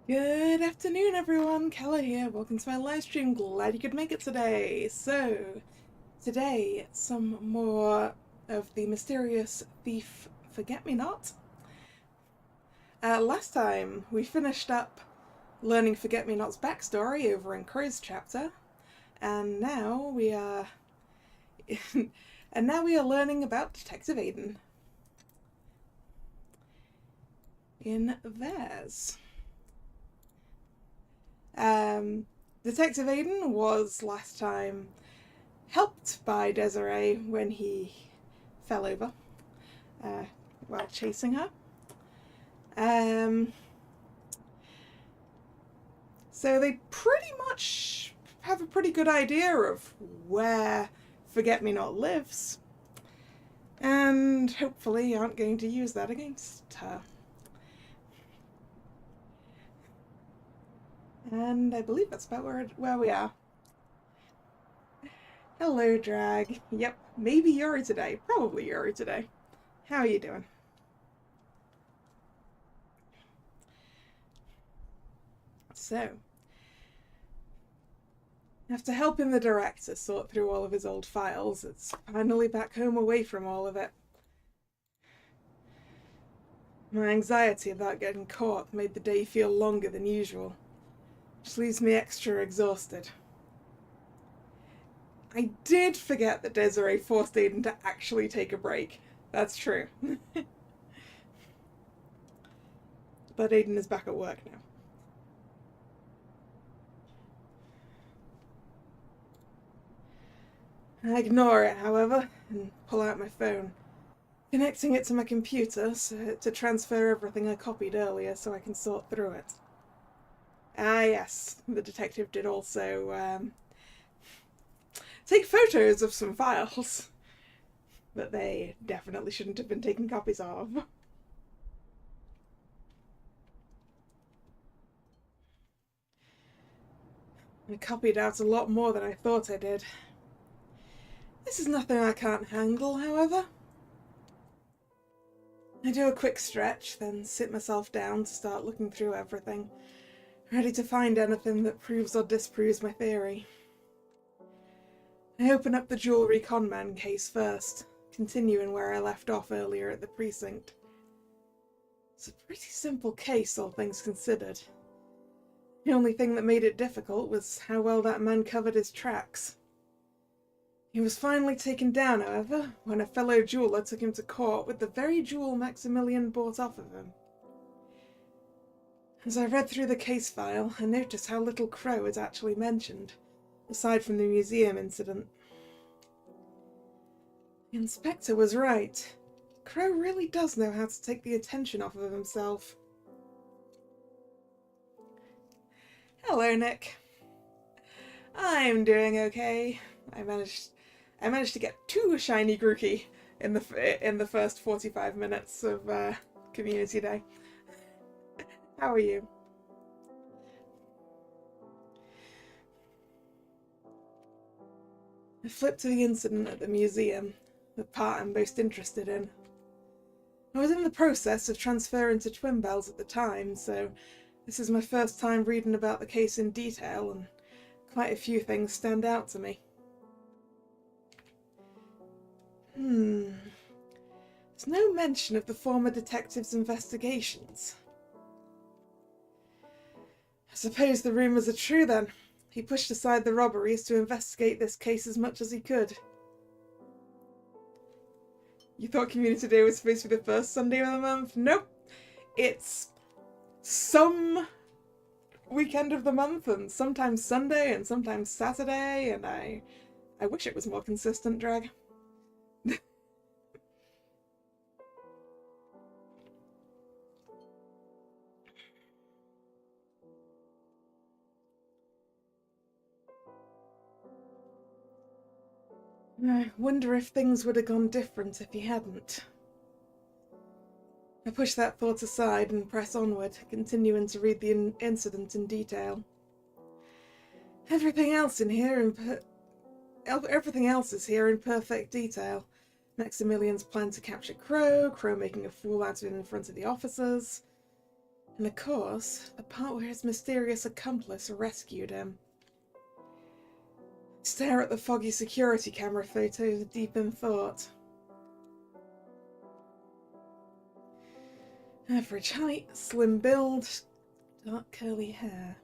Good afternoon, everyone. Kalla here. Welcome to my live stream. Glad you could make it today. So, today, some more of the mysterious thief Forget-Me-Not. Last time, we finished up learning Forget-Me-Not's backstory over in Crow's chapter, and now we are, learning about Detective Aiden in theirs. Detective Aiden was last time helped by Desiree when he fell over while chasing her. So they pretty much have a pretty good idea of where Forget-Me-Not lives, and hopefully aren't going to use that against her. And I believe that's about where we are. Hello, Drag. Yep, maybe Yuri today. Probably Yuri today. How are you doing? So, after helping the director sort through all of his old files, it's finally back home away from all of it. My anxiety about getting caught made the day feel longer than usual, which leaves me extra exhausted. I did forget that Desiree forced Aiden to actually take a break. That's true. But Aiden is back at work now. I ignore it, however, and pull out my phone, connecting it to my computer to transfer everything I copied earlier so I can sort through it. Ah, yes, the detective did also take photos of some files that they definitely shouldn't have been taking copies of. I copied out a lot more than I thought I did. This is nothing I can't handle, however. I do a quick stretch, then sit myself down to start looking through everything, ready to find anything that proves or disproves my theory. I open up the jewelry conman case first, continuing where I left off earlier at the precinct. It's a pretty simple case, all things considered. The only thing that made it difficult was how well that man covered his tracks. He was finally taken down, however, when a fellow jeweler took him to court with the very jewel Maximilian bought off of him. As I read through the case file, I noticed how little Crow is actually mentioned, aside from the museum incident. The inspector was right. Crow really does know how to take the attention off of himself. Hello, Nick. I'm doing okay. I managed to get 2 shiny Grookey in the first 45 minutes of community day. How are you? I flipped to the incident at the museum, the part I'm most interested in. I was in the process of transferring to Twin Bells at the time, so this is my first time reading about the case in detail, and quite a few things stand out to me. There's no mention of the former detective's investigations. I suppose the rumours are true then. He pushed aside the robberies to investigate this case as much as he could. You thought Community Day was supposed to be the first Sunday of the month? Nope. It's some weekend of the month, and sometimes Sunday, and sometimes Saturday, and I wish it was more consistent, Drag. I wonder if things would have gone different if he hadn't. I push that thought aside and press onward, continuing to read the incident in detail. Everything else is here in perfect detail. Maximilian's plan to capture Crow, Crow making a fool out of him in front of the officers. And of course, the part where his mysterious accomplice rescued him. I stare at the foggy security camera photos deep in thought. Average height, slim build, dark curly hair.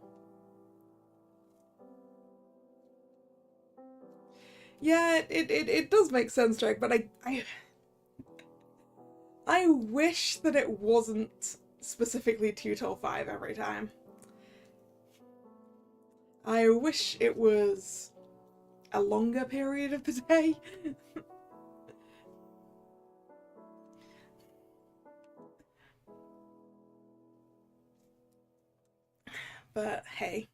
Yeah, it does make sense, Jack, but I wish that it wasn't specifically 2 till 5 every time. I wish it was a longer period of the day. But hey.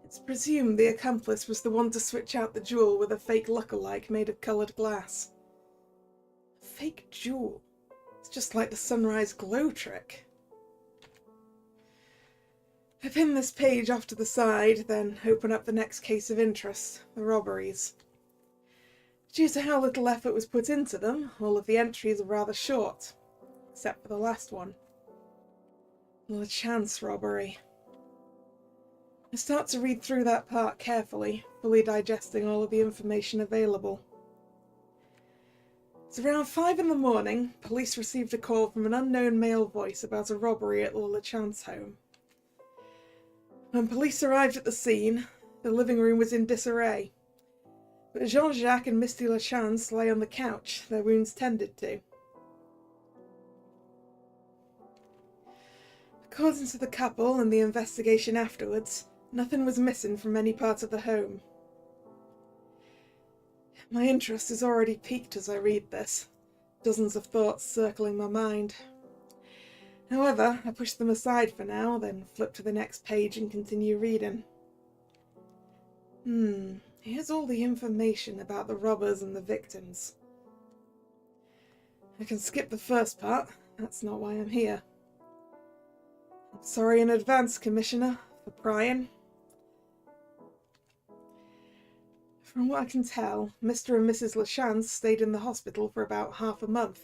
It's presumed the accomplice was the one to switch out the jewel with a fake look-alike made of coloured glass. A fake jewel? It's just like the sunrise glow trick. I pin this page off to the side, then open up the next case of interest, the robberies. Due to how little effort was put into them, all of the entries are rather short, except for the last one. The chance robbery. I start to read through that part carefully, fully digesting all of the information available. It's around 5 in the morning, police received a call from an unknown male voice about a robbery at the LeChance home. When police arrived at the scene, the living room was in disarray. But Jean-Jacques and Misty LeChance lay on the couch, their wounds tended to. According to the couple and the investigation afterwards, nothing was missing from any part of the home. My interest is already piqued as I read this, dozens of thoughts circling my mind. However, I push them aside for now, then flip to the next page and continue reading. Here's all the information about the robbers and the victims. I can skip the first part, that's not why I'm here. I'm sorry in advance, Commissioner, for prying. From what I can tell, Mr. and Mrs. LeChance stayed in the hospital for about half a month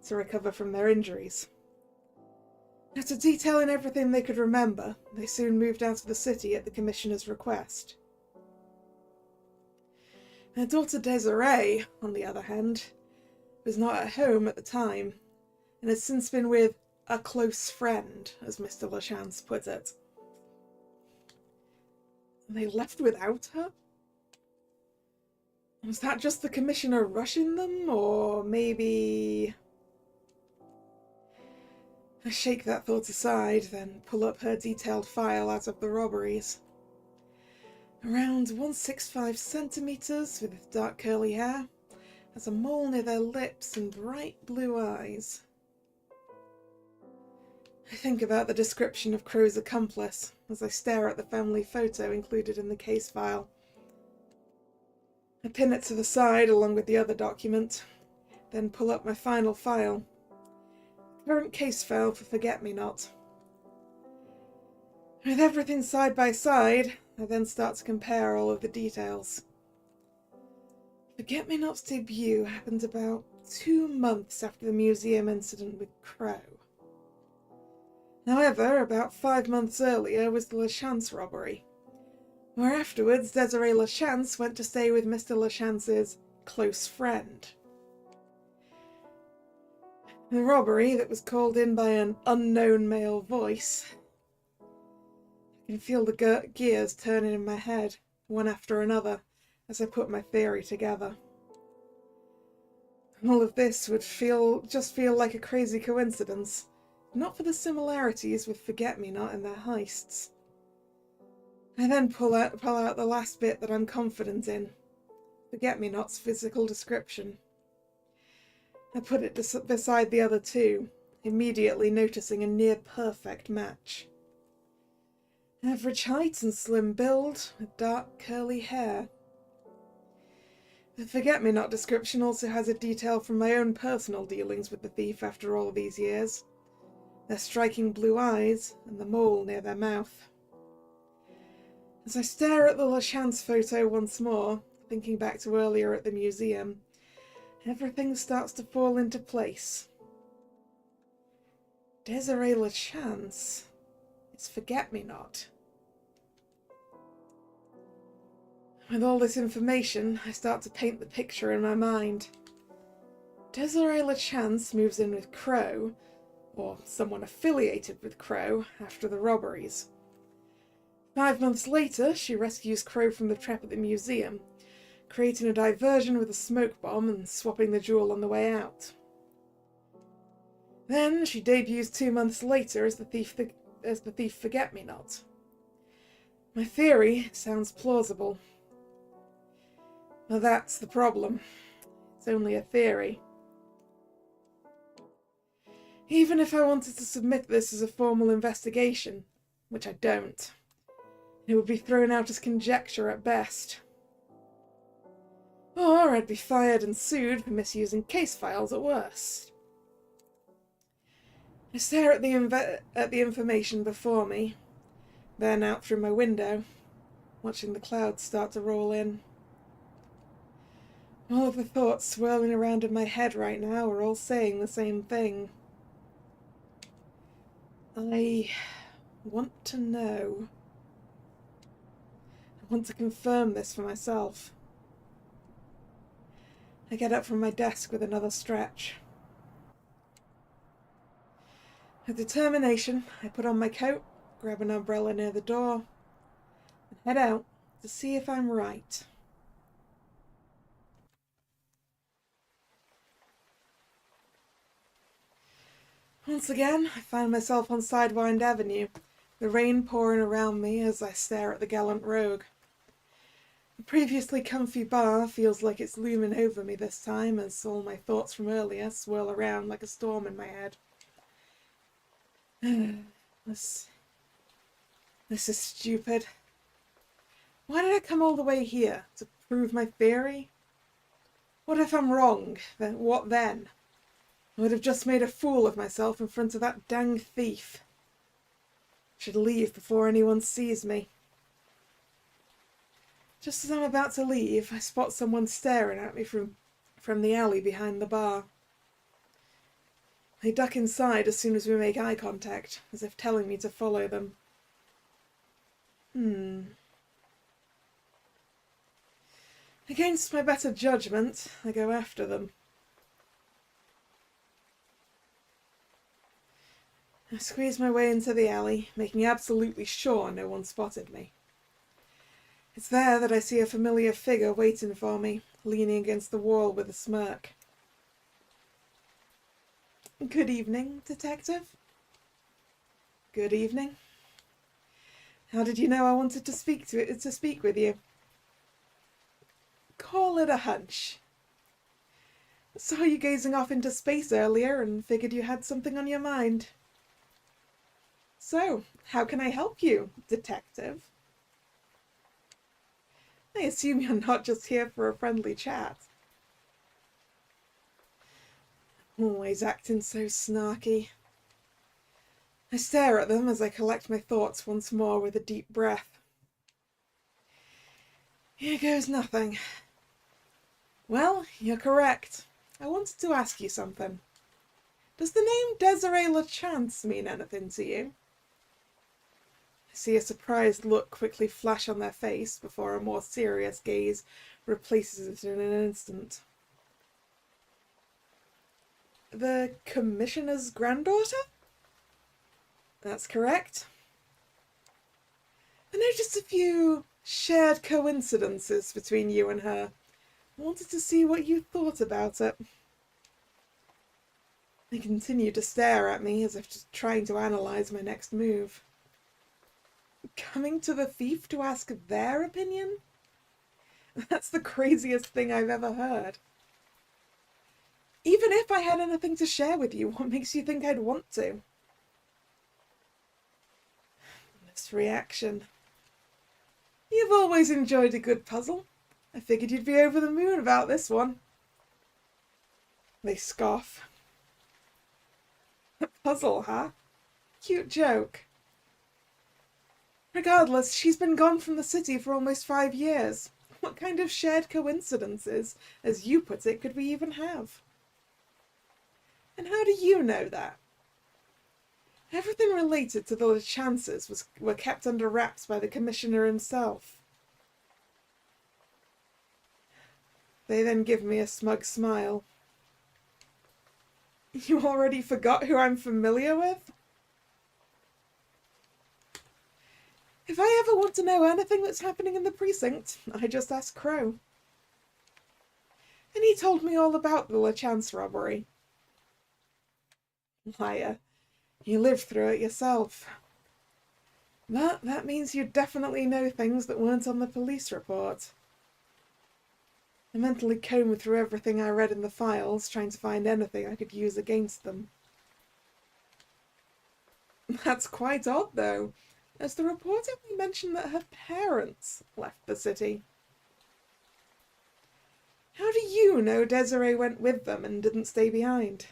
to recover from their injuries. After detailing everything they could remember, they soon moved out of the city at the Commissioner's request. Their daughter Desiree, on the other hand, was not at home at the time, and has since been with a close friend, as Mr. LeChance put it. And they left without her? Was that just the Commissioner rushing them, or maybe... I shake that thought aside, then pull up her detailed file out of the robberies. Around 165 centimetres, with dark curly hair, has a mole near their lips and bright blue eyes. I think about the description of Crow's accomplice as I stare at the family photo included in the case file. I pin it to the side along with the other document, then pull up my final file. Current case file for Forget-Me-Not. With everything side by side, I then start to compare all of the details. Forget-Me-Not's debut happened about 2 months after the museum incident with Crow. However, about 5 months earlier was the LeChance robbery, where afterwards Desiree LeChance went to stay with Mr. LeChance's close friend. The robbery that was called in by an unknown male voice. I can feel the gears turning in my head, one after another, as I put my theory together. All of this would just feel like a crazy coincidence, not for the similarities with Forget-Me-Not and their heists. I then pull out the last bit that I'm confident in, Forget-Me-Not's physical description. I put it beside the other two, immediately noticing a near-perfect match. Average height and slim build, with dark curly hair. The Forget-Me-Not description also has a detail from my own personal dealings with the thief after all these years. Their striking blue eyes and the mole near their mouth. As I stare at the LeChance photo once more, thinking back to earlier at the museum, Everything starts to fall into place. Desiree LaChance. It's Forget-Me-Not. With all this information, I start to paint the picture in my mind. Desiree LaChance moves in with Crow, or someone affiliated with Crow, after the robberies. 5 months later, she rescues Crow from the trap at the museum, creating a diversion with a smoke bomb and swapping the jewel on the way out. Then she debuts 2 months later as the thief Forget-Me-Not. My theory sounds plausible. Well, that's the problem. It's only a theory. Even if I wanted to submit this as a formal investigation, which I don't, it would be thrown out as conjecture at best. Or I'd be fired and sued for misusing case files at worst. I stare at the information before me, then out through my window, watching the clouds start to roll in. All of the thoughts swirling around in my head right now are all saying the same thing. I want to know. I want to confirm this for myself. I get up from my desk with another stretch. With determination, I put on my coat, grab an umbrella near the door, and head out to see if I'm right. Once again, I find myself on Sidewind Avenue, the rain pouring around me as I stare at the gallant rogue. The previously comfy bar feels like it's looming over me this time as all my thoughts from earlier swirl around like a storm in my head. This is stupid. Why did I come all the way here? To prove my theory? What if I'm wrong? Then what then? I would have just made a fool of myself in front of that dang thief. I should leave before anyone sees me. Just as I'm about to leave, I spot someone staring at me from the alley behind the bar. They duck inside as soon as we make eye contact, as if telling me to follow them. Against my better judgment, I go after them. I squeeze my way into the alley, making absolutely sure no one spotted me. It's there that I see a familiar figure waiting for me, leaning against the wall with a smirk. Good evening, Detective. Good evening. How did you know I wanted to speak with you? Call it a hunch. I saw you gazing off into space earlier and figured you had something on your mind. So, how can I help you, Detective? I assume you're not just here for a friendly chat. Always acting so snarky. I stare at them as I collect my thoughts once more with a deep breath. Here goes nothing. Well, you're correct. I wanted to ask you something. Does the name Desiree LaChance mean anything to you? I see a surprised look quickly flash on their face before a more serious gaze replaces it in an instant. The Commissioner's granddaughter? That's correct. I noticed a few shared coincidences between you and her. I wanted to see what you thought about it. They continue to stare at me as if just trying to analyze my next move. Coming to the thief to ask their opinion? That's the craziest thing I've ever heard. Even if I had anything to share with you, what makes you think I'd want to? This reaction. You've always enjoyed a good puzzle. I figured you'd be over the moon about this one. They scoff. A puzzle, huh? Cute joke. Regardless, she's been gone from the city for almost 5 years. What kind of shared coincidences, as you put it, could we even have? And how do you know that? Everything related to the chances were kept under wraps by the commissioner himself. They then give me a smug smile. You already forgot who I'm familiar with? If I ever want to know anything that's happening in the precinct, I just ask Crow. And he told me all about the LeChance robbery. Liar. You lived through it yourself. But that means you definitely know things that weren't on the police report. I mentally combed through everything I read in the files, trying to find anything I could use against them. That's quite odd, though, as the report only mentioned that her parents left the city. How do you know Desiree went with them and didn't stay behind?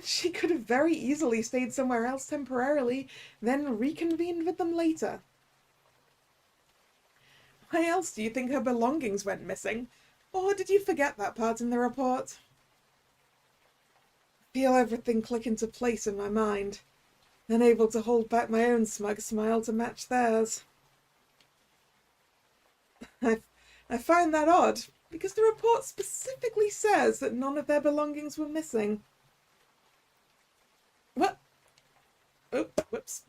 She could have very easily stayed somewhere else temporarily, then reconvened with them later. Why else do you think her belongings went missing? Or did you forget that part in the report? I feel everything click into place in my mind, unable to hold back my own smug smile to match theirs. I find that odd, because the report specifically says that none of their belongings were missing. What? Oh, whoops.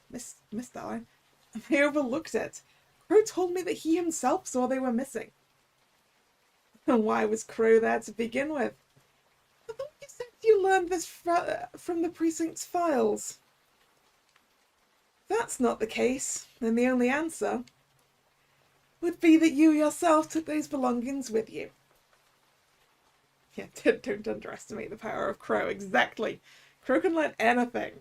Missed that line. I overlooked it. Crow told me that he himself saw they were missing. And why was Crow there to begin with? I thought you said you learned this from the precinct's files. If that's not the case, then the only answer would be that you yourself took those belongings with you. Yeah, don't underestimate the power of Crow. Exactly. Crow can learn anything.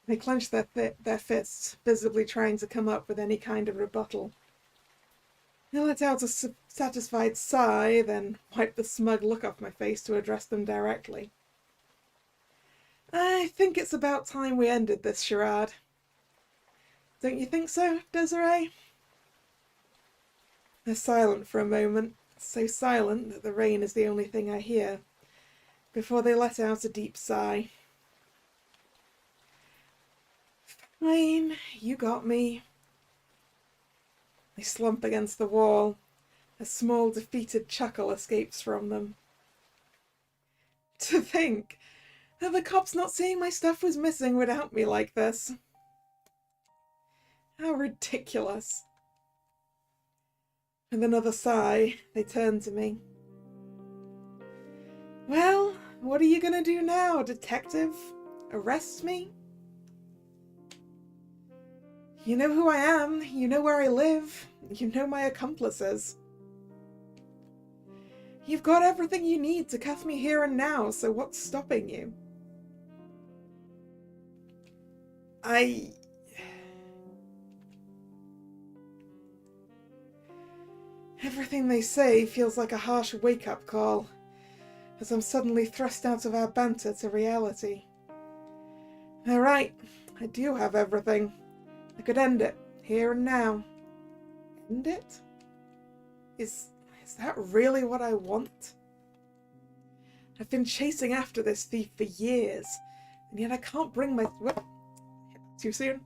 They clench their fists, visibly trying to come up with any kind of rebuttal. They let out a satisfied sigh, then wipe the smug look off my face to address them directly. I think it's about time we ended this charade. Don't you think so, Desiree? They're silent for a moment, so silent that the rain is the only thing I hear, before they let out a deep sigh. Fine, you got me. They slump against the wall. A small, defeated chuckle escapes from them. To think that the cops not seeing my stuff was missing would help me like this. How ridiculous. With another sigh, they turn to me. Well, what are you gonna do now, detective? Arrest me? You know who I am, you know where I live, you know my accomplices. You've got everything you need to cuff me here and now, so what's stopping you? Everything they say feels like a harsh wake-up call, as I'm suddenly thrust out of our banter to reality. They're right, I do have everything. I could end it, here and now. End it? Is that really what I want? I've been chasing after this thief for years, and yet I can't bring my... Whoop. Too soon?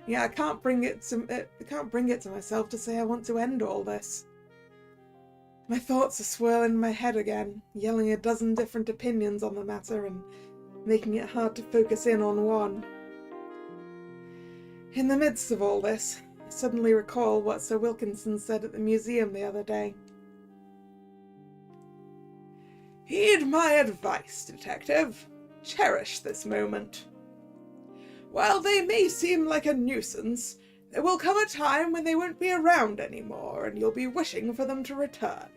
Yeah, I can't bring it to myself to say I want to end all this. My thoughts are swirling in my head again, yelling a dozen different opinions on the matter and making it hard to focus in on one. In the midst of all this, I suddenly recall what Sir Wilkinson said at the museum the other day. Heed my advice, detective. Cherish this moment. While they may seem like a nuisance, there will come a time when they won't be around anymore and you'll be wishing for them to return.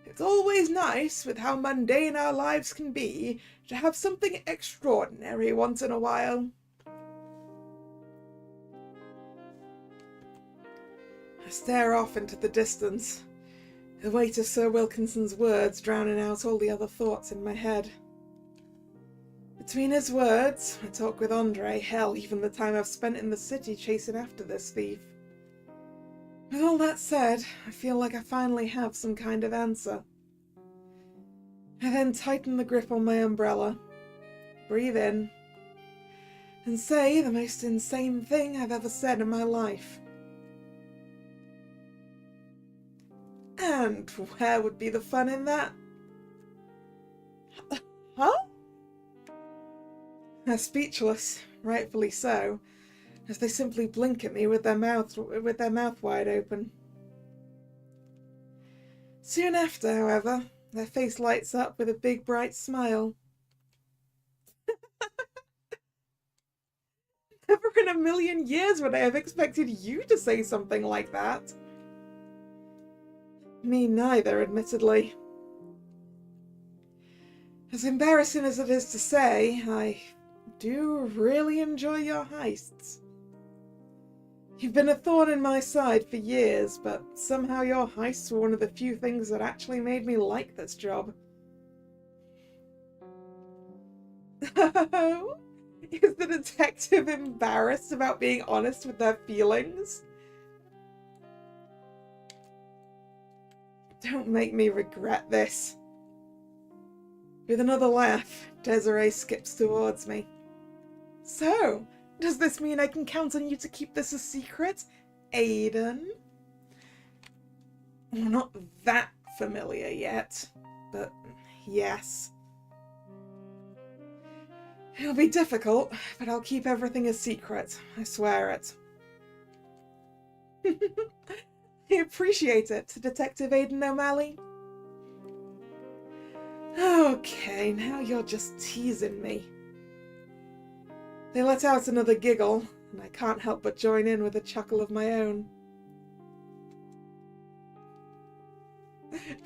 It's always nice, with how mundane our lives can be, to have something extraordinary once in a while. I stare off into the distance, the weight of Sir Wilkinson's words drowning out all the other thoughts in my head. Between his words, my talk with Andre, hell, even the time I've spent in the city chasing after this thief. With all that said, I feel like I finally have some kind of answer. I then tighten the grip on my umbrella, breathe in, and say the most insane thing I've ever said in my life. And where would be the fun in that? Huh? They're speechless, rightfully so, as they simply blink at me with their mouth wide open. Soon after, however, their face lights up with a big bright smile. Never in a million years would I have expected you to say something like that. Me neither, admittedly. As embarrassing as it is to say, I do really enjoy your heists. You've been a thorn in my side for years, but somehow your heists were one of the few things that actually made me like this job. Oh, is the detective embarrassed about being honest with their feelings? Don't make me regret this. With another laugh, Desiree skips towards me. So, does this mean I can count on you to keep this a secret, Aiden? We're not that familiar yet, but yes. It'll be difficult, but I'll keep everything a secret, I swear it. I appreciate it, Detective Aiden O'Malley. Okay, now you're just teasing me. They let out another giggle, and I can't help but join in with a chuckle of my own.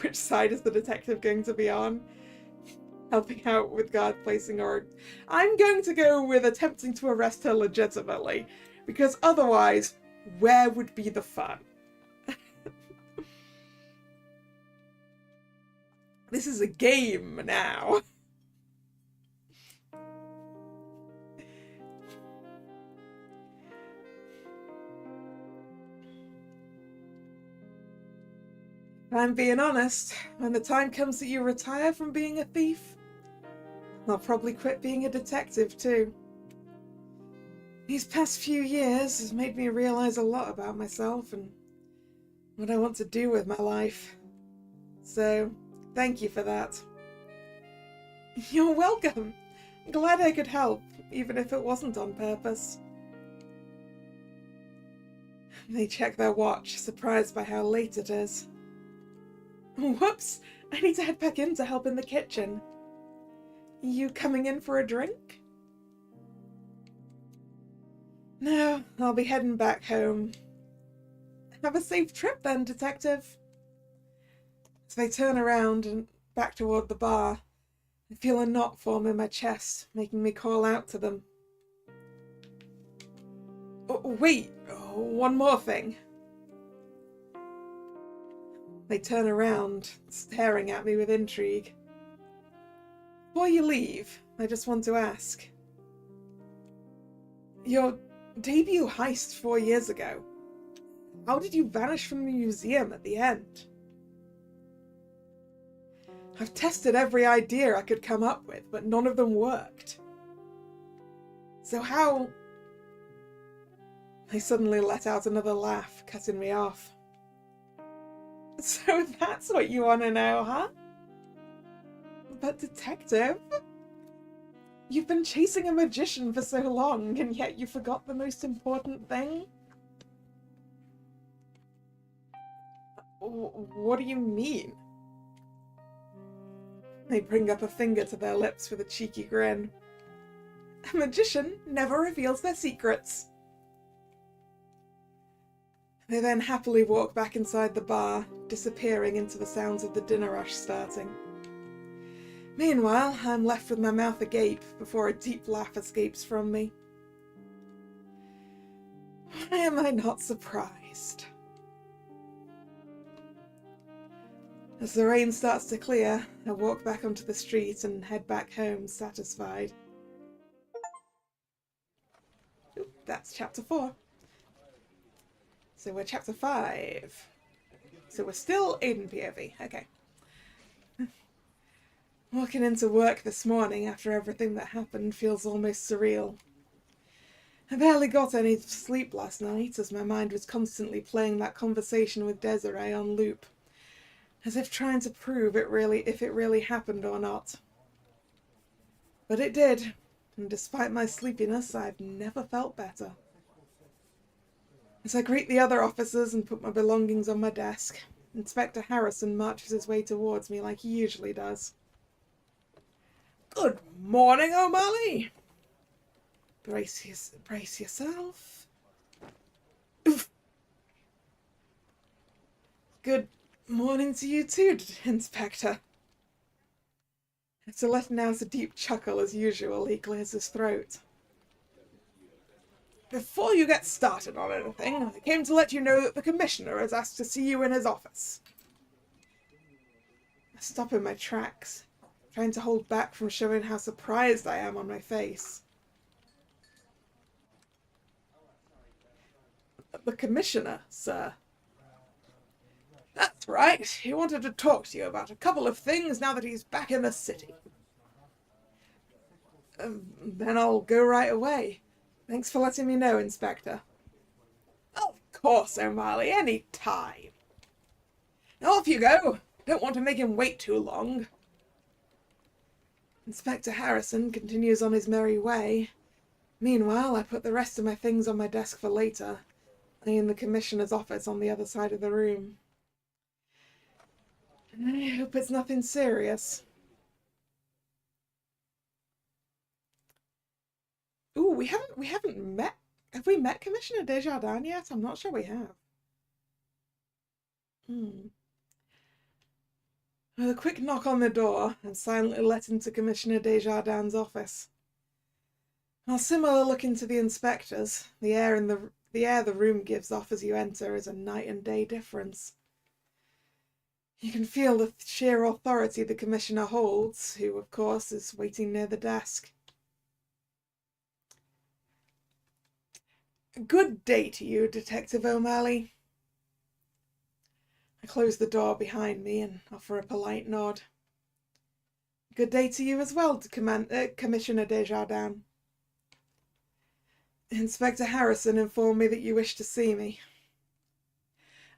Which side is the detective going to be on? Helping out with guard placing, or... I'm going to go with attempting to arrest her legitimately, because otherwise, where would be the fun? This is a game now. If I'm being honest, when the time comes that you retire from being a thief, I'll probably quit being a detective too. These past few years has made me realize a lot about myself and what I want to do with my life. So, thank you for that. You're welcome. Glad I could help, even if it wasn't on purpose. They check their watch, surprised by how late it is. Whoops! I need to head back in to help in the kitchen. You coming in for a drink? No, I'll be heading back home. Have a safe trip then, Detective. As they turn around and back toward the bar, I feel a knot form in my chest, making me call out to them. Oh, wait, one more thing. They turn around, staring at me with intrigue. Before you leave, I just want to ask. Your debut heist 4 years ago, how did you vanish from the museum at the end? I've tested every idea I could come up with, but none of them worked. So how... They suddenly let out another laugh, cutting me off. So that's what you want to know, huh? But Detective, you've been chasing a magician for so long, and yet you forgot the most important thing? What do you mean? They bring up a finger to their lips with a cheeky grin. A magician never reveals their secrets. They then happily walk back inside the bar, disappearing into the sounds of the dinner rush starting. Meanwhile, I'm left with my mouth agape before a deep laugh escapes from me. Why am I not surprised? As the rain starts to clear, I walk back onto the street and head back home, satisfied. Oop, that's chapter 4. So we're chapter 5. So we're still Aiden POV. Okay. Walking into work this morning after everything that happened feels almost surreal. I barely got any sleep last night as my mind was constantly playing that conversation with Desiree on loop, as if trying to prove if it really happened or not. But it did, and despite my sleepiness, I've never felt better. As I greet the other officers and put my belongings on my desk, Inspector Harrison marches his way towards me like he usually does. Good morning, O'Malley! Brace yourself. Oof. Good morning to you too, Inspector. After letting out a deep chuckle as usual, he clears his throat. Before you get started on anything, I came to let you know that the Commissioner has asked to see you in his office. I stop in my tracks, trying to hold back from showing how surprised I am on my face. The Commissioner, sir. That's right. He wanted to talk to you about a couple of things now that he's back in the city. Then I'll go right away. Thanks for letting me know, Inspector. Of course, O'Malley, any time. Now off you go. Don't want to make him wait too long. Inspector Harrison continues on his merry way. Meanwhile, I put the rest of my things on my desk for later, in the Commissioner's office on the other side of the room. I hope it's nothing serious. Ooh, we haven't met. Have we met Commissioner Desjardins yet? I'm not sure we have. With a quick knock on the door, I'm silently let into Commissioner Desjardins' office. While similar looking to the inspectors, the air the room gives off as you enter is a night and day difference. You can feel the sheer authority the Commissioner holds, who, of course, is waiting near the desk. Good day to you, Detective O'Malley. I close the door behind me and offer a polite nod. Good day to you as well, Commissioner Desjardins. Inspector Harrison informed me that you wish to see me.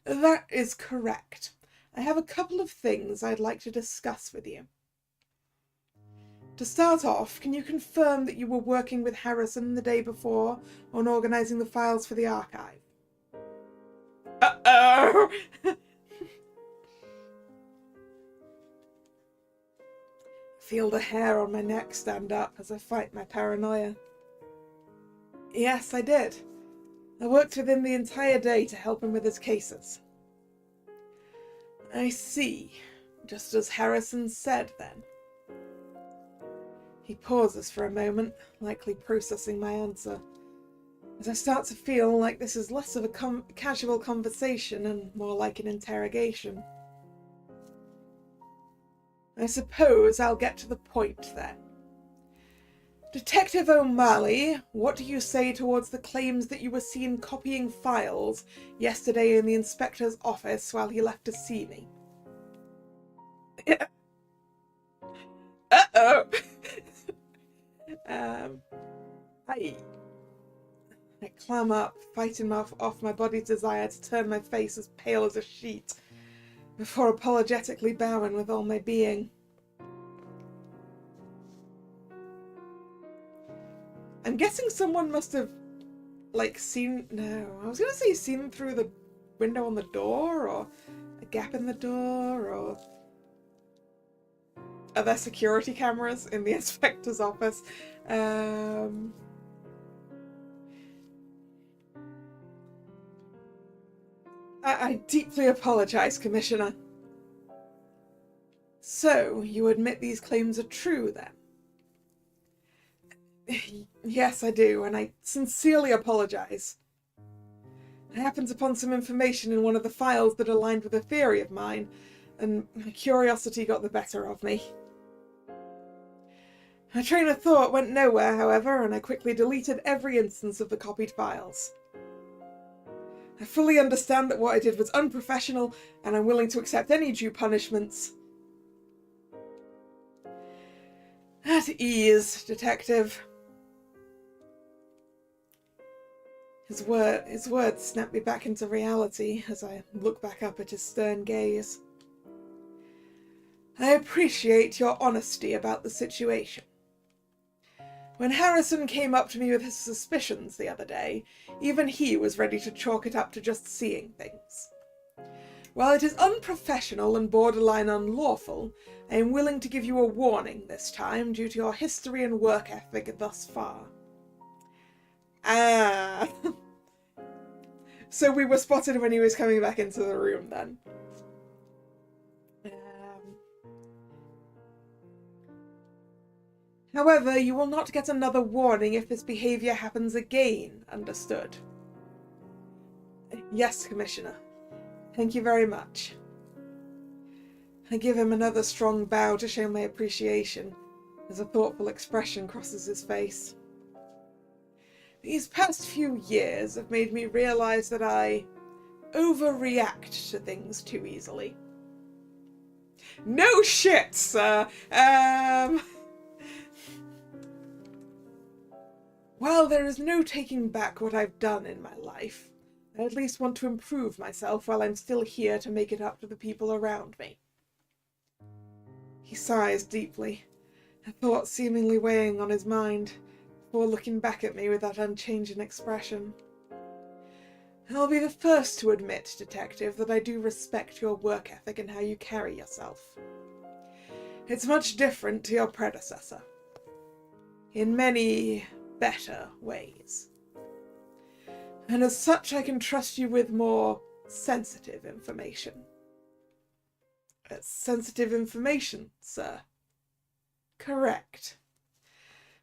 That is correct. I have a couple of things I'd like to discuss with you. To start off, can you confirm that you were working with Harrison the day before on organising the files for the archive? Uh-oh! Feel the hair on my neck stand up as I fight my paranoia. Yes, I did. I worked with him the entire day to help him with his cases. I see. Just as Harrison said, then. He pauses for a moment, likely processing my answer, as I start to feel like this is less of a casual conversation and more like an interrogation. I suppose I'll get to the point then. Detective O'Malley, what do you say towards the claims that you were seen copying files yesterday in the inspector's office while he left to see me? Uh-oh! I clam up, fighting off my body's desire to turn my face as pale as a sheet, before apologetically bowing with all my being. I'm guessing someone must have, seen through the window on the door, or a gap in the door, or... Are there security cameras in the inspector's office? I deeply apologize, Commissioner. So, you admit these claims are true, then? Yes, I do, and I sincerely apologize. I happened upon some information in one of the files that aligned with a theory of mine, and my curiosity got the better of me. My train of thought went nowhere, however, and I quickly deleted every instance of the copied files. I fully understand that what I did was unprofessional, and I'm willing to accept any due punishments. At ease, Detective. His words snapped me back into reality as I look back up at his stern gaze. I appreciate your honesty about the situation. When Harrison came up to me with his suspicions the other day, even he was ready to chalk it up to just seeing things. While it is unprofessional and borderline unlawful, I am willing to give you a warning this time due to your history and work ethic thus far. Ah. So we were spotted when he was coming back into the room then. However, you will not get another warning if this behaviour happens again, understood? Yes, Commissioner. Thank you very much. I give him another strong bow to show my appreciation, as a thoughtful expression crosses his face. These past few years have made me realise that I overreact to things too easily. No shit, sir! While there is no taking back what I've done in my life, I at least want to improve myself while I'm still here to make it up to the people around me. He sighs deeply, a thought seemingly weighing on his mind, before looking back at me with that unchanging expression. I'll be the first to admit, Detective, that I do respect your work ethic and how you carry yourself. It's much different to your predecessor. In many better ways. And as such, I can trust you with more sensitive information. Sensitive information, sir. Correct.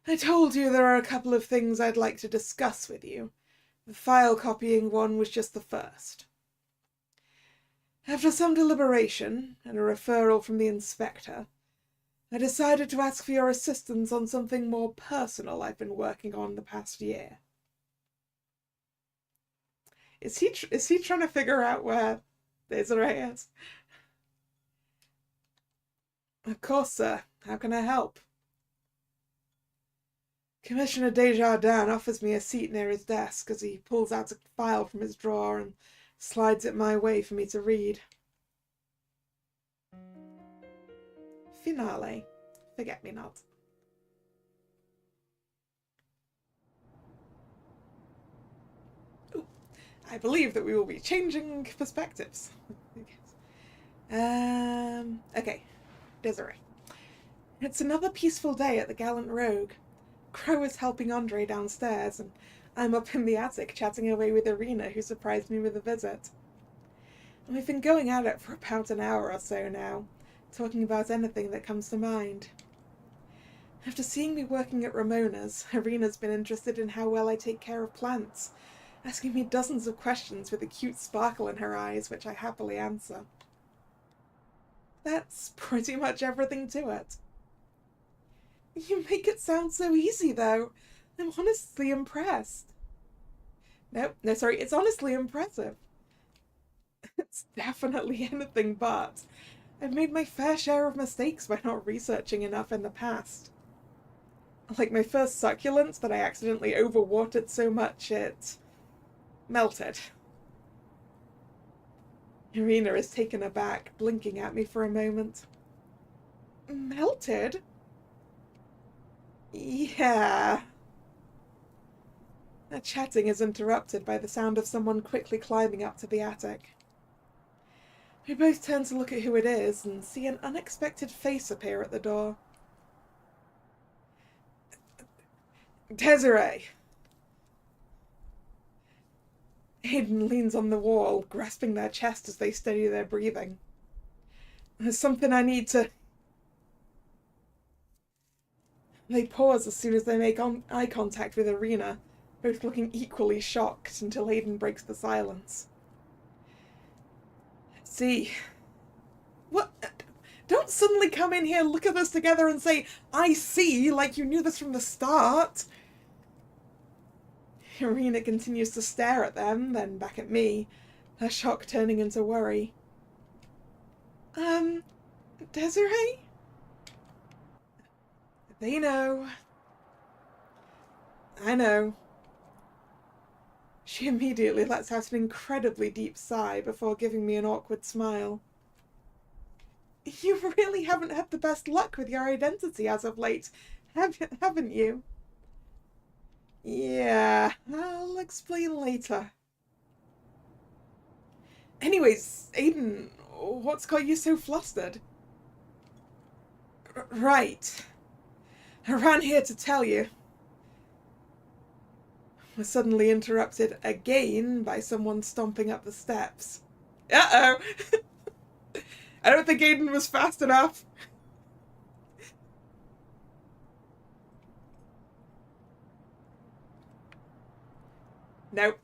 I told you there are a couple of things I'd like to discuss with you. The file copying one was just the first. After some deliberation and a referral from the inspector, I decided to ask for your assistance on something more personal I've been working on the past year. Is he trying to figure out where Desiree is? Of course, sir. How can I help? Commissioner Desjardins offers me a seat near his desk as he pulls out a file from his drawer and slides it my way for me to read. Finale. Forget-me-not. Ooh, I believe that we will be changing perspectives. Okay. Desiree. It's another peaceful day at the Gallant Rogue. Crow is helping Andre downstairs, and I'm up in the attic chatting away with Irina, who surprised me with a visit. We've been going at it for about an hour or so now, talking about anything that comes to mind. After seeing me working at Ramona's, Irina's been interested in how well I take care of plants, asking me dozens of questions with a cute sparkle in her eyes, which I happily answer. That's pretty much everything to it. You make it sound so easy, though. I'm honestly impressed. No, sorry, it's honestly impressive. It's definitely anything but. I've made my fair share of mistakes by not researching enough in the past. Like my first succulent that I accidentally overwatered so much it melted. Irina is taken aback, blinking at me for a moment. Melted? Yeah. Our chatting is interrupted by the sound of someone quickly climbing up to the attic. We both turn to look at who it is and see an unexpected face appear at the door. Desiree! Hayden leans on the wall, grasping their chest as they steady their breathing. There's something I need to... They pause as soon as they make eye contact with Irina, both looking equally shocked until Hayden breaks the silence. See, What? Don't suddenly come in here, look at us together and say, I see, like you knew this from the start. Irina continues to stare at them, then back at me, her shock turning into worry. Desiree? They know. I know. She immediately lets out an incredibly deep sigh before giving me an awkward smile. You really haven't had the best luck with your identity as of late, haven't you? Yeah, I'll explain later. Anyways, Aiden, what's got you so flustered? Right. I ran here to tell you. Was suddenly interrupted again by someone stomping up the steps. Uh-oh! I don't think Aiden was fast enough. Nope.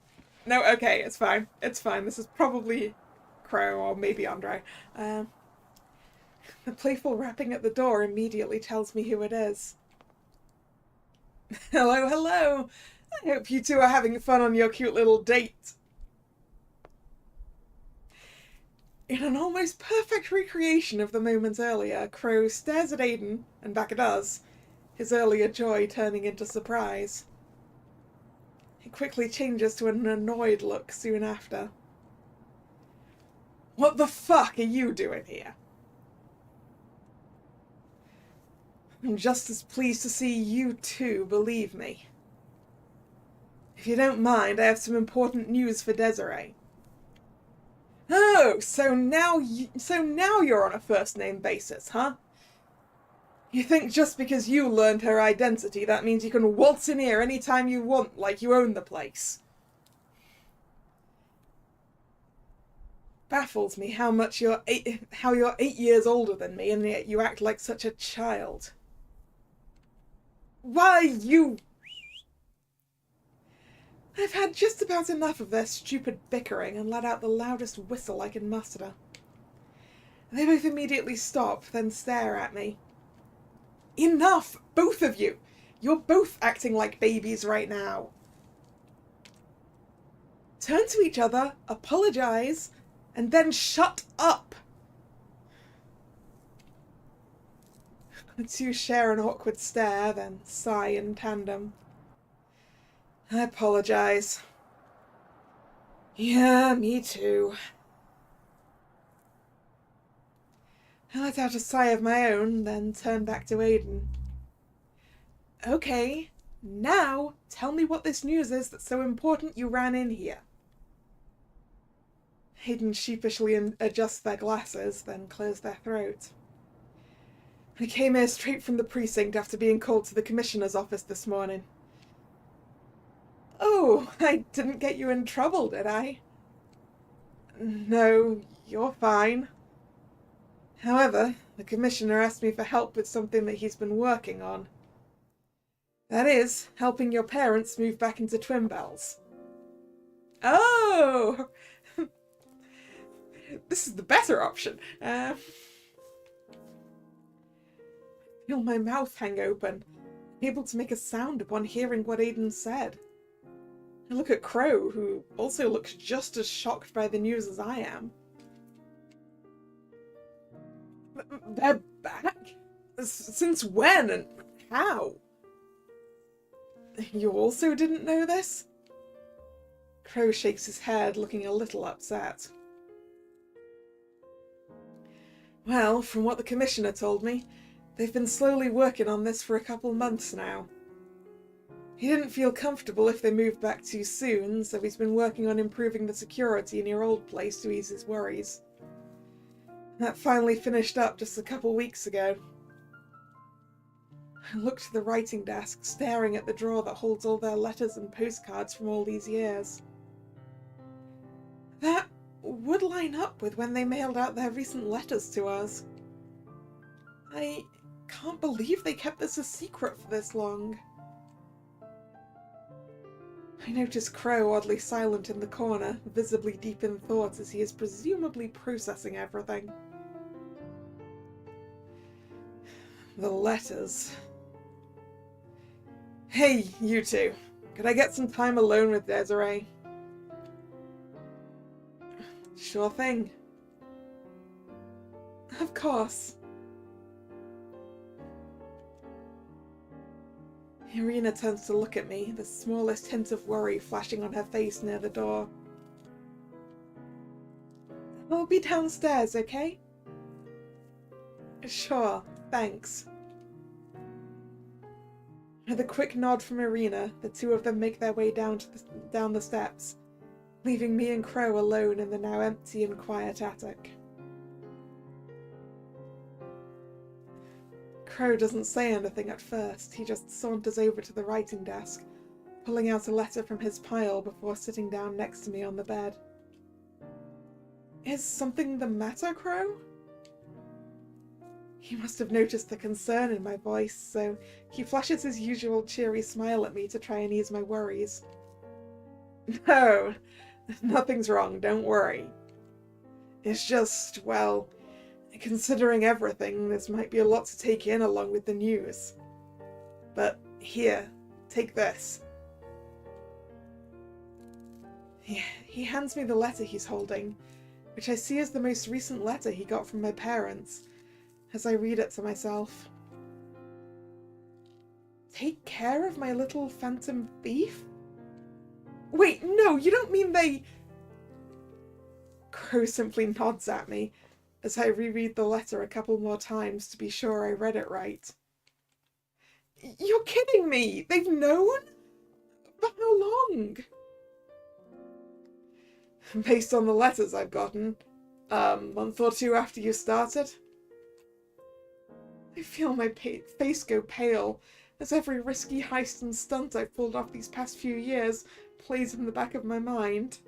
No, okay, it's fine. It's fine. This is probably Crow or maybe Andre. The playful rapping at the door immediately tells me who it is. Hello, hello! I hope you two are having fun on your cute little date. In an almost perfect recreation of the moments earlier, Crow stares at Aiden and back at us, his earlier joy turning into surprise. It quickly changes to an annoyed look soon after. What the fuck are you doing here? I'm just as pleased to see you too, believe me. If you don't mind, I have some important news for Desiree. Oh, so now you're on a first-name basis, huh? You think just because you learned her identity, that means you can waltz in here any time you want, like you own the place? Baffles me how you're 8 years older than me, and yet you act like such a child. Why, you... I've had just about enough of their stupid bickering and let out the loudest whistle I can muster. They both immediately stop, then stare at me. Enough, both of you! You're both acting like babies right now. Turn to each other, apologize, and then shut up! The two share an awkward stare, then sigh in tandem. I apologize. Yeah, me too. I let out a sigh of my own, then turned back to Aiden. Okay, now tell me what this news is that's so important you ran in here. Aiden sheepishly adjusts their glasses, then clears their throat. I came here straight from the precinct after being called to the commissioner's office this morning. Oh, I didn't get you in trouble, did I? No, you're fine. However, the commissioner asked me for help with something that he's been working on. That is, helping your parents move back into Twin Bells. Oh! This is the better option. Feel my mouth hang open, able to make a sound upon hearing what Aiden said. I look at Crow, who also looks just as shocked by the news as I am. They're back? Since when and how? You also didn't know this? Crow shakes his head, looking a little upset. Well, from what the commissioner told me, they've been slowly working on this for a couple months now. He didn't feel comfortable if they moved back too soon, so he's been working on improving the security in your old place to ease his worries. That finally finished up just a couple weeks ago. I looked to the writing desk, staring at the drawer that holds all their letters and postcards from all these years. That would line up with when they mailed out their recent letters to us. I can't believe they kept this a secret for this long. I notice Crow oddly silent in the corner, visibly deep in thought as he is presumably processing everything. The letters. Hey, you two. Could I get some time alone with Desiree? Sure thing. Of course. Irina turns to look at me, the smallest hint of worry flashing on her face near the door. I'll be downstairs, okay? Sure, thanks. With a quick nod from Irina, the two of them make their way down the steps, leaving me and Crow alone in the now empty and quiet attic. Crow doesn't say anything at first. He just saunters over to the writing desk, pulling out a letter from his pile before sitting down next to me on the bed. Is something the matter, Crow? He must have noticed the concern in my voice, so he flashes his usual cheery smile at me to try and ease my worries. No, nothing's wrong, don't worry. It's just, well, considering everything, this might be a lot to take in along with the news. But here, take this. He hands me the letter he's holding, which I see as the most recent letter he got from my parents, as I read it to myself. Take care of my little phantom thief? Wait, no, you don't mean they... Crow simply nods at me as I reread the letter a couple more times to be sure I read it right. You're kidding me! They've known? For how long? Based on the letters I've gotten, a month or two after you started. I feel my face go pale as every risky heist and stunt I've pulled off these past few years plays in the back of my mind.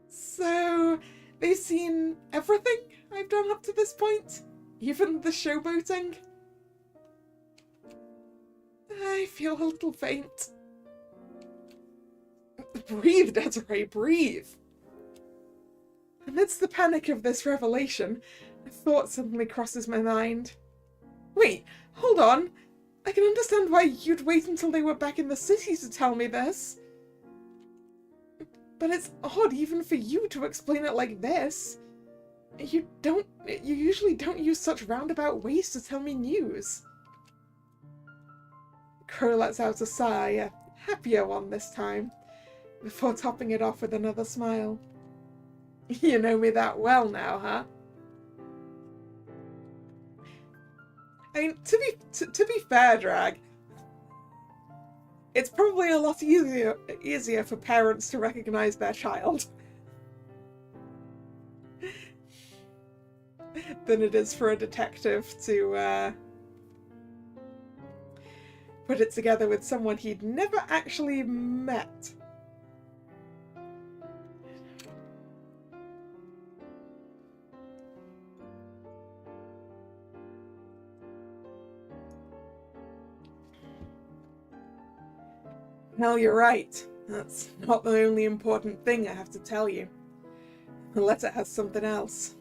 So, they've seen everything I've done up to this point? Even the showboating? I feel a little faint. Breathe, Desiree, breathe! Amidst the panic of this revelation, a thought suddenly crosses my mind. Wait, hold on. I can understand why you'd wait until they were back in the city to tell me this. But it's odd even for you to explain it like this. You usually don't use such roundabout ways to tell me news. Crow lets out a sigh, a happier one this time, before topping it off with another smile. You know me that well now, huh? I mean, to be fair, Drag, it's probably a lot easier for parents to recognize their child than it is for a detective to put it together with someone he'd never actually met. Well, you're right. That's not the only important thing I have to tell you. The letter has something else.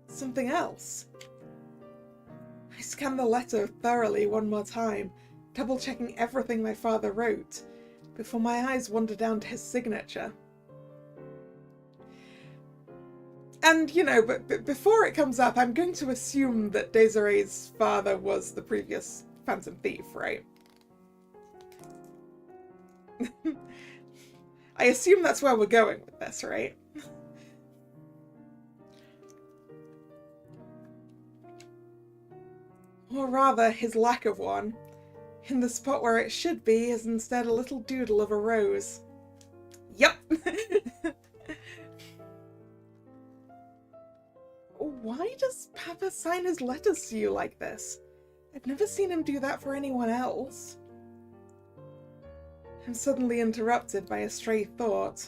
Something else? I scanned the letter thoroughly one more time, double-checking everything my father wrote, before my eyes wander down to his signature. And, you know, but before it comes up, I'm going to assume that Desiree's father was the previous Phantom Thief, right? I assume that's where we're going with this, right? Or rather, his lack of one. In the spot where it should be is instead a little doodle of a rose. Yep! Why does Papa sign his letters to you like this? I've never seen him do that for anyone else. I'm suddenly interrupted by a stray thought,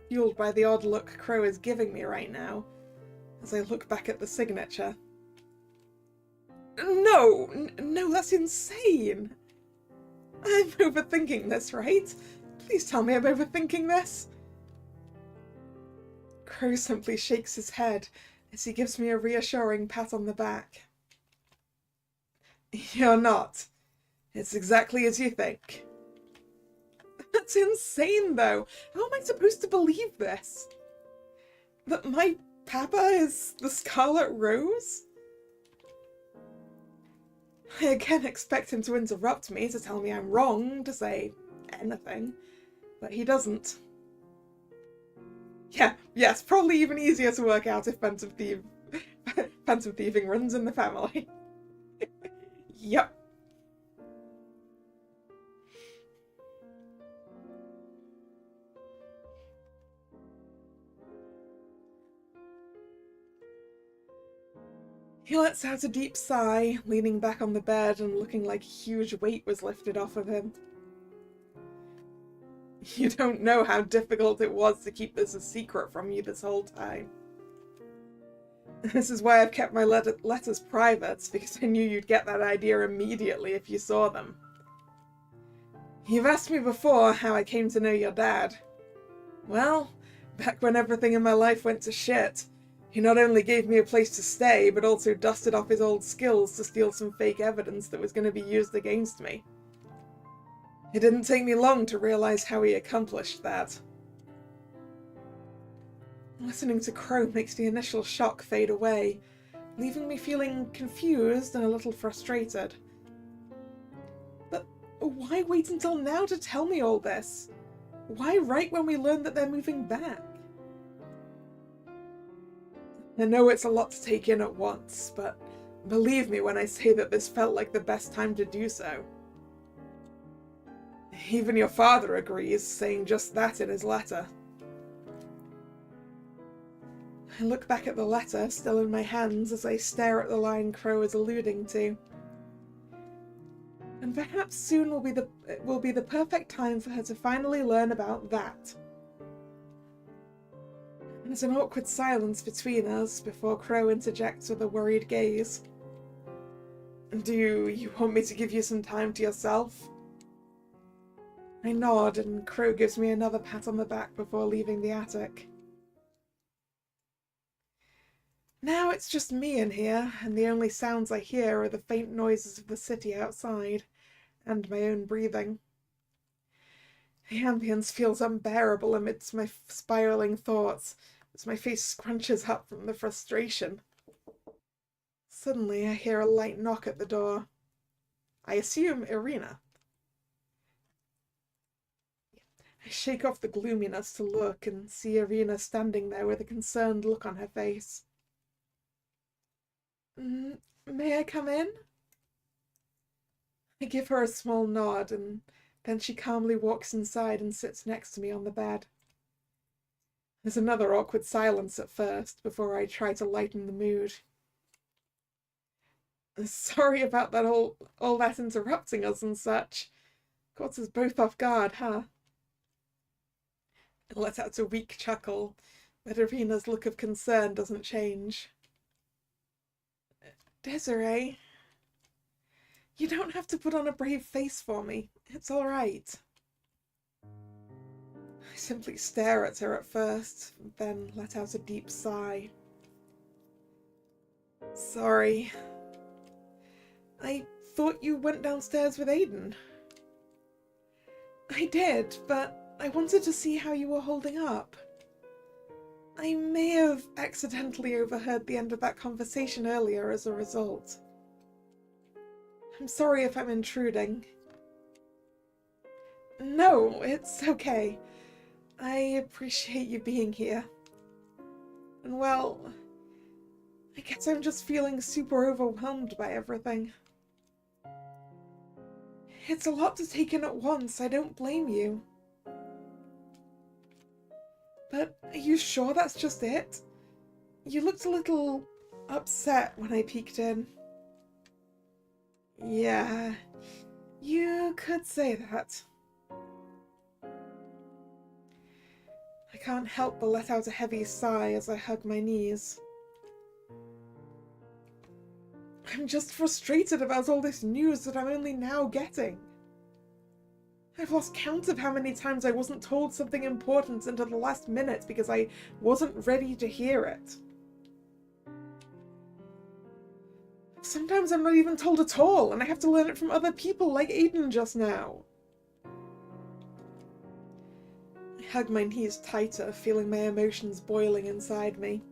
fueled by the odd look Crow is giving me right now, as I look back at the signature. No, that's insane! I'm overthinking this, right? Please tell me I'm overthinking this. Crow simply shakes his head as he gives me a reassuring pat on the back. You're not. It's exactly as you think. That's insane, though. How am I supposed to believe this? That my papa is the Scarlet Rose? I again expect him to interrupt me, to tell me I'm wrong, to say anything, but he doesn't. Yeah, yes, probably even easier to work out if Phantom Thieving runs in the family. Yep. He lets out a deep sigh, leaning back on the bed and looking like a huge weight was lifted off of him. You don't know how difficult it was to keep this a secret from you this whole time. This is why I've kept my letters private, because I knew you'd get that idea immediately if you saw them. You've asked me before how I came to know your dad. Well, back when everything in my life went to shit, he not only gave me a place to stay, but also dusted off his old skills to steal some fake evidence that was going to be used against me. It didn't take me long to realize how he accomplished that. Listening to Crow makes the initial shock fade away, leaving me feeling confused and a little frustrated. But why wait until now to tell me all this? Why right when we learn that they're moving back? I know it's a lot to take in at once, but believe me when I say that this felt like the best time to do so. Even your father agrees, saying just that in his letter. I look back at the letter, still in my hands, as I stare at the line Crow is alluding to. And perhaps soon will be the perfect time for her to finally learn about that. There's an awkward silence between us before Crow interjects with a worried gaze. Do you want me to give you some time to yourself? I nod, and Crow gives me another pat on the back before leaving the attic. Now it's just me in here, and the only sounds I hear are the faint noises of the city outside, and my own breathing. The ambience feels unbearable amidst my spiraling thoughts, as my face scrunches up from the frustration. Suddenly I hear a light knock at the door. I assume Irina. I shake off the gloominess to look and see Irina standing there with a concerned look on her face. May I come in? I give her a small nod, and then she calmly walks inside and sits next to me on the bed. There's another awkward silence at first, before I try to lighten the mood. Sorry about that all that interrupting us and such. Caught us both off guard, huh? I let out a weak chuckle, but Irina's look of concern doesn't change. Desiree, you don't have to put on a brave face for me. It's all right. I simply stare at her at first, then let out a deep sigh. Sorry. I thought you went downstairs with Aiden. I did, but I wanted to see how you were holding up. I may have accidentally overheard the end of that conversation earlier as a result. I'm sorry if I'm intruding. No, it's okay. I appreciate you being here. And well, I guess I'm just feeling super overwhelmed by everything. It's a lot to take in at once, I don't blame you. But are you sure that's just it? You looked a little upset when I peeked in. Yeah, you could say that. I can't help but let out a heavy sigh as I hug my knees. I'm just frustrated about all this news that I'm only now getting. I've lost count of how many times I wasn't told something important until the last minute because I wasn't ready to hear it. Sometimes I'm not even told at all, and I have to learn it from other people like Aiden just now. I hug my knees tighter, feeling my emotions boiling inside me.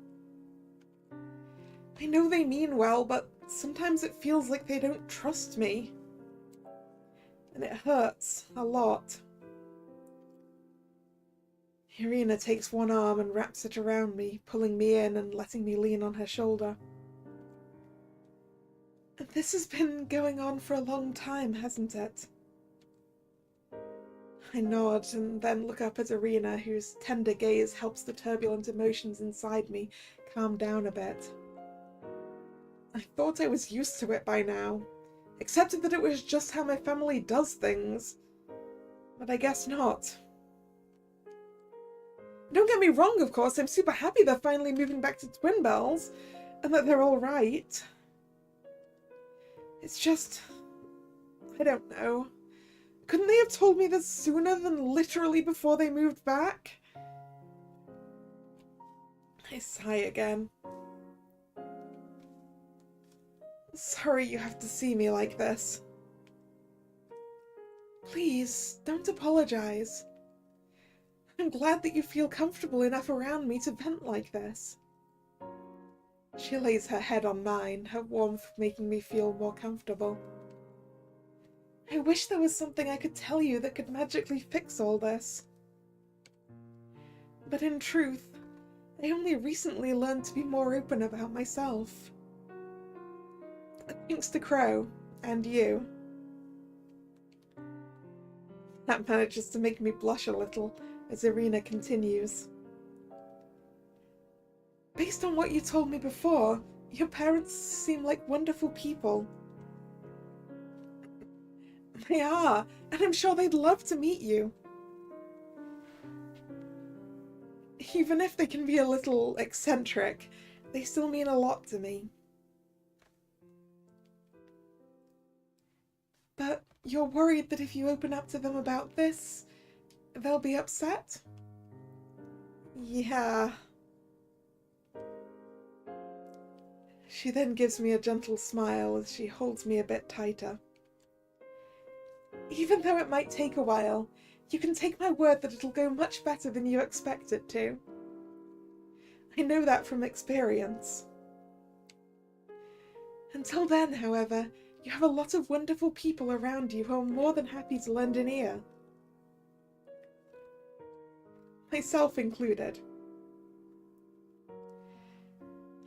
I know they mean well, but sometimes it feels like they don't trust me. And it hurts a lot. Irina takes one arm and wraps it around me, pulling me in and letting me lean on her shoulder. And this has been going on for a long time, hasn't it? I nod and then look up at Irina, whose tender gaze helps the turbulent emotions inside me calm down a bit. I thought I was used to it by now, accepted that it was just how my family does things, but I guess not. Don't get me wrong, of course, I'm super happy they're finally moving back to Twin Bells, and that they're all right. It's just, I don't know. Couldn't they have told me this sooner than literally before they moved back? I sigh again. Sorry you have to see me like this. Please, don't apologize. I'm glad that you feel comfortable enough around me to vent like this. She lays her head on mine, her warmth making me feel more comfortable. I wish there was something I could tell you that could magically fix all this. But in truth, I only recently learned to be more open about myself. Thanks to Crow, and you. That manages to make me blush a little as Irina continues. Based on what you told me before, your parents seem like wonderful people. They are, and I'm sure they'd love to meet you. Even if they can be a little eccentric, they still mean a lot to me. But you're worried that if you open up to them about this, they'll be upset? Yeah. She then gives me a gentle smile as she holds me a bit tighter. Even though it might take a while, you can take my word that it'll go much better than you expect it to. I know that from experience. Until then, however, you have a lot of wonderful people around you who are more than happy to lend an ear. Myself included.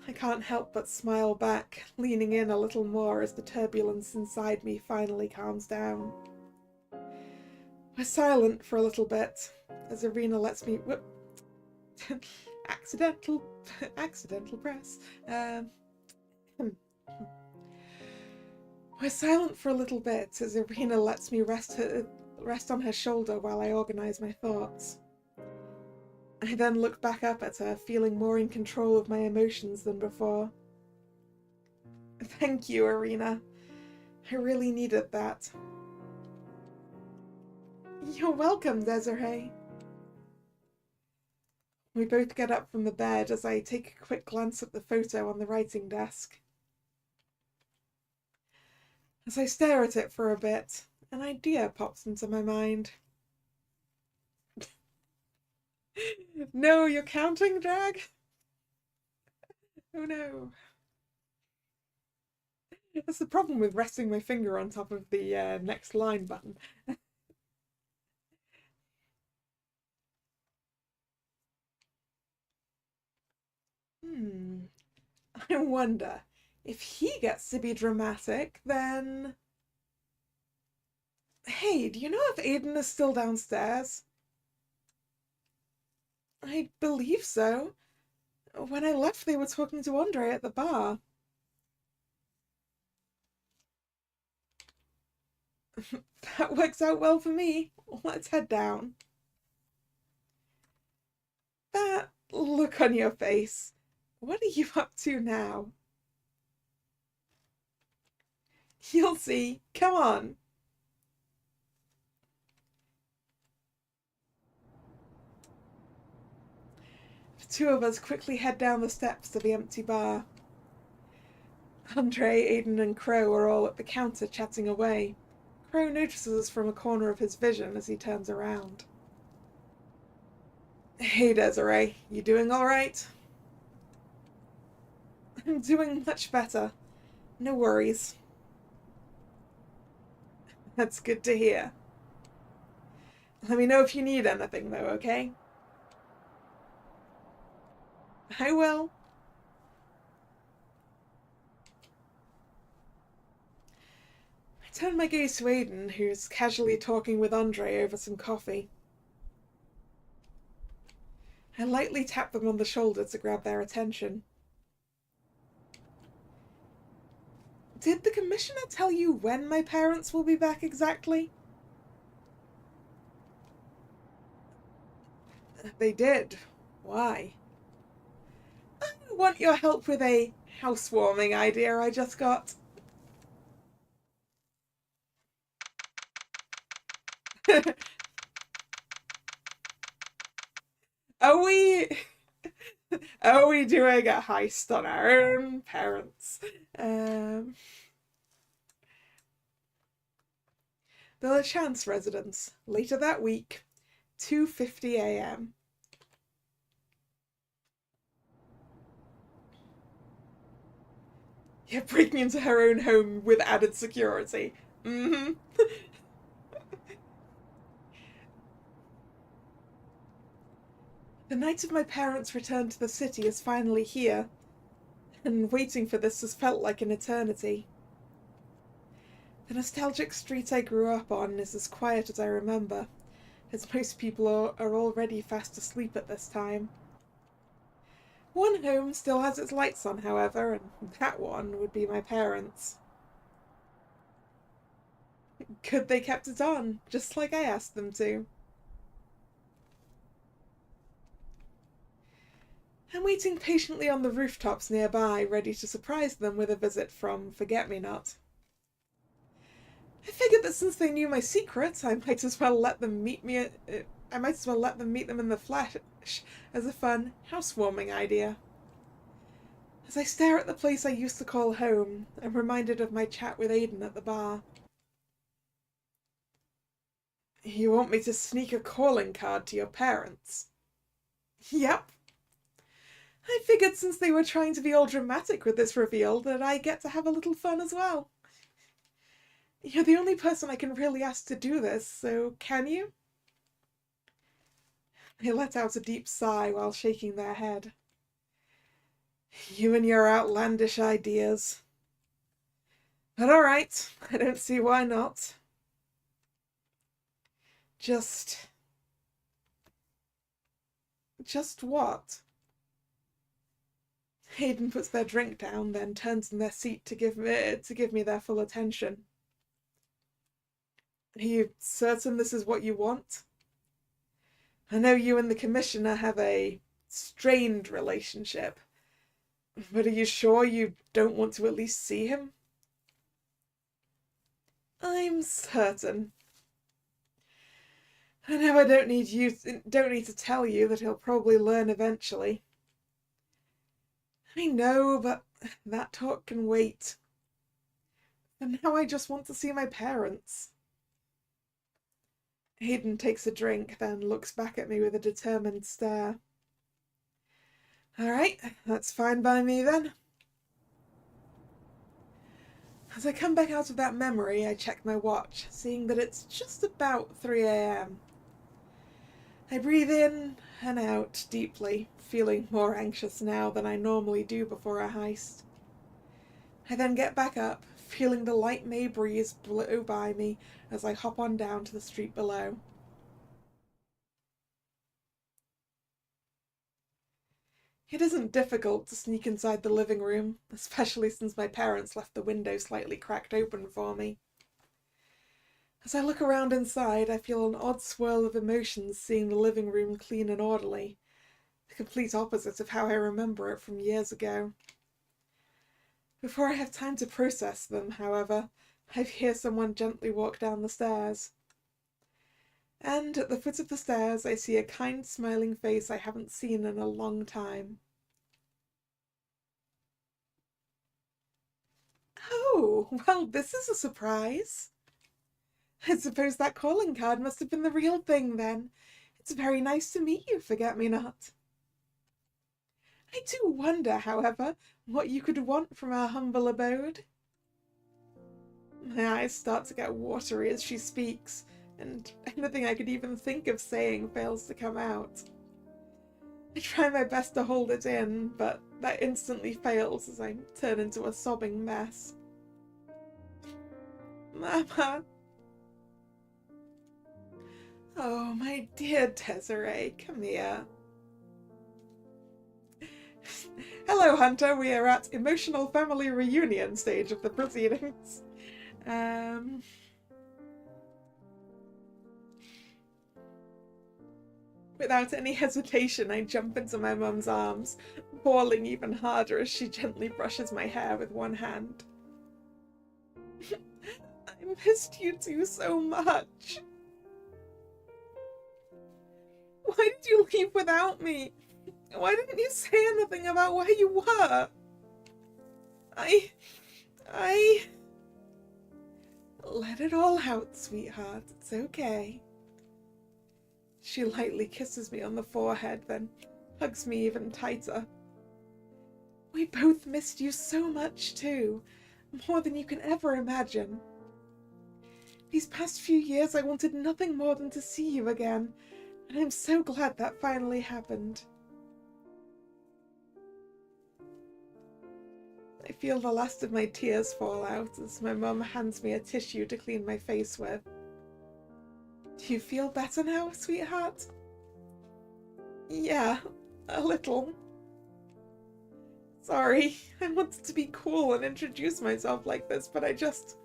I can't help but smile back, leaning in a little more as the turbulence inside me finally calms down. We're silent for a little bit, as Irina lets me... accidental press. We're silent for a little bit as Irina lets me rest on her shoulder while I organise my thoughts. I then look back up at her, feeling more in control of my emotions than before. Thank you, Irina. I really needed that. You're welcome, Desiree. We both get up from the bed as I take a quick glance at the photo on the writing desk. As I stare at it for a bit, an idea pops into my mind. No, you're counting, Jag? Oh no. That's the problem with resting my finger on top of the next line button. I wonder, if he gets to be dramatic, then... Hey, do you know if Aiden is still downstairs? I believe so. When I left, they were talking to Andre at the bar. That works out well for me. Let's head down. That look on your face. What are you up to now? You'll see. Come on. The two of us quickly head down the steps to the empty bar. Andre, Aiden, and Crow are all at the counter chatting away. Crow notices us from a corner of his vision as he turns around. Hey, Desiree, you doing all right? I'm doing much better. No worries. That's good to hear. Let me know if you need anything, though, okay? I will. I turn my gaze to Aiden, who's casually talking with Andre over some coffee. I lightly tap them on the shoulder to grab their attention. Did the commissioner tell you when my parents will be back exactly? They did. Why? I want your help with a housewarming idea I just got. Are we are we doing a heist on our own parents? The Chance residence, later that week, 2:50 a.m. Yeah, breaking into her own home with added security. Mm-hmm. The night of my parents' return to the city is finally here, and waiting for this has felt like an eternity. The nostalgic street I grew up on is as quiet as I remember, as most people are already fast asleep at this time. One home still has its lights on, however, and that one would be my parents. Good they kept it on, just like I asked them to. I'm waiting patiently on the rooftops nearby, ready to surprise them with a visit from Forget-Me-Not. I figured that since they knew my secret, I might as well let them meet them in the flesh as a fun housewarming idea. As I stare at the place I used to call home, I'm reminded of my chat with Aiden at the bar. You want me to sneak a calling card to your parents? Yep. I figured since they were trying to be all dramatic with this reveal that I get to have a little fun as well. You're the only person I can really ask to do this, so can you? They let out a deep sigh while shaking their head. You and your outlandish ideas. But alright, I don't see why not. Just what? Hayden puts their drink down, then turns in their seat to give me their full attention. Are you certain this is what you want? I know you and the commissioner have a strained relationship, but are you sure you don't want to at least see him? I'm certain. I know I don't need to tell you that he'll probably learn eventually. I know, but that talk can wait. And now I just want to see my parents. Hayden takes a drink, then looks back at me with a determined stare. Alright, that's fine by me then. As I come back out of that memory, I check my watch, seeing that it's just about 3 a.m. I breathe in and out deeply, feeling more anxious now than I normally do before a heist. I then get back up, feeling the light May breeze blow by me as I hop on down to the street below. It isn't difficult to sneak inside the living room, especially since my parents left the window slightly cracked open for me. As I look around inside, I feel an odd swirl of emotions seeing the living room clean and orderly, the complete opposite of how I remember it from years ago. Before I have time to process them, however, I hear someone gently walk down the stairs. And at the foot of the stairs, I see a kind, smiling face I haven't seen in a long time. Oh, well, this is a surprise. I suppose that calling card must have been the real thing then. It's very nice to meet you, Forget-Me-Not. I do wonder, however, what you could want from our humble abode. My eyes start to get watery as she speaks, and anything I could even think of saying fails to come out. I try my best to hold it in, but that instantly fails as I turn into a sobbing mess. Mama. Oh, my dear Desiree, come here. Hello, Hunter. We are at emotional family reunion stage of the proceedings. Without any hesitation, I jump into my mum's arms, bawling even harder as she gently brushes my hair with one hand. I missed you two so much. Why did you leave without me? Why didn't you say anything about where you were? I... Let it all out, sweetheart. It's okay. She lightly kisses me on the forehead, then hugs me even tighter. We both missed you so much too, more than you can ever imagine. These past few years I wanted nothing more than to see you again, and I'm so glad that finally happened. I feel the last of my tears fall out as my mum hands me a tissue to clean my face with. Do you feel better now, sweetheart? Yeah, a little. Sorry, I wanted to be cool and introduce myself like this, but I just...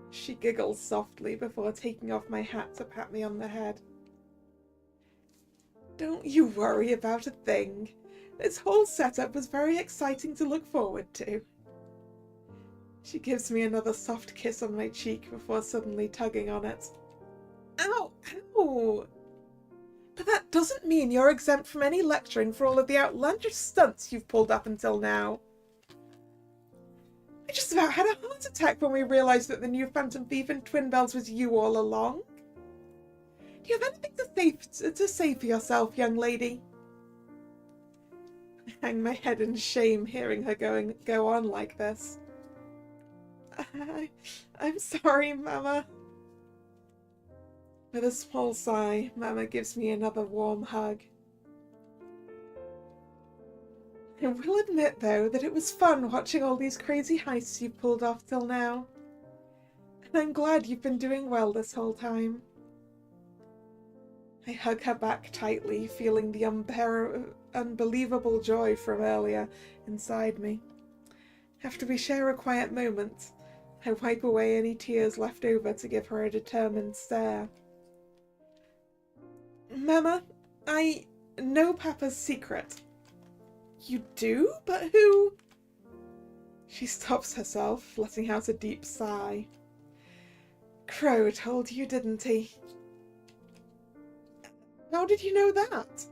She giggles softly before taking off my hat to pat me on the head. Don't you worry about a thing. This whole setup was very exciting to look forward to. She gives me another soft kiss on my cheek before suddenly tugging on it. Ow! Ow! But that doesn't mean you're exempt from any lecturing for all of the outlandish stunts you've pulled up until now. I just about had a heart attack when we realised that the new Phantom Thief in Twin Bells was you all along. Do you have anything to say for yourself, young lady? I hang my head in shame hearing her go on like this. I'm sorry, Mama. With a small sigh, Mama gives me another warm hug. I will admit, though, that it was fun watching all these crazy heists you've pulled off till now. And I'm glad you've been doing well this whole time. I hug her back tightly, feeling the unbelievable joy from earlier inside me. After we share a quiet moment, I wipe away any tears left over to give her a determined stare. Mama, I know Papa's secret. You do? But who? She stops herself, letting out a deep sigh. Crow told you, didn't he? How did you know that?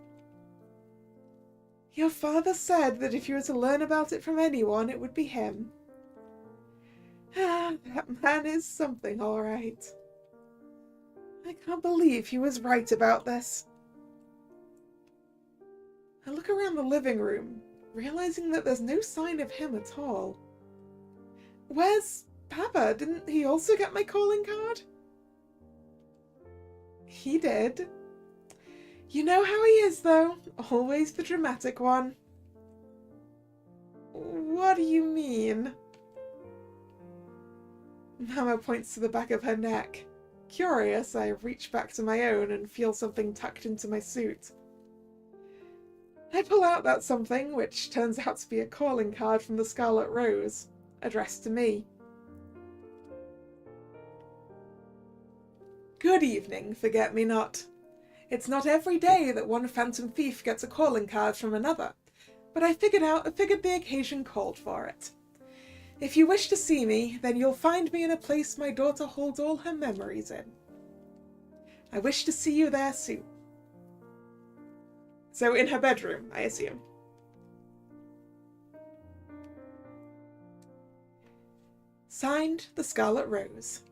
Your father said that if you were to learn about it from anyone, it would be him. Ah, that man is something, all right. I can't believe he was right about this. I look around the living room, realizing that there's no sign of him at all. Where's Papa? Didn't he also get my calling card? He did. You know how he is, though. Always the dramatic one. What do you mean? Mama points to the back of her neck. Curious, I reach back to my own and feel something tucked into my suit. I pull out that something, which turns out to be a calling card from the Scarlet Rose, addressed to me. Good evening, Forget-Me-Not. It's not every day that one Phantom Thief gets a calling card from another, but I figured the occasion called for it. If you wish to see me, then you'll find me in a place my daughter holds all her memories in. I wish to see you there soon. So in her bedroom, I assume. Signed, The Scarlet Rose.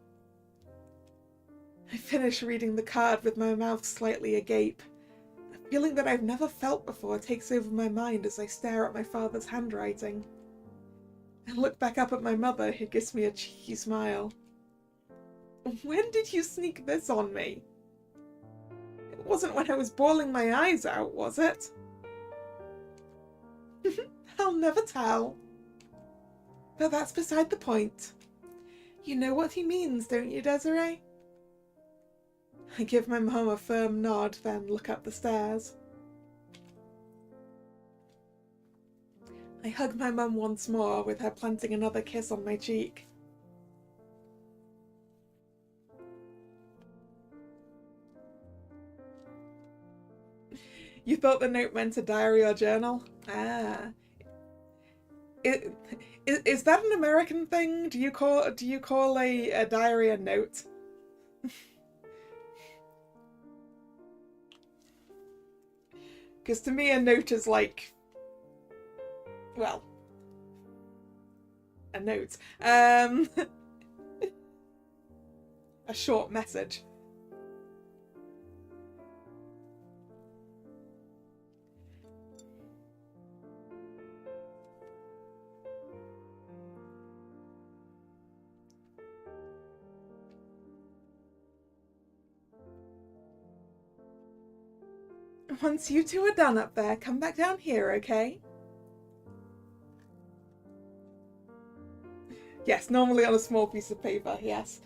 I finish reading the card with my mouth slightly agape. A feeling that I've never felt before takes over my mind as I stare at my father's handwriting. I look back up at my mother, who gives me a cheeky smile. When did you sneak this on me? It wasn't when I was bawling my eyes out, was it? I'll never tell. But that's beside the point. You know what he means, don't you, Desiree? I give my mum a firm nod, then look up the stairs. I hug my mum once more, with her planting another kiss on my cheek. You thought the note meant a diary or journal? Ah. Is that an American thing? Do you call a diary a note? Because to me a note is like, well, a note. A short message. Once you two are done up there, come back down here, okay? Yes, normally on a small piece of paper, yes.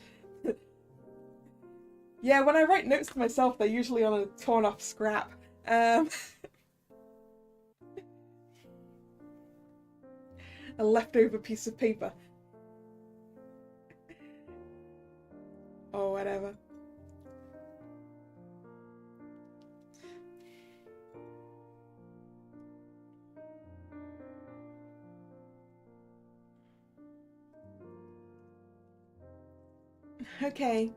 Yeah, when I write notes to myself, they're usually on a torn off scrap. A leftover piece of paper. Or whatever. Okay.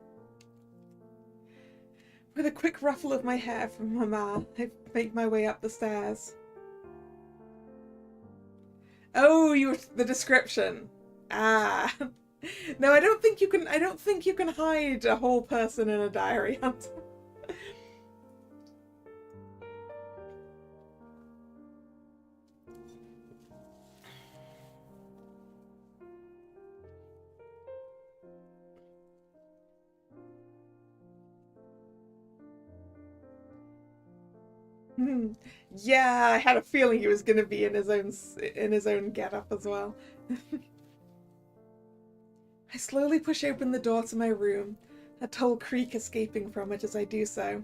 With a quick ruffle of my hair from Mama, I make my way up the stairs. Oh, the description. Ah. No, I don't think you can hide a whole person in a diary. Yeah, I had a feeling he was going to be in his own getup as well. I slowly push open the door to my room, a dull creak escaping from it as I do so.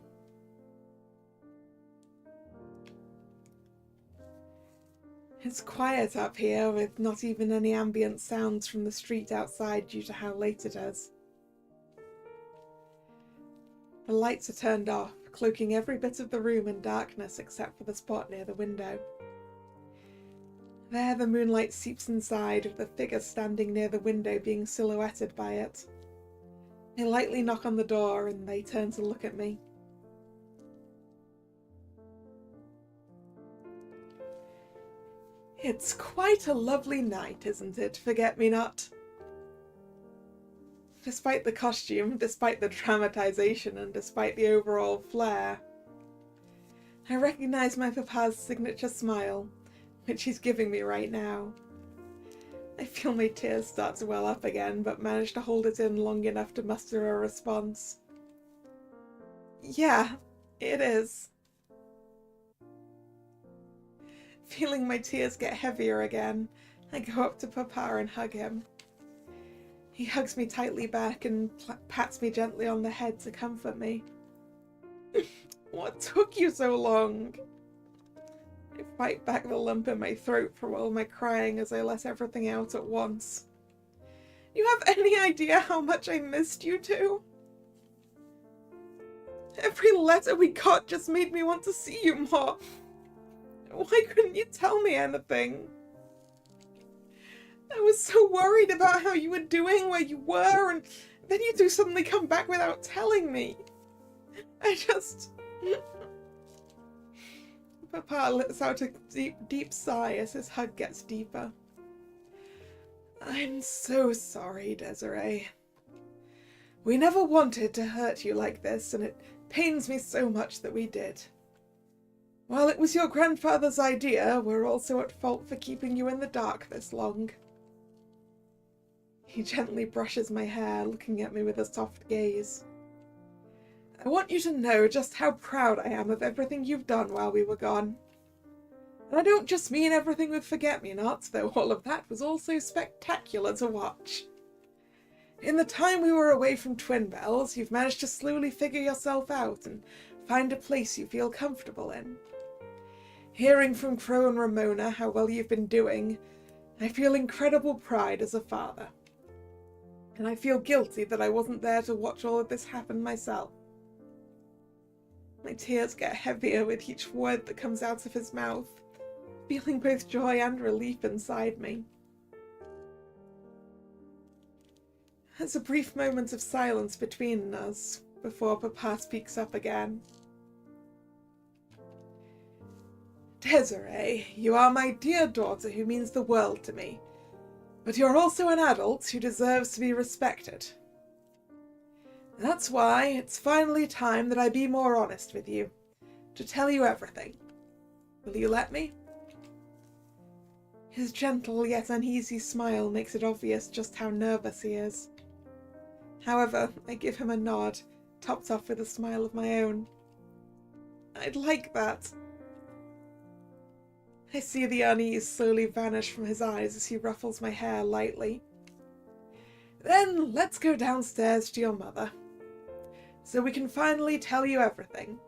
It's quiet up here, with not even any ambient sounds from the street outside due to how late it is. The lights are turned off, cloaking every bit of the room in darkness except for the spot near the window. There the moonlight seeps inside, with the figure standing near the window being silhouetted by it. I lightly knock on the door and they turn to look at me. It's quite a lovely night, isn't it, Forget-Me-Not? Despite the costume, despite the dramatization, and despite the overall flair, I recognize my papa's signature smile, which he's giving me right now. I feel my tears start to well up again, but manage to hold it in long enough to muster a response. Yeah, it is. Feeling my tears get heavier again, I go up to Papa and hug him. He hugs me tightly back and pats me gently on the head to comfort me. What took you so long? I fight back the lump in my throat from all my crying as I let everything out at once. You have any idea how much I missed you two? Every letter we got just made me want to see you more. Why couldn't you tell me anything? I was so worried about how you were doing, where you were, and then you two suddenly come back without telling me. I just... Papa lets out a deep, deep sigh as his hug gets deeper. I'm so sorry, Desiree. We never wanted to hurt you like this, and it pains me so much that we did. While it was your grandfather's idea, we're also at fault for keeping you in the dark this long. He gently brushes my hair, looking at me with a soft gaze. I want you to know just how proud I am of everything you've done while we were gone. And I don't just mean everything with Forget-Me-Nots, though all of that was also spectacular to watch. In the time we were away from Twin Bells, you've managed to slowly figure yourself out and find a place you feel comfortable in. Hearing from Crow and Ramona how well you've been doing, I feel incredible pride as a father. And I feel guilty that I wasn't there to watch all of this happen myself. My tears get heavier with each word that comes out of his mouth, feeling both joy and relief inside me. There's a brief moment of silence between us before Papa speaks up again. Desiree, you are my dear daughter who means the world to me, but you're also an adult who deserves to be respected. That's why it's finally time that I be more honest with you, to tell you everything. Will you let me? His gentle yet uneasy smile makes it obvious just how nervous he is. However, I give him a nod, topped off with a smile of my own. I'd like that. I see the unease slowly vanish from his eyes as he ruffles my hair lightly. Then let's go downstairs to your mother, so we can finally tell you everything.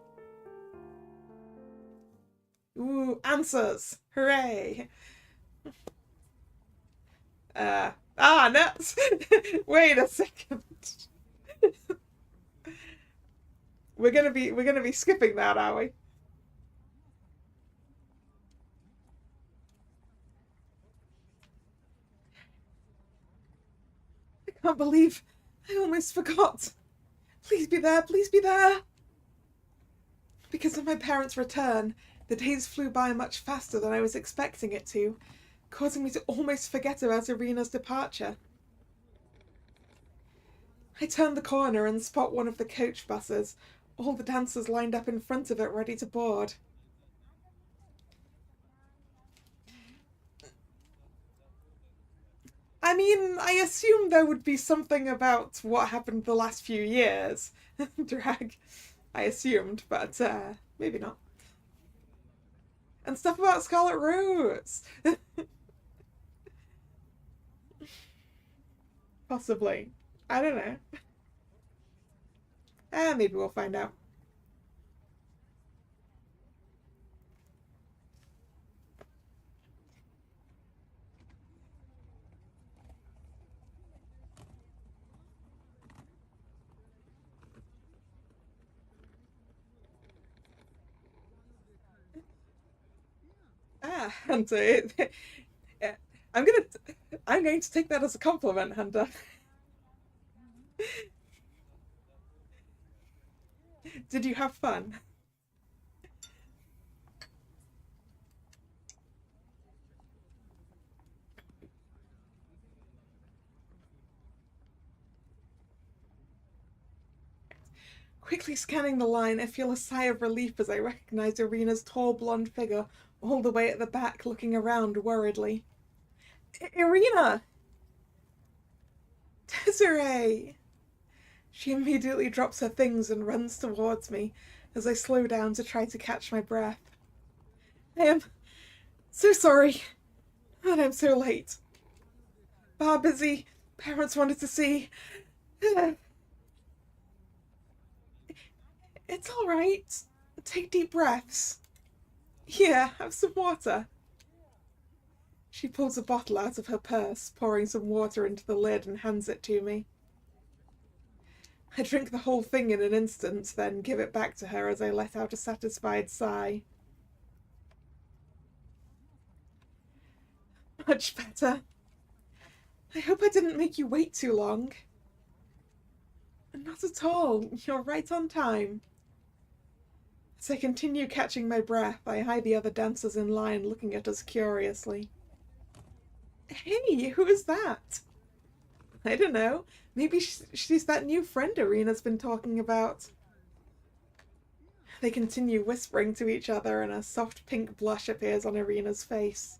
Ooh, answers! Hooray! Nuts! Wait a second. We're gonna be skipping that, are we? I can't believe I almost forgot. Please be there, please be there. Because of my parents' return, the days flew by much faster than I was expecting it to, causing me to almost forget about Irina's departure. I turn the corner and spot one of the coach buses, all the dancers lined up in front of it ready to board. I mean, I assumed there would be something about what happened the last few years. Drag. I assumed, but maybe not. And stuff about Scarlet Rose. Possibly. I don't know. Maybe we'll find out. Hunter. I'm going to take that as a compliment, Hunter. Did you have fun? Quickly scanning the line, I feel a sigh of relief as I recognize Irina's tall blonde figure all the way at the back, looking around worriedly. Irina! Desiree! She immediately drops her things and runs towards me as I slow down to try to catch my breath. I am so sorry that I'm so late. Bar busy, parents wanted to see. It's all right. Take deep breaths. Here, have some water. She pulls a bottle out of her purse, pouring some water into the lid and hands it to me. I drink the whole thing in an instant, then give it back to her as I let out a satisfied sigh. Much better. I hope I didn't make you wait too long. Not at all. You're right on time. As I continue catching my breath, I eye the other dancers in line looking at us curiously. Hey, who is that? I don't know. Maybe she's that new friend Irina's been talking about. They continue whispering to each other, and a soft pink blush appears on Irina's face.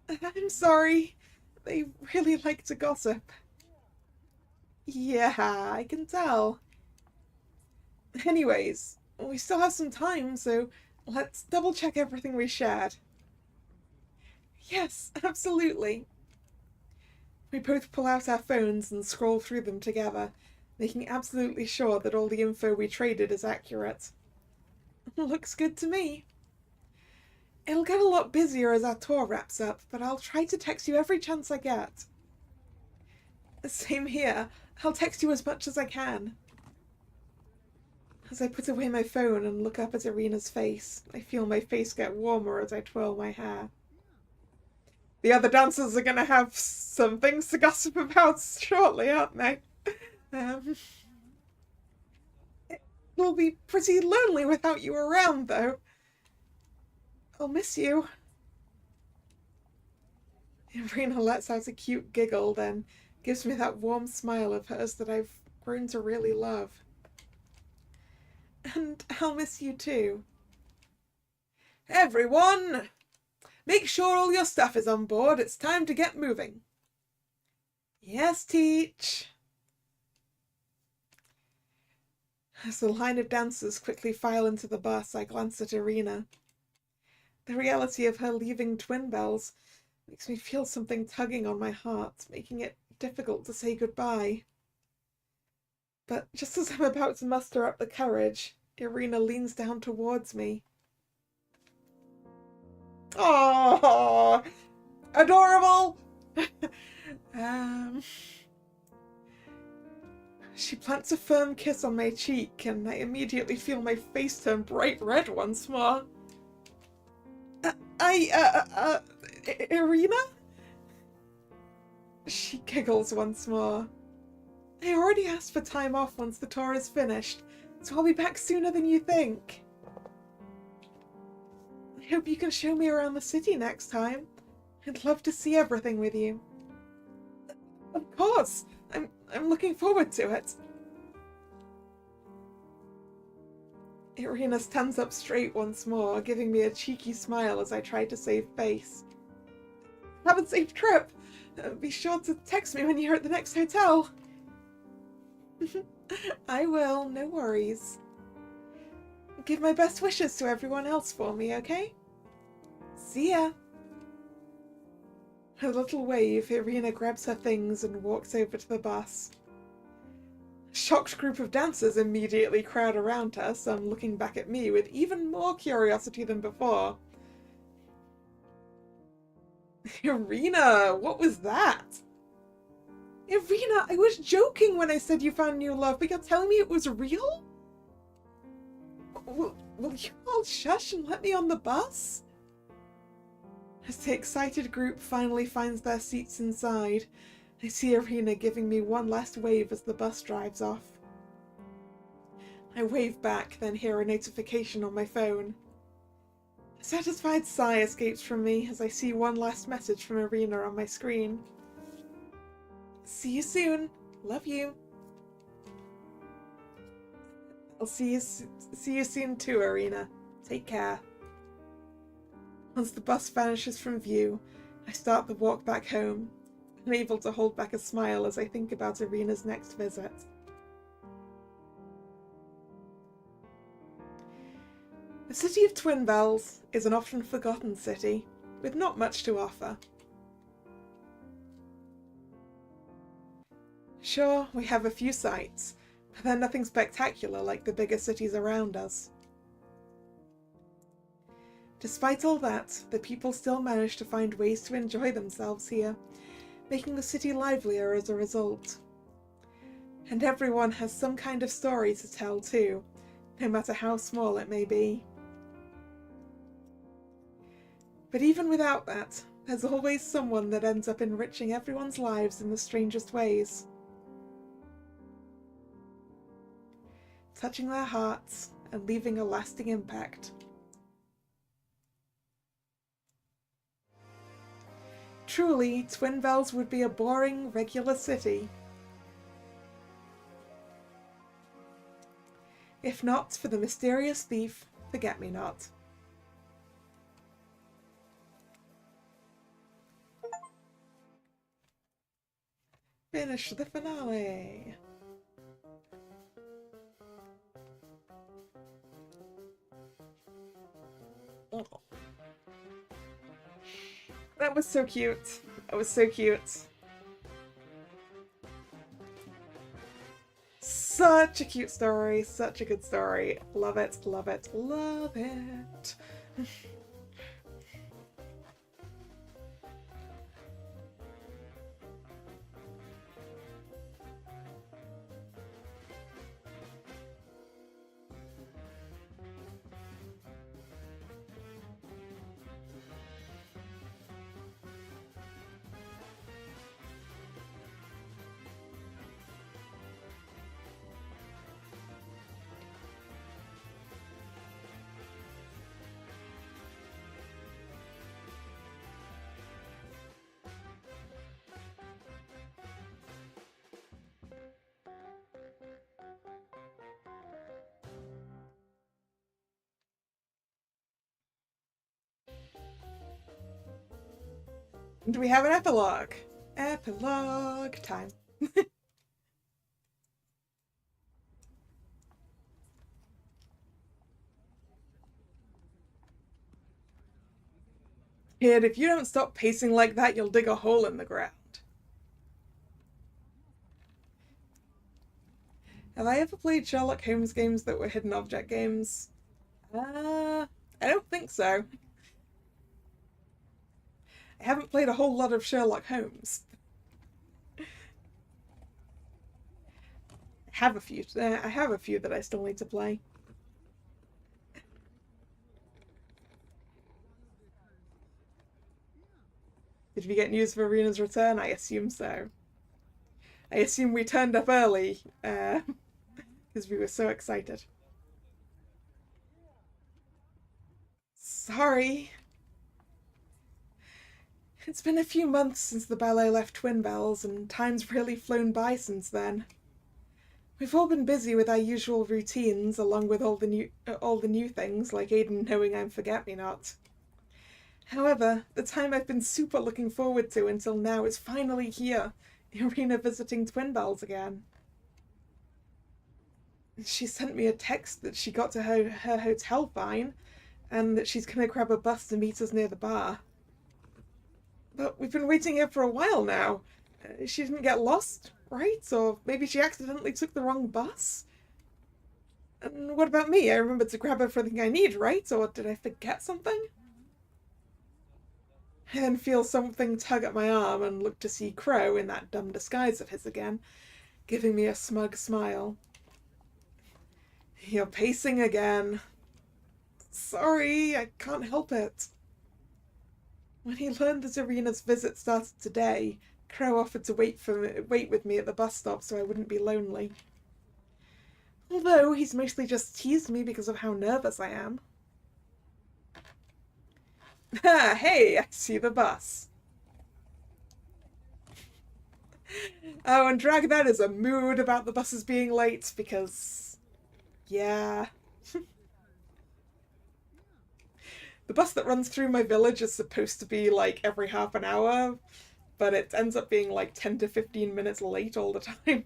I'm sorry. They really like to gossip. Yeah, I can tell. Anyways, we still have some time, so let's double check everything we shared. Yes, absolutely. We both pull out our phones and scroll through them together, making absolutely sure that all the info we traded is accurate. Looks good to me. It'll get a lot busier as our tour wraps up, but I'll try to text you every chance I get. Same here. I'll text you as much as I can. As I put away my phone and look up at Irina's face, I feel my face get warmer as I twirl my hair. The other dancers are going to have some things to gossip about shortly, aren't they? It'll be pretty lonely without you around, though. I'll miss you. Irina lets out a cute giggle, then gives me that warm smile of hers that I've grown to really love. And I'll miss you too. Everyone! Make sure all your stuff is on board. It's time to get moving. Yes, Teach. As the line of dancers quickly file into the bus, I glance at Irina. The reality of her leaving Twin Bells makes me feel something tugging on my heart, making it difficult to say goodbye. But just as I'm about to muster up the courage, Irina leans down towards me. Oh, adorable! She plants a firm kiss on my cheek, and I immediately feel my face turn bright red once more. Irina? She giggles once more. I already asked for time off once the tour is finished, so I'll be back sooner than you think. I hope you can show me around the city next time. I'd love to see everything with you. Of course! I'm looking forward to it. Irina stands up straight once more, giving me a cheeky smile as I try to save face. Have a safe trip! Be sure to text me when you're at the next hotel. I will, no worries. Give my best wishes to everyone else for me, okay? See ya! A little wave, Irina grabs her things and walks over to the bus. A shocked group of dancers immediately crowd around her, some looking back at me with even more curiosity than before. Irina, what was that? Irina, I was joking when I said you found new love, but you're telling me it was real? Will you all shush and let me on the bus? As the excited group finally finds their seats inside, I see Irina giving me one last wave as the bus drives off. I wave back, then hear a notification on my phone. A satisfied sigh escapes from me as I see one last message from Irina on my screen. See you soon. Love you. I'll see you soon too, Irina. Take care. Once the bus vanishes from view, I start the walk back home, unable to hold back a smile as I think about Irina's next visit. The city of Twin Bells is an often forgotten city, with not much to offer. Sure, we have a few sights, but they're nothing spectacular like the bigger cities around us. Despite all that, the people still manage to find ways to enjoy themselves here, making the city livelier as a result. And everyone has some kind of story to tell too, no matter how small it may be. But even without that, there's always someone that ends up enriching everyone's lives in the strangest ways. Touching their hearts and leaving a lasting impact. Truly, Twin Bells would be a boring, regular city. If not for the mysterious thief, Forget-Me-Not. Finish the finale. Oh. That was so cute. That was so cute. Such a cute story. Such a good story. Love it. Love it. Love it. Do we have an epilogue? Epilogue time. Kid, if you don't stop pacing like that, you'll dig a hole in the ground. Have I ever played Sherlock Holmes games that were hidden object games? I don't think so. I haven't played a whole lot of Sherlock Holmes. I have a few that I still need to play. Did we get news for Arena's return? I assume so. I assume we turned up early, because we were so excited. Sorry. It's been a few months since the ballet left Twin Bells, and time's really flown by since then. We've all been busy with our usual routines, along with all the new things, like Aiden knowing I'm Forget-Me-Not. However, the time I've been super looking forward to until now is finally here, Irina visiting Twin Bells again. She sent me a text that she got to her hotel fine, and that she's gonna grab a bus to meet us near the bar. But we've been waiting here for a while now. She didn't get lost, right? Or maybe she accidentally took the wrong bus? And what about me? I remembered to grab everything I need, right? Or did I forget something? I then feel something tug at my arm and look to see Crow in that dumb disguise of his again, giving me a smug smile. You're pacing again. Sorry, I can't help it. When he learned that Irina's visit started today, Crow offered to wait with me at the bus stop so I wouldn't be lonely. Although he's mostly just teased me because of how nervous I am. Ah, hey, I see the bus. Oh, and drag that as a mood about the buses being late because, yeah. The bus that runs through my village is supposed to be like every half an hour, but it ends up being like 10 to 15 minutes late all the time.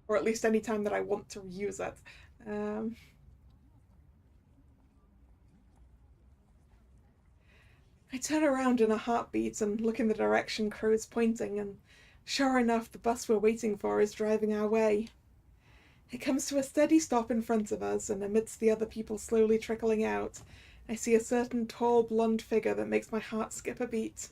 Or at least any time that I want to use it. I turn around in a heartbeat and look in the direction Crow's pointing, and sure enough, the bus we're waiting for is driving our way. It comes to a steady stop in front of us, and amidst the other people slowly trickling out, I see a certain tall blonde figure that makes my heart skip a beat.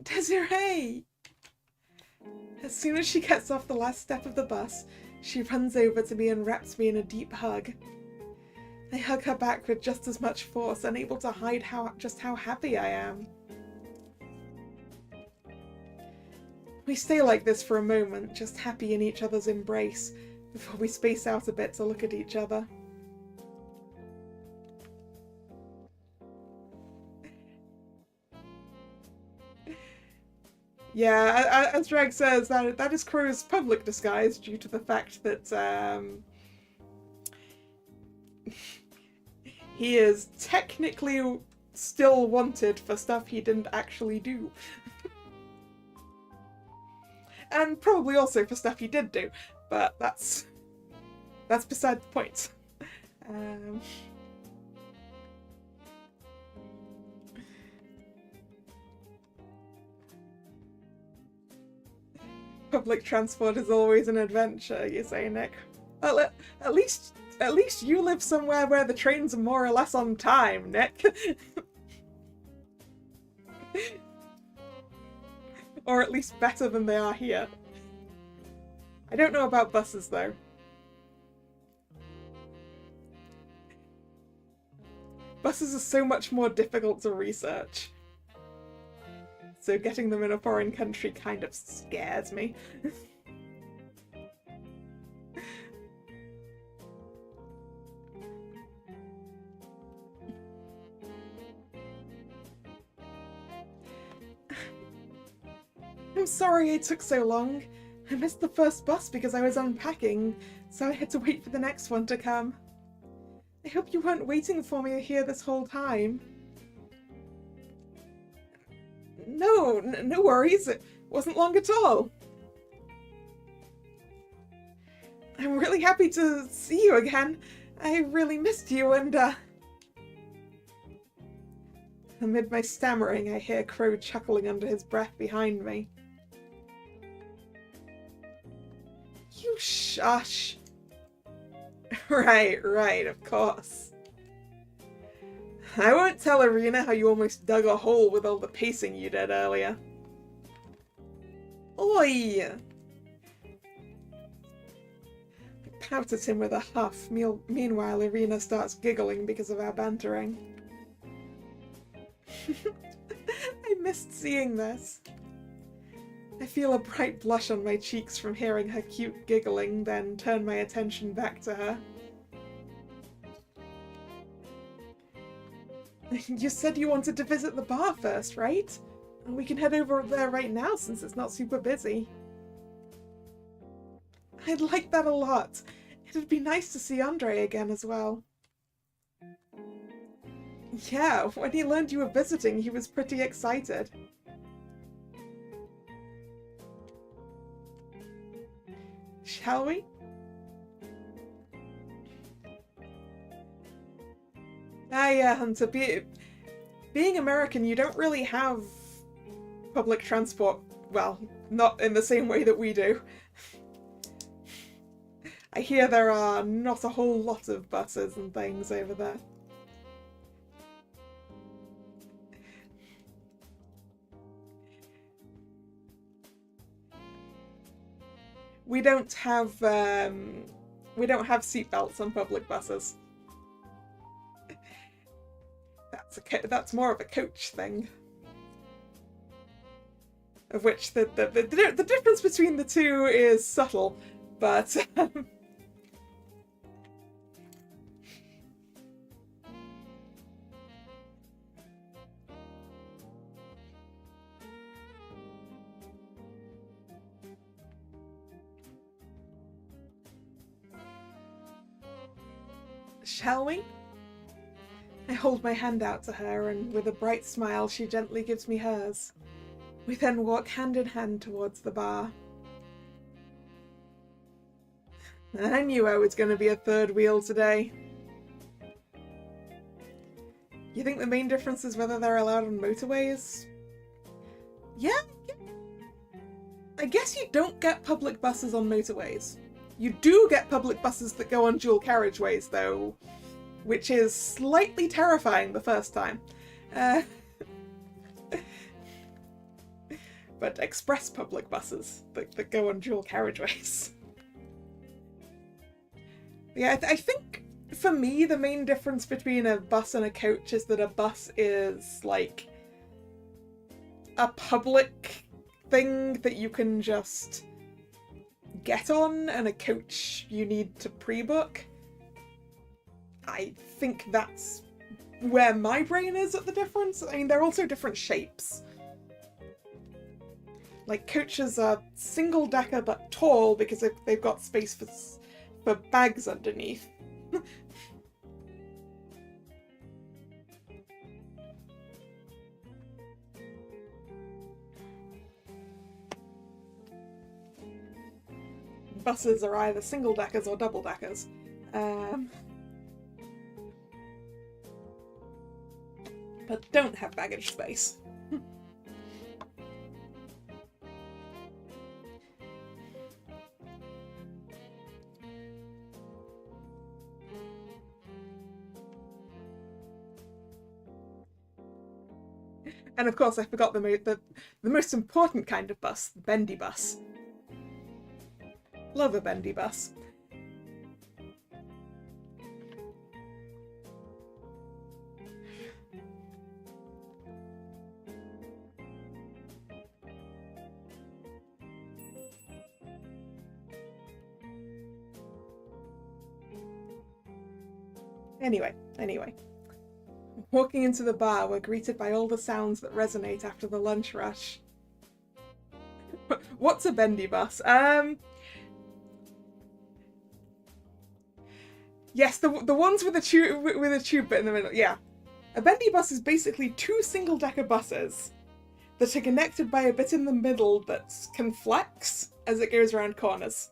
Desiree! As soon as she gets off the last step of the bus, she runs over to me and wraps me in a deep hug. I hug her back with just as much force, unable to hide just how happy I am. We stay like this for a moment, just happy in each other's embrace, before we space out a bit to look at each other. Yeah, as Drag says, that is Crow's public disguise due to the fact that he is technically still wanted for stuff he didn't actually do. And probably also for stuff he did do, but that's beside the point. Public transport is always an adventure, you say, Nick. Well, at least you live somewhere where the trains are more or less on time, Nick. Or at least better than they are here. I don't know about buses, though. Buses are so much more difficult to research. So getting them in a foreign country kind of scares me. I'm sorry it took so long. I missed the first bus because I was unpacking, so I had to wait for the next one to come. I hope you weren't waiting for me here this whole time. No, no worries. It wasn't long at all. I'm really happy to see you again. I really missed you and, Amid my stammering, I hear Crow chuckling under his breath behind me. You shush. Right, of course. I won't tell Irina how you almost dug a hole with all the pacing you did earlier. Oi! I pout at him with a huff. Meanwhile, Irina starts giggling because of our bantering. I missed seeing this. I feel a bright blush on my cheeks from hearing her cute giggling, then turn my attention back to her. You said you wanted to visit the bar first, right? And we can head over there right now since it's not super busy. I'd like that a lot. It'd be nice to see Andre again as well. Yeah, when he learned you were visiting, he was pretty excited. Shall we? Yeah, Hunter. Being American, you don't really have public transport. Well, not in the same way that we do. I hear there are not a whole lot of buses and things over there. We don't have seatbelts on public buses. That's more of a coach thing. Of which the difference between the two is subtle, but shall we? I hold my hand out to her, and with a bright smile she gently gives me hers. We then walk hand in hand towards the bar. I knew I was going to be a third wheel today. You think the main difference is whether they're allowed on motorways? Yeah. I guess you don't get public buses on motorways. You do get public buses that go on dual carriageways, though, which is slightly terrifying the first time. But express public buses that go on dual carriageways. Yeah, I think, for me, the main difference between a bus and a coach is that a bus is, like, a public thing that you can just get on and a coach you need to pre-book. I think that's where my brain is at the difference. I mean, they're also different shapes. Like, coaches are single-decker but tall because they've got space for bags underneath. Buses are either single-deckers or double-deckers. But don't have baggage space. And of course I forgot the most important kind of bus, the bendy bus. Love a bendy bus. Anyway. Walking into the bar, we're greeted by all the sounds that resonate after the lunch rush. What's a bendy bus? Yes, the ones with a tube bit in the middle. Yeah, a bendy bus is basically two single-decker buses that are connected by a bit in the middle that can flex as it goes around corners.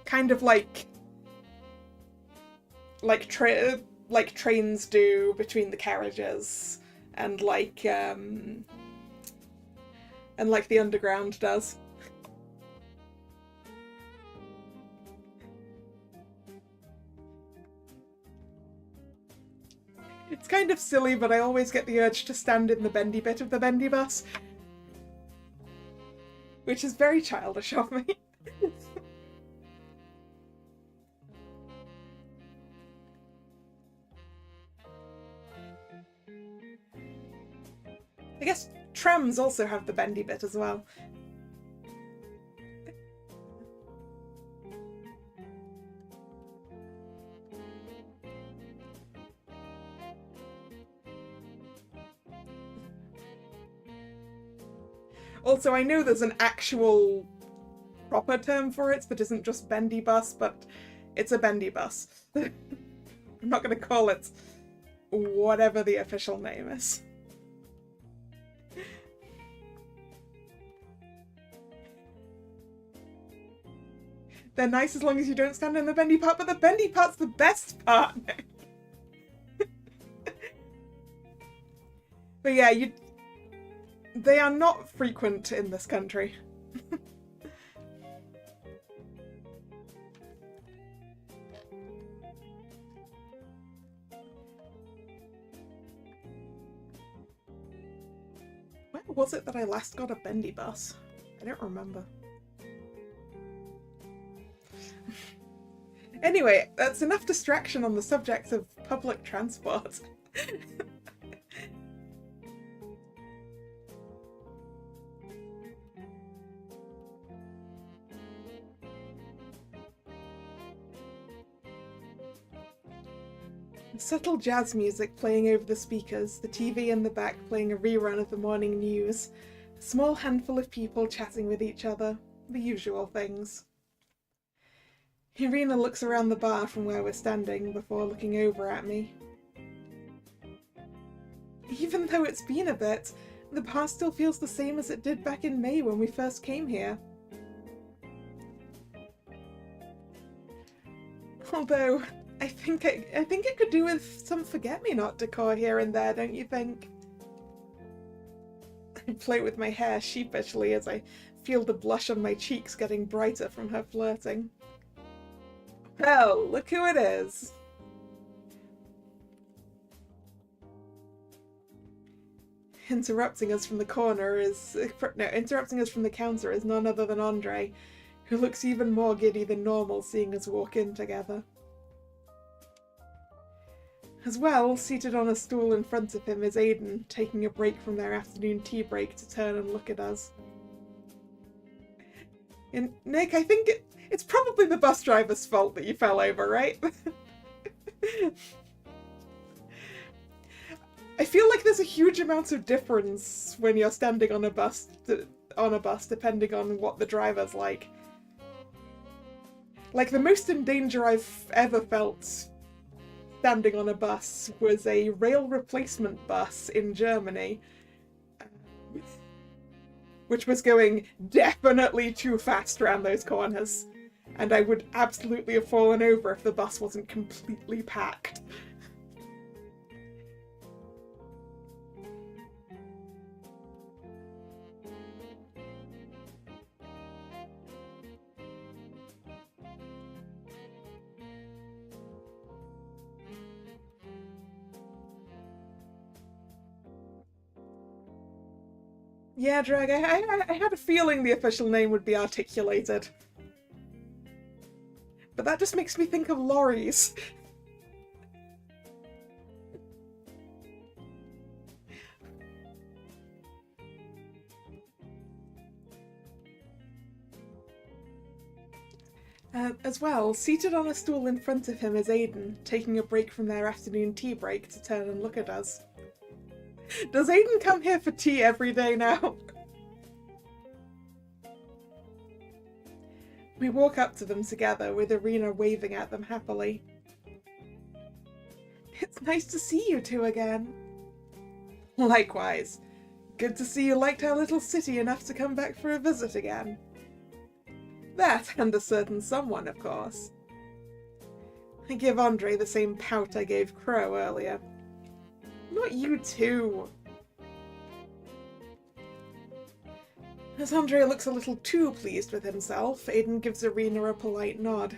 Kind of like trains do between the carriages, and like the underground does. It's kind of silly, but I always get the urge to stand in the bendy bit of the bendy bus, which is very childish of me. I guess trams also have the bendy bit as well. Also, I know there's an actual proper term for it that isn't just bendy bus, but it's a bendy bus. I'm not going to call it whatever the official name is. They're nice as long as you don't stand in the bendy part, but the bendy part's the best part. But yeah, they are not frequent in this country. Where was it that I last got a bendy bus? I don't remember. Anyway, that's enough distraction on the subject of public transport. Subtle jazz music playing over the speakers, the TV in the back playing a rerun of the morning news, a small handful of people chatting with each other, the usual things. Irina looks around the bar from where we're standing before looking over at me. Even though it's been a bit, the bar still feels the same as it did back in May when we first came here. Although, I think it could do with some forget-me-not decor here and there, don't you think? I play with my hair sheepishly as I feel the blush on my cheeks getting brighter from her flirting. Well, look who it is. Interrupting us from the counter is none other than Andre, who looks even more giddy than normal seeing us walk in together. As well, seated on a stool in front of him is Aiden, taking a break from their afternoon tea break to turn and look at us. And Nick, I think it's probably the bus driver's fault that you fell over, right? I feel like there's a huge amount of difference when you're standing on a bus depending on what the driver's like. Like, the most in danger I've ever felt standing on a bus was a rail replacement bus in Germany, which was going definitely too fast around those corners, and I would absolutely have fallen over if the bus wasn't completely packed. Yeah, Drag, I had a feeling the official name would be articulated. But that just makes me think of lorries. As well, seated on a stool in front of him is Aiden, taking a break from their afternoon tea break to turn and look at us. Does Aiden come here for tea every day now? We walk up to them together, with Irina waving at them happily. It's nice to see you two again. Likewise. Good to see you liked our little city enough to come back for a visit again. That, and a certain someone, of course. I give Andre the same pout I gave Crow earlier. Not you too. As Andre looks a little too pleased with himself, Aiden gives Irina a polite nod.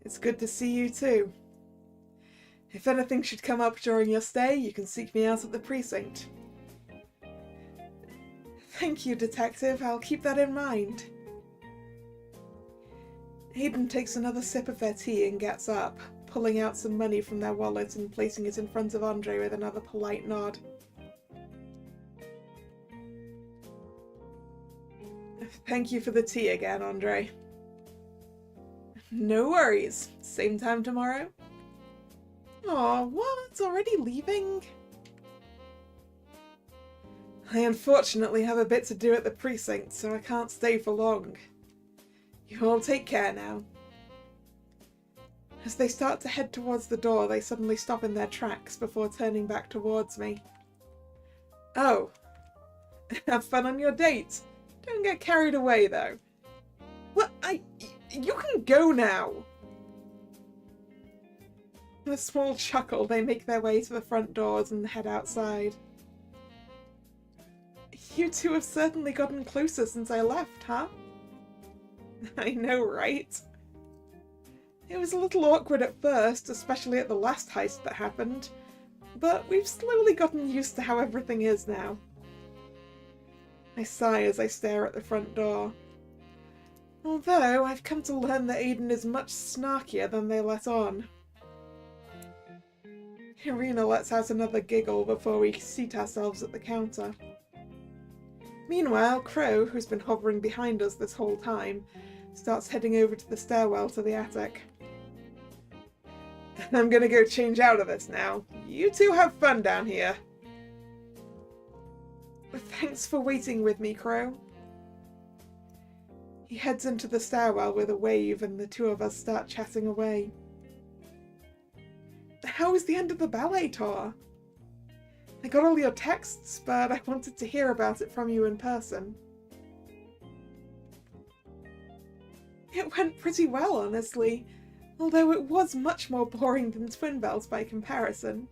It's good to see you too. If anything should come up during your stay, you can seek me out at the precinct. Thank you, Detective. I'll keep that in mind. Aiden takes another sip of their tea and gets up, pulling out some money from their wallet and placing it in front of Andre with another polite nod. Thank you for the tea again, Andre. No worries. Same time tomorrow? Aw, what? Already leaving? I unfortunately have a bit to do at the precinct, so I can't stay for long. You all take care now. As they start to head towards the door, they suddenly stop in their tracks before turning back towards me. Oh. Have fun on your date. Don't get carried away, though. What? You can go now! With a small chuckle, they make their way to the front doors and head outside. You two have certainly gotten closer since I left, huh? I know, right? It was a little awkward at first, especially at the last heist that happened, but we've slowly gotten used to how everything is now. I sigh as I stare at the front door. Although, I've come to learn that Aiden is much snarkier than they let on. Irina lets out another giggle before we seat ourselves at the counter. Meanwhile, Crow, who's been hovering behind us this whole time, starts heading over to the stairwell to the attic. I'm gonna go change out of this now. You two have fun down here. Thanks for waiting with me, Crow. He heads into the stairwell with a wave and the two of us start chatting away. How was the end of the ballet tour? I got all your texts, but I wanted to hear about it from you in person. It went pretty well, honestly, although it was much more boring than Twin Bells by comparison.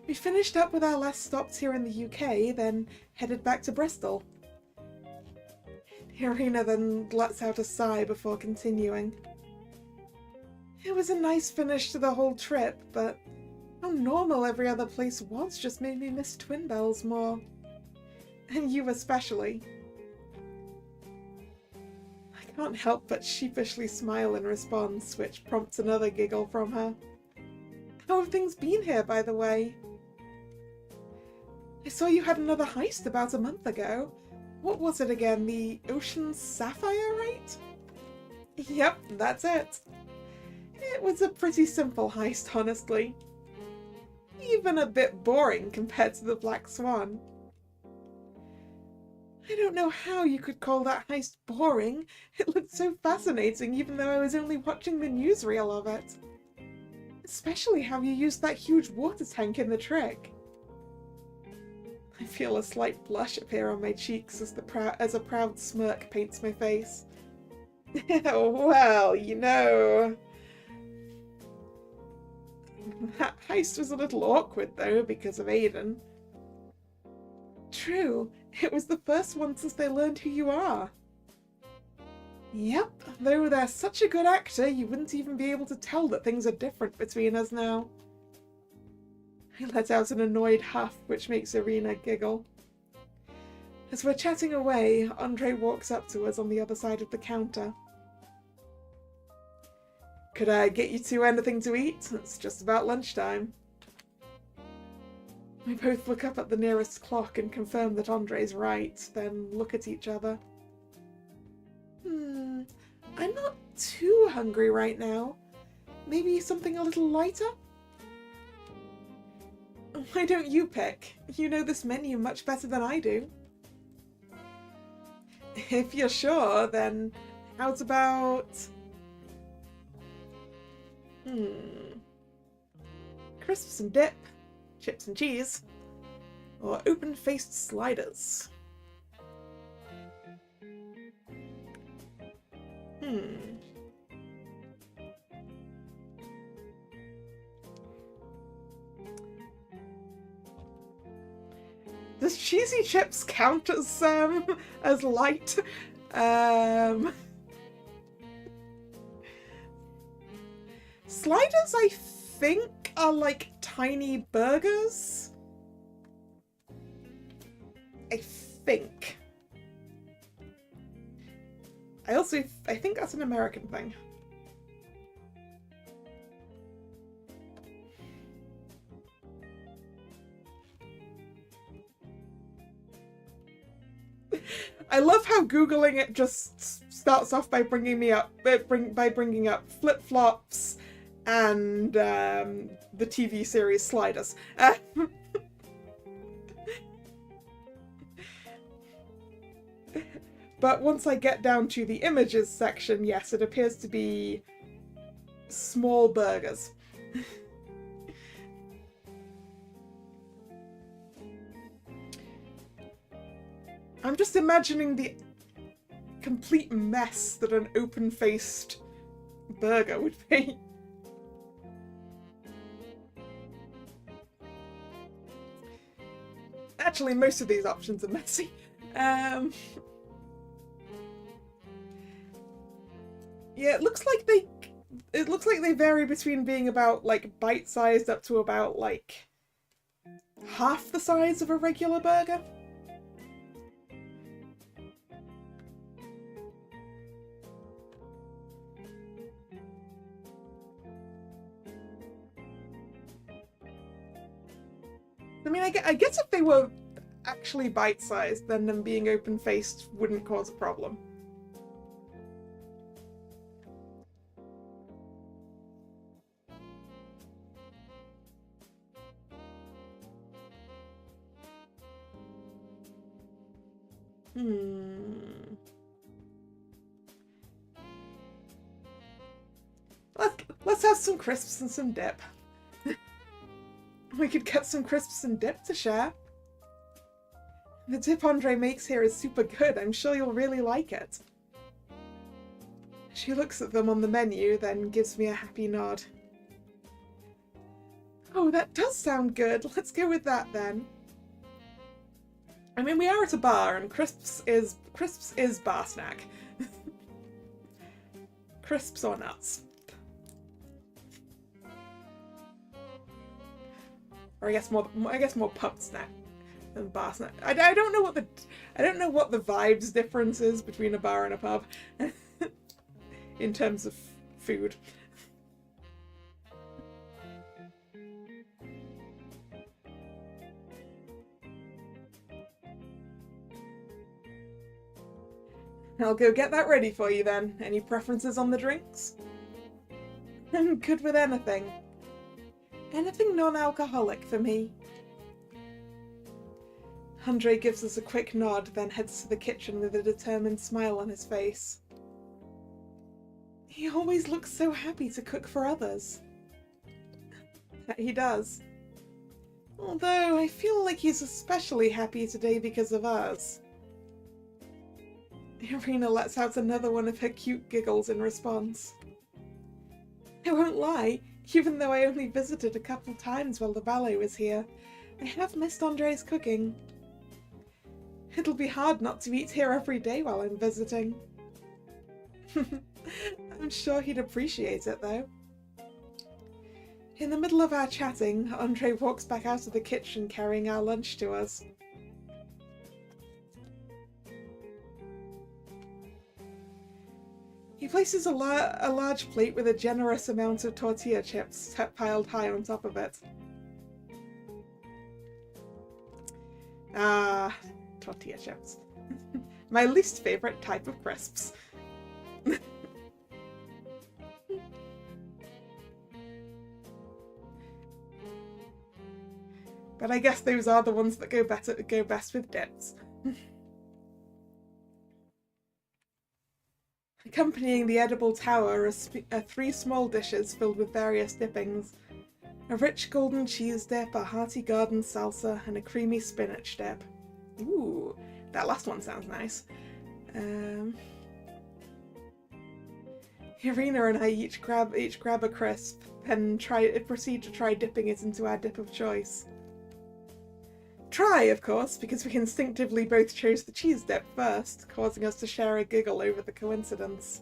We finished up with our last stops here in the UK, then headed back to Bristol. Irina then lets out a sigh before continuing. It was a nice finish to the whole trip, but how normal every other place was just made me miss Twin Bells more. And you especially. I can't help but sheepishly smile in response, which prompts another giggle from her. How have things been here, by the way? I saw you had another heist about a month ago. What was it again? The Ocean Sapphire, right? Yep, that's it. It was a pretty simple heist, honestly. Even a bit boring compared to the Black Swan. I don't know how you could call that heist boring. It looked so fascinating, even though I was only watching the newsreel of it. Especially how you used that huge water tank in the trick. I feel a slight blush appear on my cheeks as a proud smirk paints my face. Well, you know... That heist was a little awkward, though, because of Aiden. True, it was the first one since they learned who you are. Yep, though they're such a good actor, you wouldn't even be able to tell that things are different between us now. I let out an annoyed huff, which makes Irina giggle. As we're chatting away, Andre walks up to us on the other side of the counter. Could I get you two anything to eat? It's just about lunchtime. We both look up at the nearest clock and confirm that Andre's right, then look at each other. I'm not too hungry right now. Maybe something a little lighter? Why don't you pick? You know this menu much better than I do. If you're sure, then how's about... Crisps and dip, chips and cheese, or open-faced sliders. Does cheesy chips count as light? Sliders, I think, are like tiny burgers. I think. I think that's an American thing. I love how Googling it just starts off by bringing up flip-flops and the TV series Sliders. But once I get down to the images section, yes, it appears to be small burgers. I'm just imagining the complete mess that an open-faced burger would be. Actually, most of these options are messy. Yeah, it looks like they vary between being about like bite-sized up to about like half the size of a regular burger. I mean, I guess if they were actually bite-sized, then them being open-faced wouldn't cause a problem. Let's have some crisps and some dip. We could get some crisps and dip to share. The dip Andre makes here is super good. I'm sure you'll really like it. She looks at them on the menu, then gives me a happy nod. Oh, that does sound good. Let's go with that then. I mean, we are at a bar, and crisps is bar snack. Crisps or nuts. Or I guess more pub snack than bar snack. I don't know what the vibes difference is between a bar and a pub. in terms of food. I'll go get that ready for you then. Any preferences on the drinks? I'm good with anything. Anything non-alcoholic for me. Andre gives us a quick nod, then heads to the kitchen with a determined smile on his face. He always looks so happy to cook for others. He does. Although I feel like he's especially happy today because of us. Irina lets out another one of her cute giggles in response. I won't lie, even though I only visited a couple times while the ballet was here, I have missed Andre's cooking. It'll be hard not to eat here every day while I'm visiting. I'm sure he'd appreciate it, though. In the middle of our chatting, Andre walks back out of the kitchen carrying our lunch to us. He places a large plate with a generous amount of tortilla chips piled high on top of it. Ah, tortilla chips. My least favourite type of crisps. But I guess those are the ones that go best with dips. Accompanying the edible tower are 3 small dishes filled with various dippings. A rich golden cheese dip, a hearty garden salsa, and a creamy spinach dip. Ooh, that last one sounds nice. Irina and I each grab a crisp, and proceed to try dipping it into our dip of choice. Try, of course, because we instinctively both chose the cheese dip first, causing us to share a giggle over the coincidence.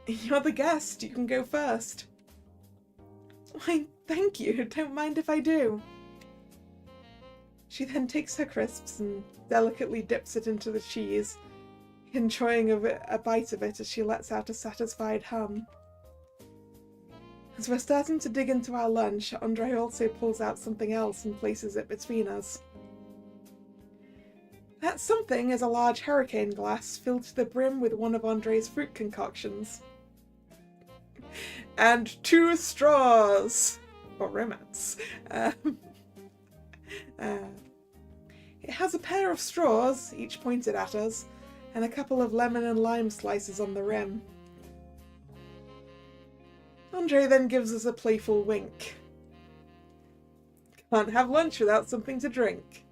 You're the guest, you can go first. Why, thank you, don't mind if I do. She then takes her crisps and delicately dips it into the cheese, enjoying a bite of it as she lets out a satisfied hum. As we're starting to dig into our lunch, Andre also pulls out something else and places it between us. That something is a large hurricane glass filled to the brim with one of Andre's fruit concoctions. And 2 straws! Or rimmets. It has a pair of straws, each pointed at us, and a couple of lemon and lime slices on the rim. Andre then gives us a playful wink. Can't have lunch without something to drink.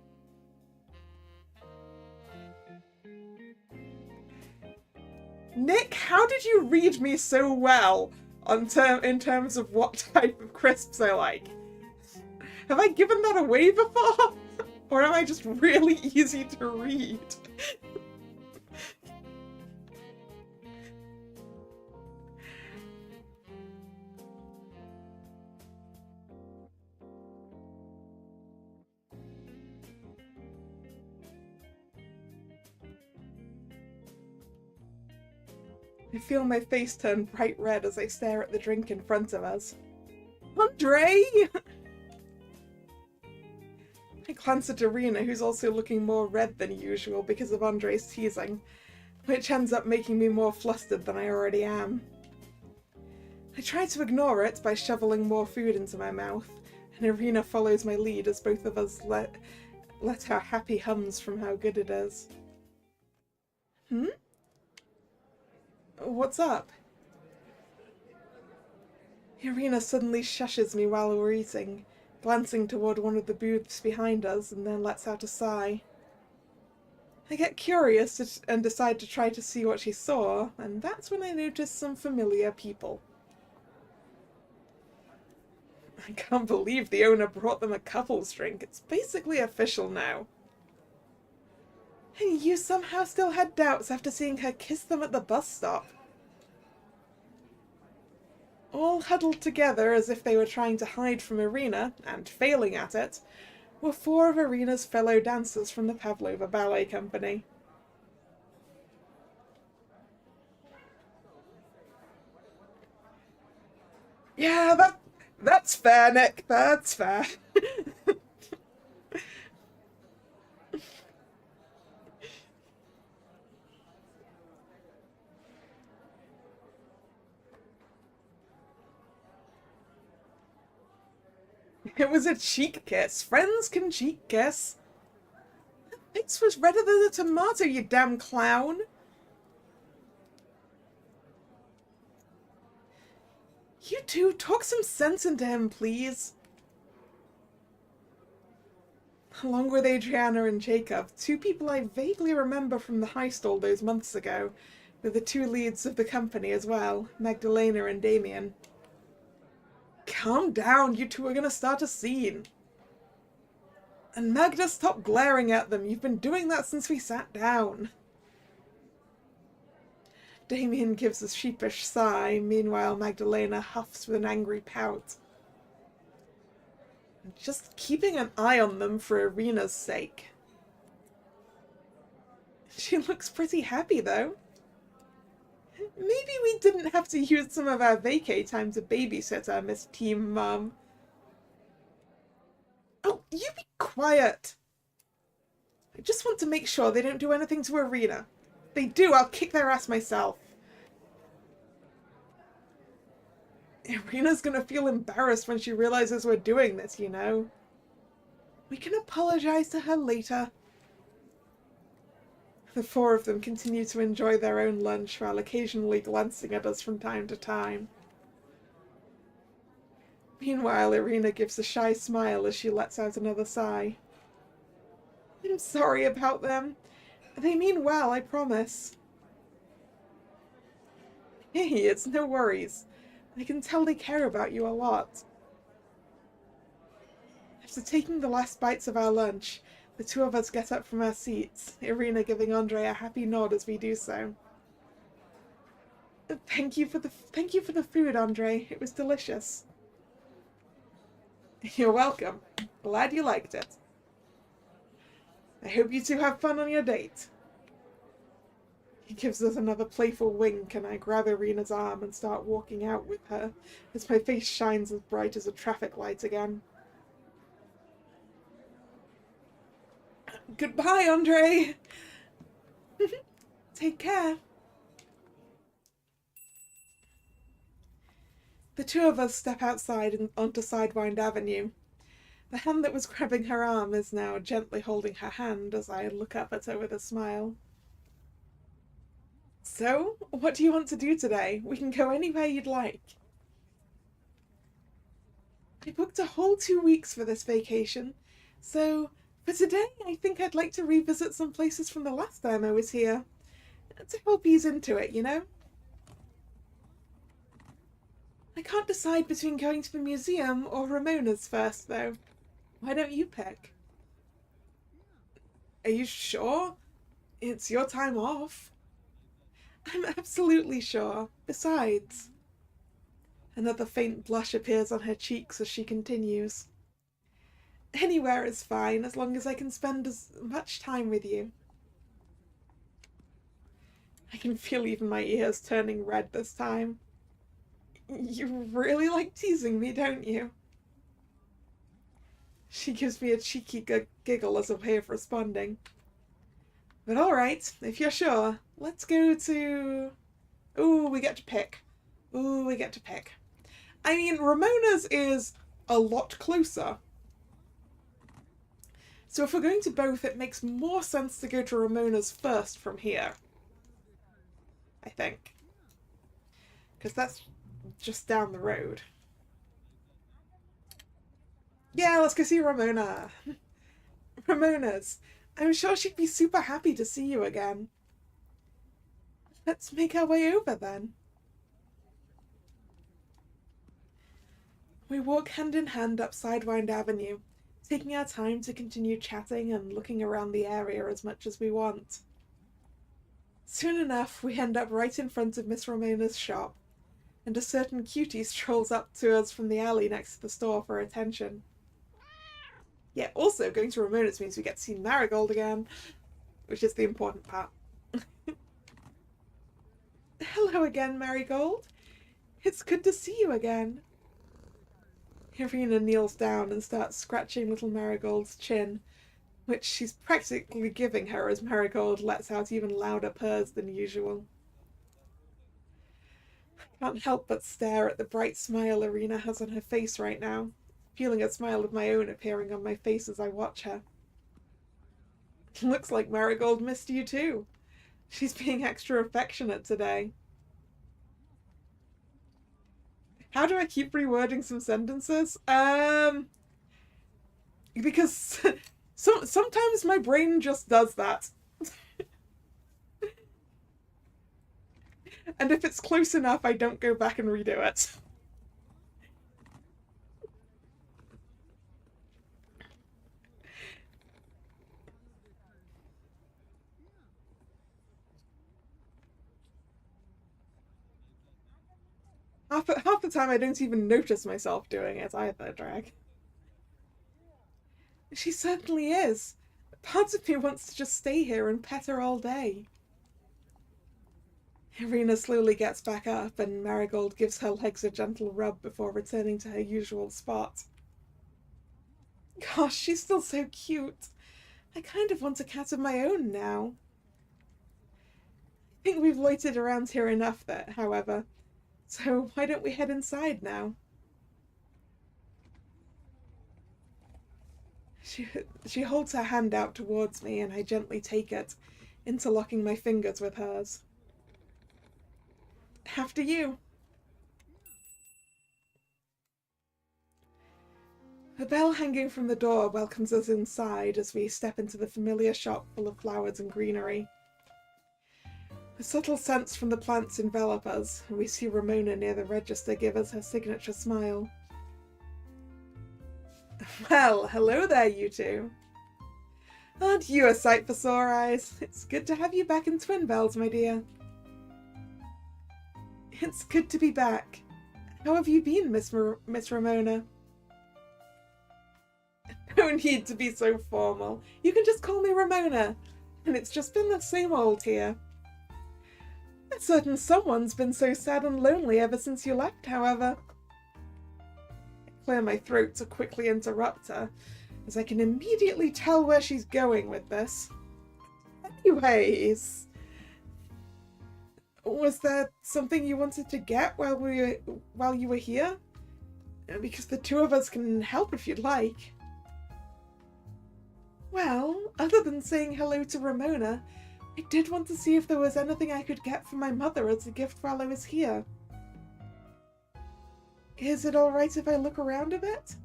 Nick, how did you read me so well in terms of what type of crisps I like? Have I given that away before? Or am I just really easy to read? I feel my face turn bright red as I stare at the drink in front of us. Andre! I glance at Irina, who's also looking more red than usual because of Andre's teasing, which ends up making me more flustered than I already am. I try to ignore it by shoveling more food into my mouth, and Irina follows my lead as both of us let out happy hums from how good it is. What's up? Irina suddenly shushes me while we're eating, glancing toward one of the booths behind us, and then lets out a sigh. I get curious and decide to try to see what she saw, and that's when I notice some familiar people. I can't believe the owner brought them a couple's drink. It's basically official now. And you somehow still had doubts after seeing her kiss them at the bus stop. All huddled together as if they were trying to hide from Irina, and failing at it, were 4 of Irina's fellow dancers from the Pavlova Ballet Company. Yeah, that's fair, Nick. That's fair. It was a cheek kiss. Friends can cheek kiss. This was redder than a tomato, you damn clown. You two, talk some sense into him, please. Along with Adriana and Jacob, two people I vaguely remember from the heist all those months ago. They're the two leads of the company as well, Magdalena and Damien. Calm down, you two are gonna start a scene. And Magda, stop glaring at them. You've been doing that since we sat down. Damien gives a sheepish sigh. Meanwhile, Magdalena huffs with an angry pout. Just keeping an eye on them for Irina's sake. She looks pretty happy, though. Maybe we didn't have to use some of our vacay time to babysit her, Miss Team Mum. Oh, you be quiet! I just want to make sure they don't do anything to Irina. If they do, I'll kick their ass myself. Irina's gonna feel embarrassed when she realizes we're doing this, you know. We can apologize to her later. The four of them continue to enjoy their own lunch while occasionally glancing at us from time to time. Meanwhile, Irina gives a shy smile as she lets out another sigh. I'm sorry about them. They mean well, I promise. Hey, it's no worries. I can tell they care about you a lot. After taking the last bites of our lunch, the two of us get up from our seats, Irina giving Andre a happy nod as we do so. Thank you for the food, Andre. It was delicious. You're welcome. Glad you liked it. I hope you two have fun on your date. He gives us another playful wink, and I grab Irina's arm and start walking out with her as my face shines as bright as a traffic light again. Goodbye, Andre! Take care. The two of us step outside and onto Sidewind Avenue. The hand that was grabbing her arm is now gently holding her hand as I look up at her with a smile. So, what do you want to do today? We can go anywhere you'd like. I booked a whole 2 weeks for this vacation, so for today I think I'd like to revisit some places from the last time I was here. To help ease into it, you know? I can't decide between going to the museum or Ramona's first, though. Why don't you pick? Are you sure? It's your time off. I'm absolutely sure. Besides... Another faint blush appears on her cheeks as she continues. Anywhere is fine, as long as I can spend as much time with you. I can feel even my ears turning red this time. You really like teasing me, don't you? She gives me a cheeky giggle as a way of responding. But alright, if you're sure, let's go to... Ooh, we get to pick. I mean, Ramona's is a lot closer. So if we're going to both, it makes more sense to go to Ramona's first from here. I think. Because that's just down the road. Yeah, let's go see Ramona. Ramona's. I'm sure she'd be super happy to see you again. Let's make our way over then. We walk hand in hand up Sidewind Avenue, taking our time to continue chatting and looking around the area as much as we want. Soon enough, we end up right in front of Miss Ramona's shop, and a certain cutie strolls up to us from the alley next to the store for attention. Yeah, also, going to Ramona's means we get to see Marigold again, which is the important part. Hello again, Marigold. It's good to see you again. Irina kneels down and starts scratching little Marigold's chin, which she's practically giving her as Marigold lets out even louder purrs than usual. I can't help but stare at the bright smile Irina has on her face right now, feeling a smile of my own appearing on my face as I watch her. Looks like Marigold missed you too. She's being extra affectionate today. How do I keep rewording some sentences? Because sometimes my brain just does that. And if it's close enough, I don't go back and redo it. Half the time I don't even notice myself doing it either, Drag. She certainly is. Part of me wants to just stay here and pet her all day. Irina slowly gets back up and Marigold gives her legs a gentle rub before returning to her usual spot. Gosh, she's still so cute. I kind of want a cat of my own now. I think we've loitered around here enough, however. So why don't we head inside now? She holds her hand out towards me and I gently take it, interlocking my fingers with hers. After you. A bell hanging from the door welcomes us inside as we step into the familiar shop full of flowers and greenery. A subtle sense from the plants envelop us, and we see Ramona near the register give us her signature smile. Well, hello there, you two. Aren't you a sight for sore eyes? It's good to have you back in Twin Bells, my dear. It's good to be back. How have you been, Miss Ramona? No need to be so formal. You can just call me Ramona, and it's just been the same old here. I'm certain someone's been so sad and lonely ever since you left, however. I clear my throat to quickly interrupt her, as I can immediately tell where she's going with this. Anyways, was there something you wanted to get while you were here? Because the two of us can help if you'd like. Well, other than saying hello to Ramona, I did want to see if there was anything I could get for my mother as a gift while I was here. Is it alright if I look around a bit?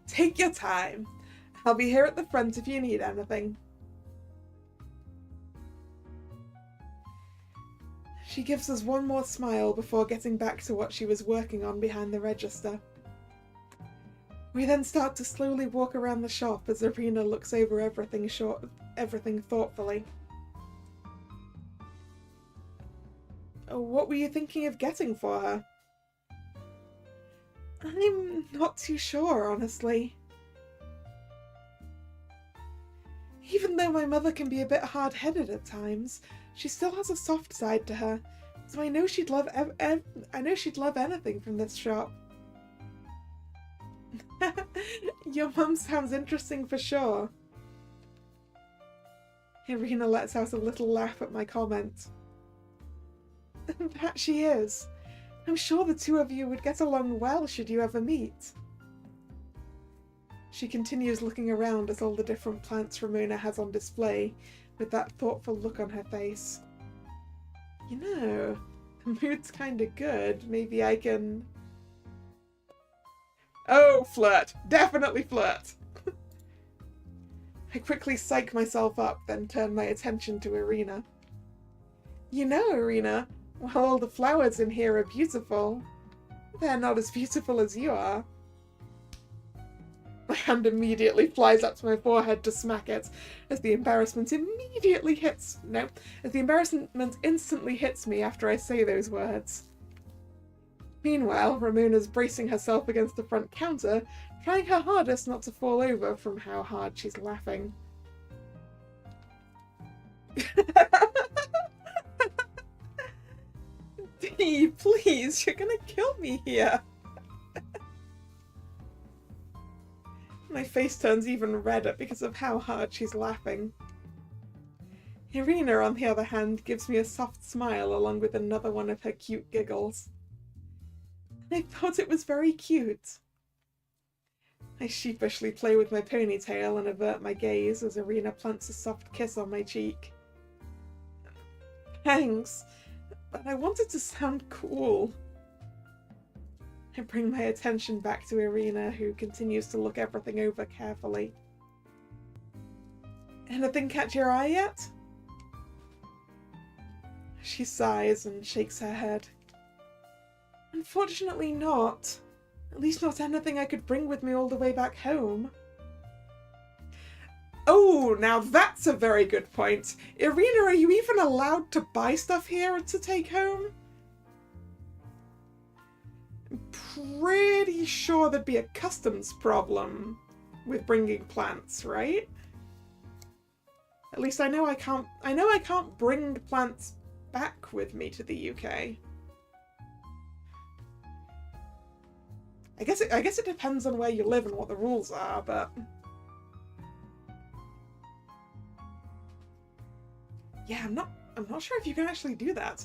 Take your time. I'll be here at the front if you need anything. She gives us one more smile before getting back to what she was working on behind the register. We then start to slowly walk around the shop as Irina looks over everything thoughtfully. What were you thinking of getting for her? I'm not too sure, honestly. Even though my mother can be a bit hard-headed at times, she still has a soft side to her, so I know she'd love anything from this shop. Your mum sounds interesting for sure. Irina lets out a little laugh at my comment. That she is. I'm sure the two of you would get along well should you ever meet. She continues looking around at all the different plants Ramona has on display, with that thoughtful look on her face. You know, the mood's kinda good. Maybe I can... Oh, flirt! Definitely flirt! I quickly psych myself up, then turn my attention to Irina. You know, Irina, while all the flowers in here are beautiful, they're not as beautiful as you are. My hand immediately flies up to my forehead to smack it, as the embarrassment instantly hits me after I say those words. Meanwhile, Ramona's bracing herself against the front counter, trying her hardest not to fall over from how hard she's laughing. Dee, please, you're gonna kill me here. My face turns even redder because of how hard she's laughing. Irina, on the other hand, gives me a soft smile along with another one of her cute giggles. I thought it was very cute. I sheepishly play with my ponytail and avert my gaze as Irina plants a soft kiss on my cheek. Thanks, but I wanted to sound cool. I bring my attention back to Irina, who continues to look everything over carefully. Anything catch your eye yet? She sighs and shakes her head. Unfortunately not. At least not anything I could bring with me all the way back home. Oh, now that's a very good point. Irina, are you even allowed to buy stuff here to take home? I'm pretty sure there'd be a customs problem with bringing plants, right? At least I know I can't bring plants back with me to the UK. I guess it depends on where you live and what the rules are, but yeah, I'm not sure if you can actually do that.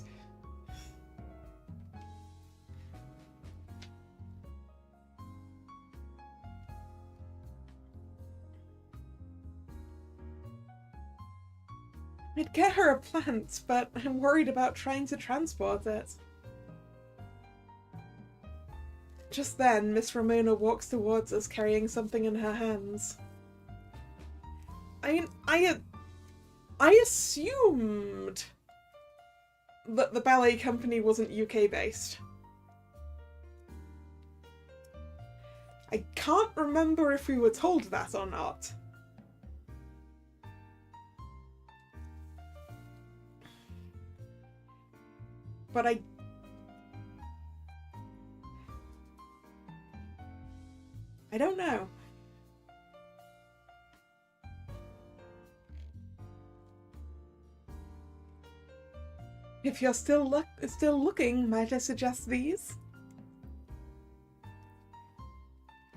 I'd get her a plant, but I'm worried about trying to transport it. Just then, Miss Ramona walks towards us carrying something in her hands. I assumed that the ballet company wasn't UK based. I can't remember if we were told that or not. But I don't know. If you're still looking, might I suggest these?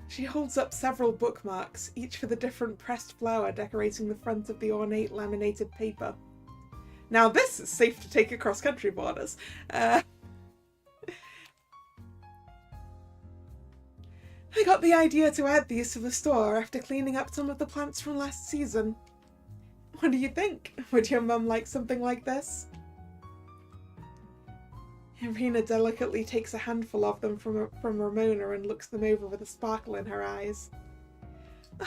She holds up several bookmarks, each with a different pressed flower decorating the front of the ornate laminated paper. Now this is safe to take across country borders. I got the idea to add these to the store after cleaning up some of the plants from last season. What do you think? Would your mum like something like this? Irina delicately takes a handful of them from Ramona and looks them over with a sparkle in her eyes.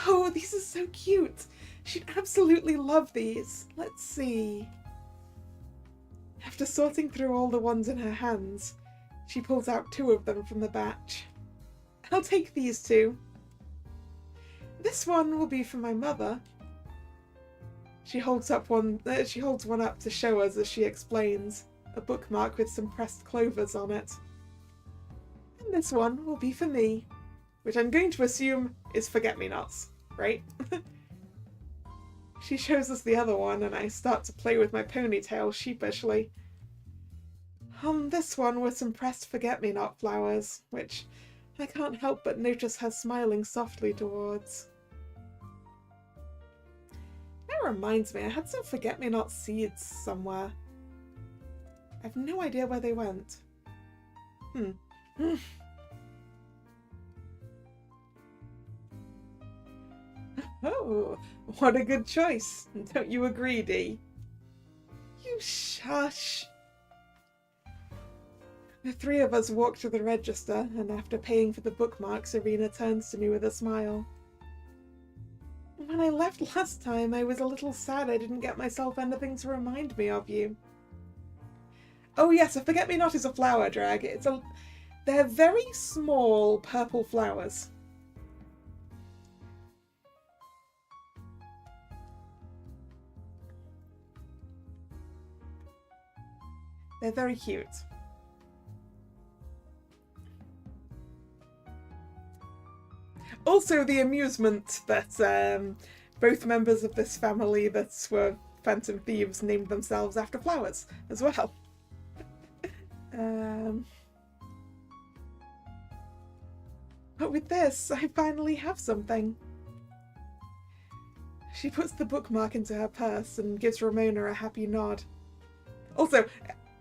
Oh, these are so cute! She'd absolutely love these. Let's see. After sorting through all the ones in her hands, she pulls out 2 of them from the batch. I'll take these 2. This one will be for my mother. She holds one up to show us as she explains, a bookmark with some pressed clovers on it. And this one will be for me, which I'm going to assume is forget-me-nots, right? She shows us the other one, and I start to play with my ponytail sheepishly. On this one were some pressed forget-me-not flowers, which I can't help but notice her smiling softly towards. That reminds me, I had some forget-me-not seeds somewhere. I've no idea where they went. Oh, what a good choice. Don't you agree, Dee? You shush. The 3 of us walk to the register, and after paying for the bookmarks, Irina turns to me with a smile. When I left last time, I was a little sad I didn't get myself anything to remind me of you. Oh yes, a forget-me-not is a flower drag. They're very small purple flowers. They're very cute. Also, the amusement that both members of this family that were phantom thieves named themselves after flowers as well. But with this, I finally have something. She puts the bookmark into her purse and gives Ramona a happy nod. Also,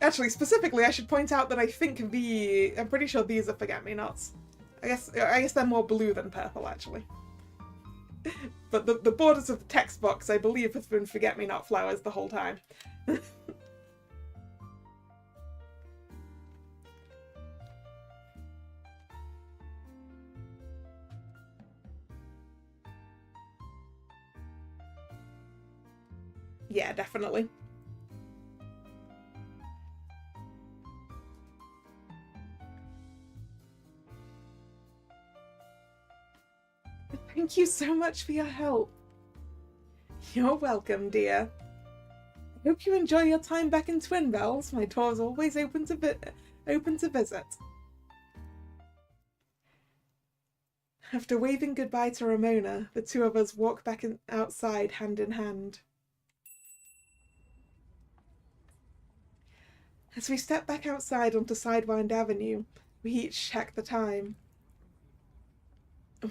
actually, specifically, I should point out that I'm pretty sure these are forget-me-nots. I guess they're more blue than purple, actually. But the borders of the text box, I believe, have been forget-me-not flowers the whole time. Yeah, definitely. Thank you so much for your help. You're welcome, dear. I hope you enjoy your time back in Twin Bells. My door's always open to visit. After waving goodbye to Ramona, the two of us walk back outside hand in hand. As we step back outside onto Sidewind Avenue, we each check the time.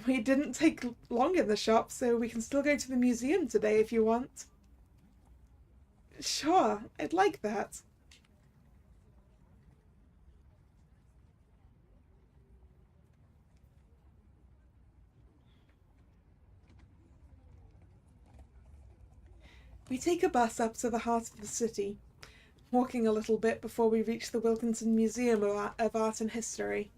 We didn't take long in the shop, so we can still go to the museum today if you want. Sure, I'd like that. We take a bus up to the heart of the city, walking a little bit before we reach the Wilkinson Museum of Art and History.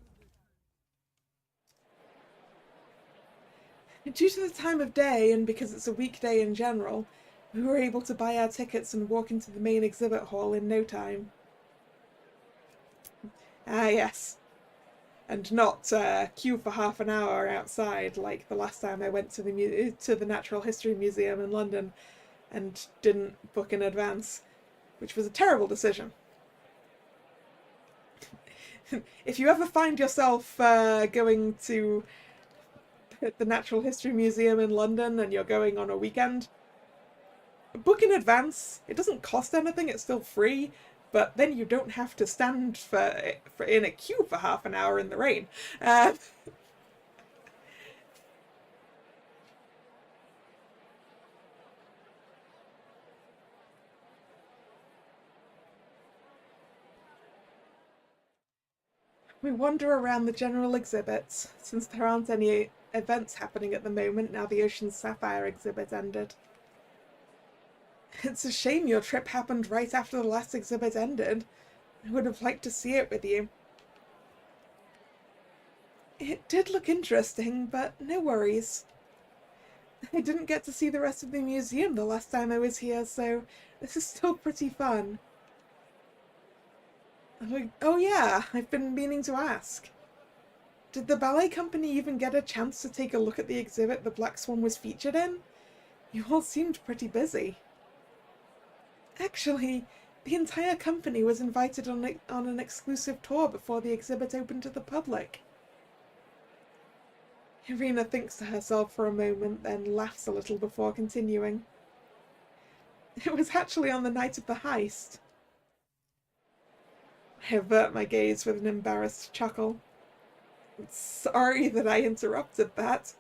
Due to the time of day, and because it's a weekday in general, we were able to buy our tickets and walk into the main exhibit hall in no time. Ah, yes. And not queue for half an hour outside like the last time I went to the Natural History Museum in London and didn't book in advance, which was a terrible decision. If you ever find yourself going to the Natural History Museum in London and you're going on a weekend, book in advance. It doesn't cost anything, it's still free, but then you don't have to stand in a queue for half an hour in the rain. We wander around the general exhibits, since there aren't any events happening at the moment now the Ocean Sapphire exhibit ended. It's a shame your trip happened right after the last exhibit ended. I would have liked to see it with you. It did look interesting, but no worries. I didn't get to see the rest of the museum the last time I was here, so this is still pretty fun. Oh yeah, I've been meaning to ask. Did the ballet company even get a chance to take a look at the exhibit the Black Swan was featured in? You all seemed pretty busy. Actually, the entire company was invited on an exclusive tour before the exhibit opened to the public. Irina thinks to herself for a moment, then laughs a little before continuing. It was actually on the night of the heist. I avert my gaze with an embarrassed chuckle. Sorry that I interrupted that.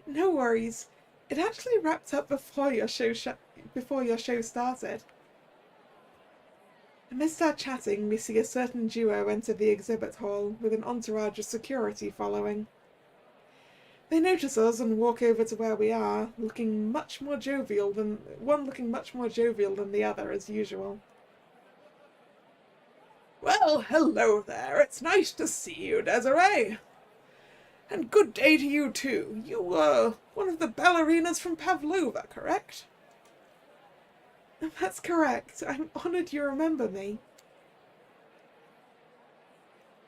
No worries. It actually wrapped up before your show started. Amidst our chatting, we see a certain duo enter the exhibit hall, with an entourage of security following. They notice us and walk over to where we are, looking much more jovial than the other as usual. Well, hello there. It's nice to see you, Desiree. And good day to you, too. You were one of the ballerinas from Pavlova, correct? That's correct. I'm honoured you remember me.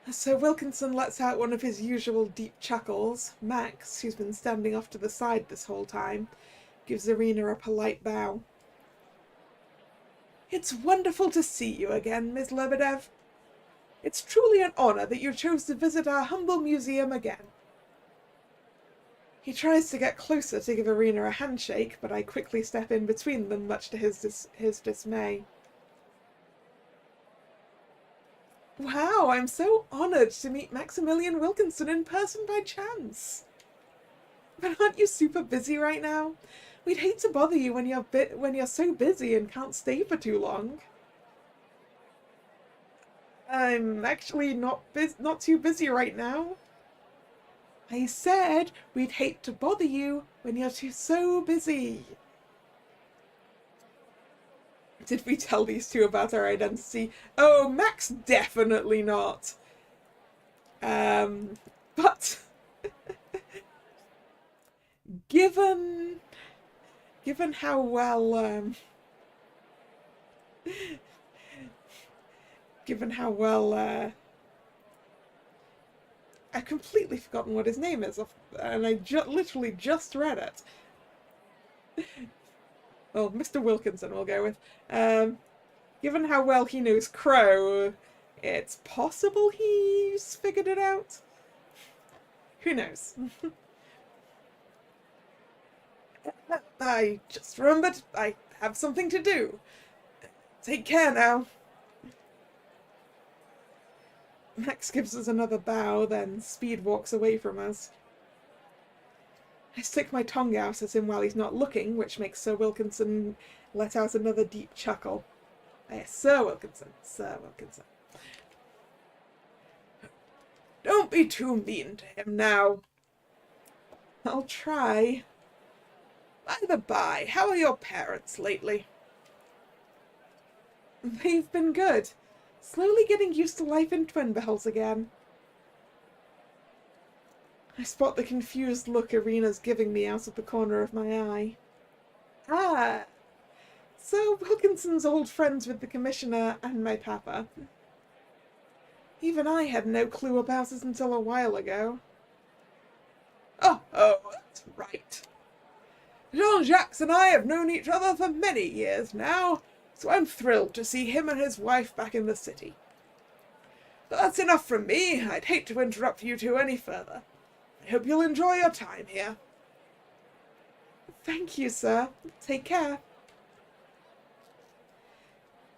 So Wilkinson lets out one of his usual deep chuckles. Max, who's been standing off to the side this whole time, gives Irina a polite bow. It's wonderful to see you again, Miss Lebedev. It's truly an honour that you chose to visit our humble museum again. He tries to get closer to give Irina a handshake, but I quickly step in between them, much to his dismay. Wow, I'm so honoured to meet Maximilian Wilkinson in person by chance. But aren't you super busy right now? We'd hate to bother you when you're so busy and can't stay for too long. I'm actually not too busy right now. I said we'd hate to bother you when you're so busy. Did we tell these two about our identity? Oh, Max definitely not. But given how well given how well I've completely forgotten what his name is, and I literally just read it. Well, Mr. Wilkinson we'll go with. Given how well he knows Crow, it's possible he's figured it out. Who knows? I just remembered I have something to do. Take care now. Max gives us another bow, then speed walks away from us. I stick my tongue out at him while he's not looking, which makes Sir Wilkinson let out another deep chuckle. Sir Wilkinson, Sir Wilkinson. Don't be too mean to him now. I'll try. By the by, how are your parents lately? They've been good. Slowly getting used to life in Twinbells again. I spot the confused look Irina's giving me out of the corner of my eye. Ah, so Wilkinson's old friends with the Commissioner and my papa. Even I had no clue about it until a while ago. Oh, that's right. Jean-Jacques and I have known each other for many years now, so I'm thrilled to see him and his wife back in the city. But that's enough from me. I'd hate to interrupt you two any further. I hope you'll enjoy your time here. Thank you, sir. Take care.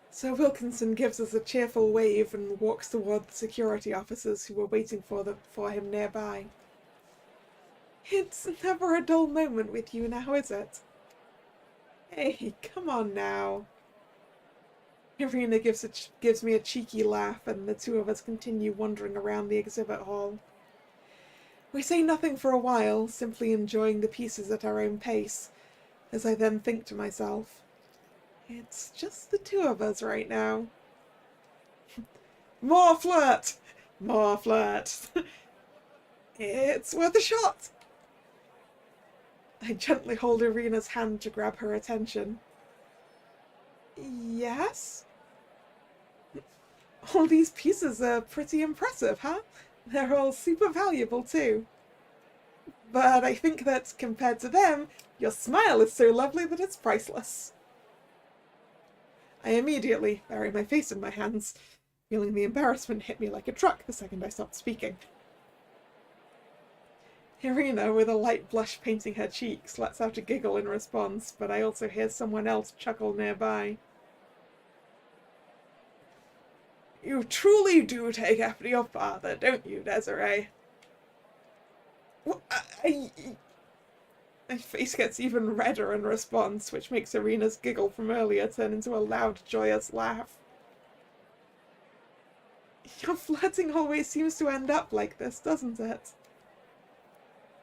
Sir Wilkinson gives us a cheerful wave and walks toward the security officers who were waiting for him nearby. It's never a dull moment with you now, is it? Hey, come on now. Irina gives me a cheeky laugh, and the two of us continue wandering around the exhibit hall. We say nothing for a while, simply enjoying the pieces at our own pace, as I then think to myself, it's just the two of us right now. More flirt! More flirt! It's worth a shot! I gently hold Irina's hand to grab her attention. Yes? All these pieces are pretty impressive, huh? They're all super valuable, too. But I think that, compared to them, your smile is so lovely that it's priceless. I immediately bury my face in my hands, feeling the embarrassment hit me like a truck the second I stopped speaking. Irina, with a light blush painting her cheeks, lets out a giggle in response, but I also hear someone else chuckle nearby. You truly do take after your father, don't you, Desiree? Well, my face gets even redder in response, which makes Irina's giggle from earlier turn into a loud, joyous laugh. Your flirting always seems to end up like this, doesn't it?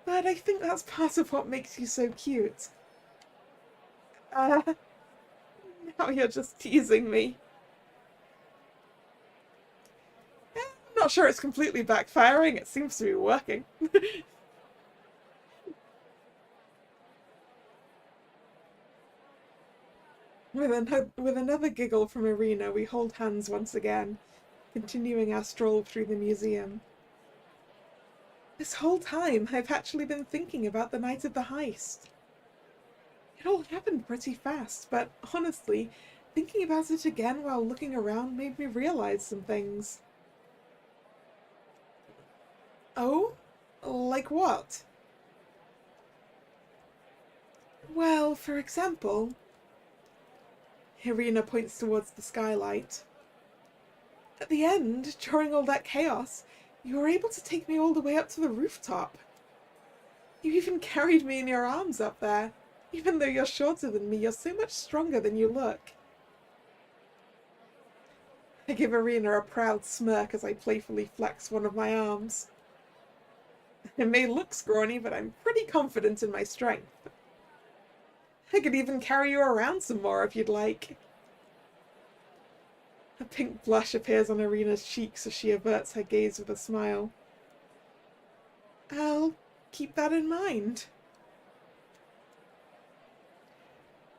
But I think that's part of what makes you so cute. Now you're just teasing me. I'm not sure it's completely backfiring, it seems to be working. With another giggle from Irina, we hold hands once again, continuing our stroll through the museum. This whole time, I've actually been thinking about the night of the heist. It all happened pretty fast, but honestly, thinking about it again while looking around made me realize some things. Oh? Like what? Well, for example... Irina points towards the skylight. At the end, during all that chaos, you were able to take me all the way up to the rooftop. You even carried me in your arms up there. Even though you're shorter than me, you're so much stronger than you look. I give Irina a proud smirk as I playfully flex one of my arms. It may look scrawny, but I'm pretty confident in my strength. I could even carry you around some more if you'd like. A pink blush appears on Irina's cheeks as she averts her gaze with a smile. I'll keep that in mind.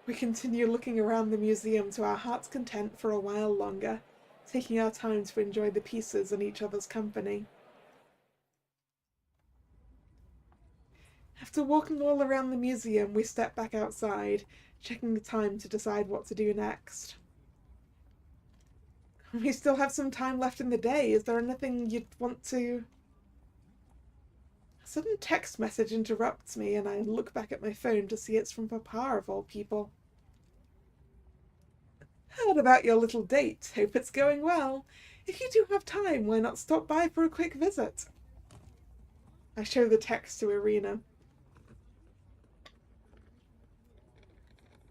We continue looking around the museum to our heart's content for a while longer, taking our time to enjoy the pieces and each other's company. After walking all around the museum, we step back outside, checking the time to decide what to do next. We still have some time left in the day. Is there anything you'd want to... A sudden text message interrupts me, and I look back at my phone to see it's from Papa, of all people. Heard about your little date. Hope it's going well. If you do have time, why not stop by for a quick visit? I show the text to Irina.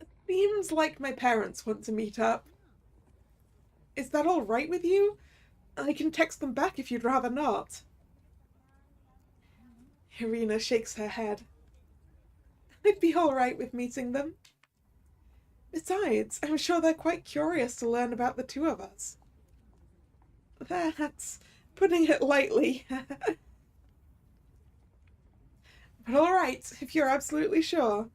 It seems like my parents want to meet up. Is that all right with you? I can text them back if you'd rather not. Irina shakes her head. I'd be all right with meeting them. Besides, I'm sure they're quite curious to learn about the two of us. That's putting it lightly. But all right, if you're absolutely sure.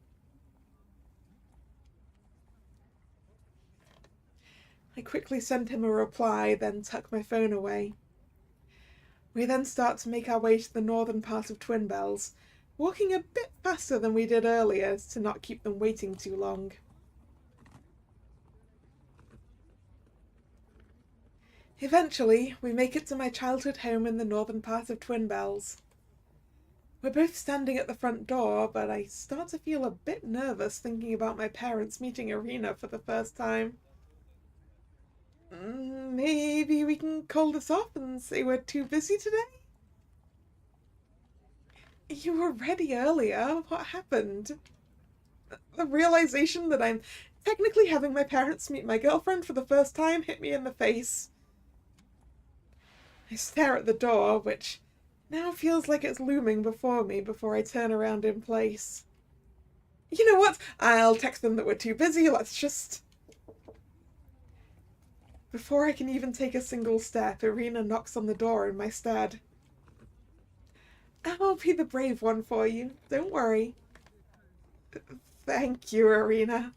I quickly send him a reply, then tuck my phone away. We then start to make our way to the northern part of Twin Bells, walking a bit faster than we did earlier to not keep them waiting too long. Eventually, we make it to my childhood home in the northern part of Twin Bells. We're both standing at the front door, but I start to feel a bit nervous thinking about my parents meeting Irina for the first time. Maybe we can call this off and say we're too busy today? You were ready earlier. What happened? The realization that I'm technically having my parents meet my girlfriend for the first time hit me in the face. I stare at the door, which now feels like it's looming before me before I turn around in place. You know what? I'll text them that we're too busy. Let's just... Before I can even take a single step, Irina knocks on the door in my stead. I'll be the brave one for you. Don't worry. Thank you, Irina.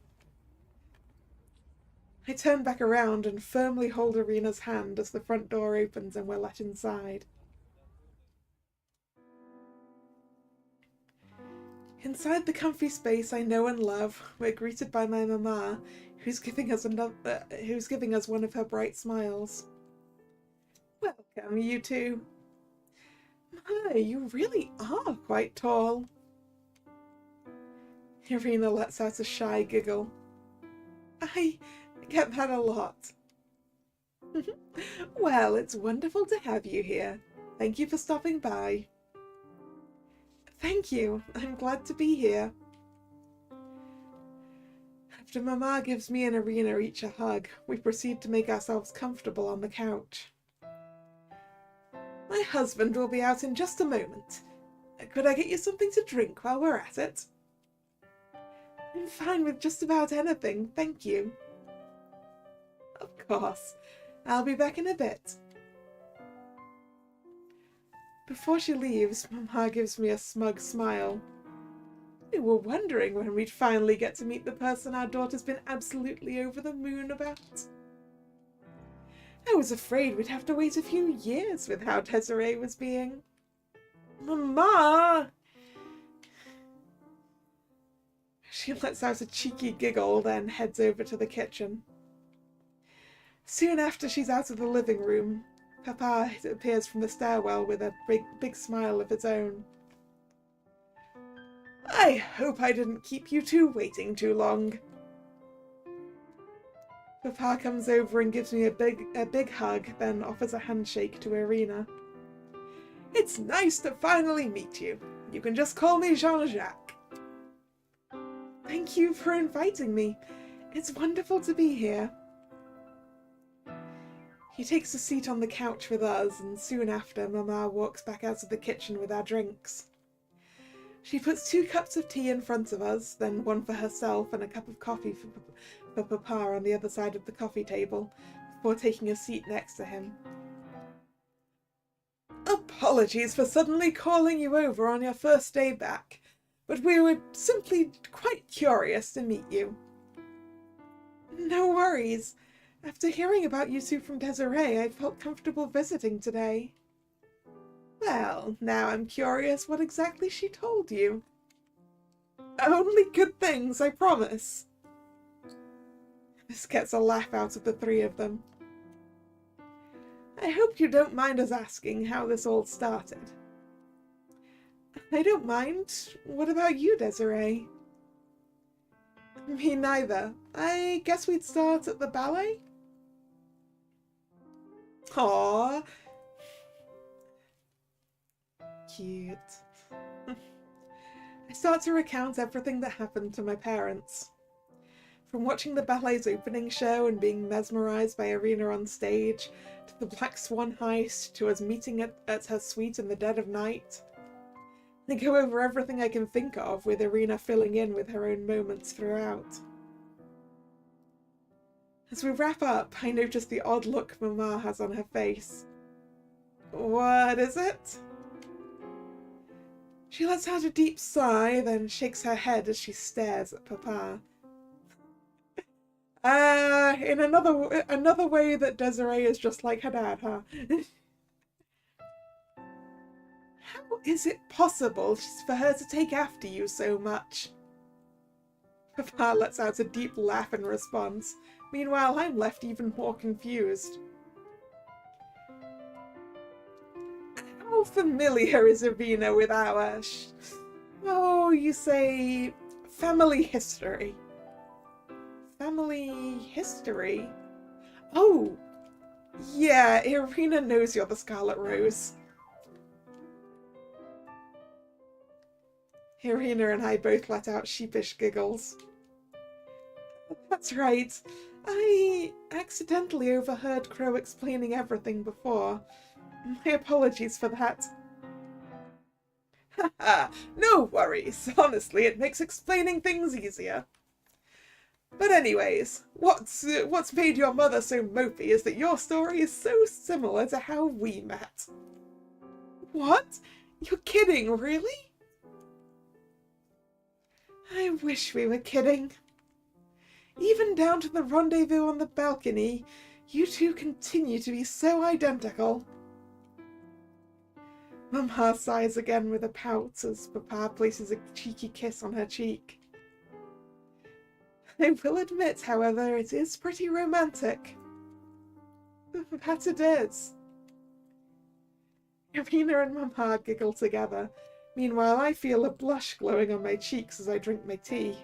I turn back around and firmly hold Irina's hand as the front door opens and we're let inside. Inside the comfy space I know and love, we're greeted by my mama, who's giving us one of her bright smiles. Welcome, you two. My, you really are quite tall. Irina lets out a shy giggle. I get that a lot. Well, it's wonderful to have you here. Thank you for stopping by. Thank you. I'm glad to be here. After Mama gives me and Irina each a hug, we proceed to make ourselves comfortable on the couch. My husband will be out in just a moment. Could I get you something to drink while we're at it? I'm fine with just about anything, thank you. Of course. I'll be back in a bit. Before she leaves, Mama gives me a smug smile. We were wondering when we'd finally get to meet the person our daughter's been absolutely over the moon about. I was afraid we'd have to wait a few years with how Desiree was being. Mama! She lets out a cheeky giggle, then heads over to the kitchen. Soon after she's out of the living room, Papa appears from the stairwell with a big smile of his own. I hope I didn't keep you two waiting too long. Papa comes over and gives me a big hug, then offers a handshake to Irina. It's nice to finally meet you. You can just call me Jean-Jacques. Thank you for inviting me. It's wonderful to be here. He takes a seat on the couch with us, and soon after, Mama walks back out of the kitchen with our drinks. She puts 2 cups of tea in front of us, then one for herself and a cup of coffee for Papa on the other side of the coffee table, before taking a seat next to him. Apologies for suddenly calling you over on your first day back, but we were simply quite curious to meet you. No worries. After hearing about you two from Desiree, I felt comfortable visiting today. Well, now I'm curious what exactly she told you. Only good things, I promise. This gets a laugh out of the 3 of them. I hope you don't mind us asking how this all started. I don't mind. What about you, Desiree? Me neither. I guess we'd start at the ballet? Aww. Cute. I start to recount everything that happened to my parents. From watching the ballet's opening show and being mesmerised by Irina on stage, to the Black Swan heist, to us meeting at her suite in the dead of night. I go over everything I can think of, with Irina filling in with her own moments throughout. As we wrap up, I notice the odd look Mama has on her face. What is it? She lets out a deep sigh, then shakes her head as she stares at Papa. In another way that Desiree is just like her dad, huh? How is it possible for her to take after you so much? Papa lets out a deep laugh in response. Meanwhile, I'm left even more confused. How familiar is Irina with our, you say, family history? Family history? Oh, yeah, Irina knows you're the Scarlet Rose. Irina and I both let out sheepish giggles. That's right. I accidentally overheard Crow explaining everything before. My apologies for that. Haha, no worries. Honestly, it makes explaining things easier. But anyways, what's made your mother so mopey is that your story is so similar to how we met. What? You're kidding, really? I wish we were kidding. Even down to the rendezvous on the balcony, you two continue to be so identical. Mama sighs again with a pout as Papa places a cheeky kiss on her cheek. I will admit, however, it is pretty romantic. That it is. Irina and Mama giggle together. Meanwhile, I feel a blush glowing on my cheeks as I drink my tea.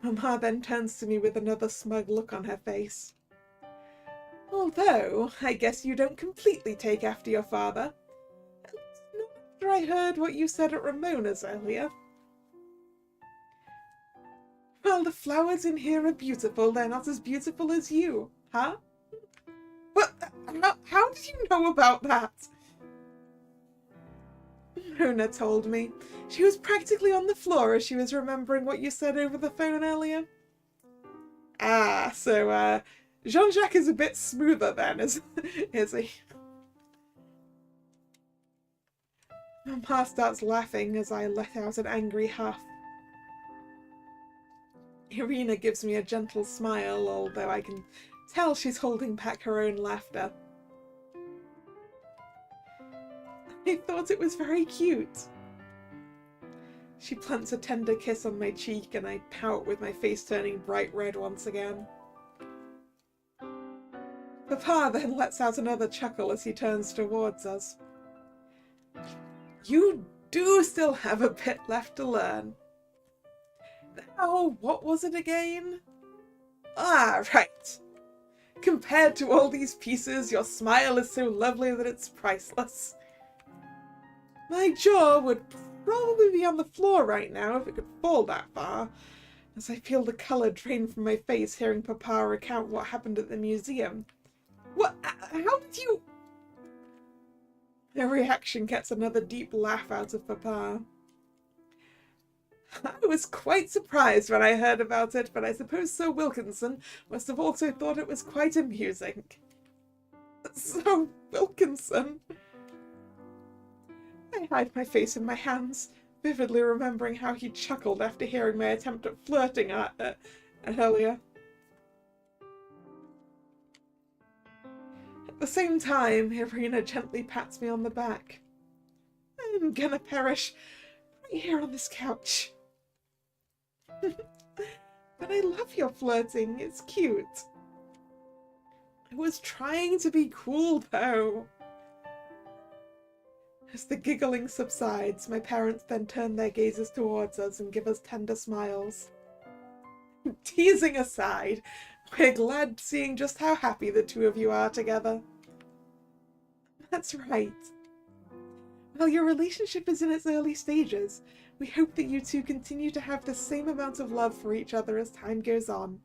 Mama then turns to me with another smug look on her face. Although, I guess you don't completely take after your father. Not after I heard what you said at Ramona's earlier. Well, the flowers in here are beautiful. They're not as beautiful as you, huh? But how did you know about that? Mona told me. She was practically on the floor as she was remembering what you said over the phone earlier. Ah, so, Jean-Jacques is a bit smoother then, is he? Mama starts laughing as I let out an angry huff. Irina gives me a gentle smile, although I can tell she's holding back her own laughter. I thought it was very cute. She plants a tender kiss on my cheek and I pout with my face turning bright red once again. Papa then lets out another chuckle as he turns towards us. You do still have a bit left to learn. Now, what was it again? Ah, right. Compared to all these pieces, your smile is so lovely that it's priceless. My jaw would probably be on the floor right now if it could fall that far, as I feel the colour drain from my face hearing Papa recount what happened at the museum. What? How did you... Her reaction gets another deep laugh out of Papa. I was quite surprised when I heard about it, but I suppose Sir Wilkinson must have also thought it was quite amusing. Sir Wilkinson? I hide my face in my hands, vividly remembering how he chuckled after hearing my attempt at flirting earlier. At the same time, Irina gently pats me on the back. I'm gonna perish right here on this couch. But I love your flirting, it's cute. I was trying to be cool, though. As the giggling subsides, my parents then turn their gazes towards us and give us tender smiles. Teasing aside, we're glad seeing just how happy the two of you are together. That's right. While your relationship is in its early stages, we hope that you two continue to have the same amount of love for each other as time goes on.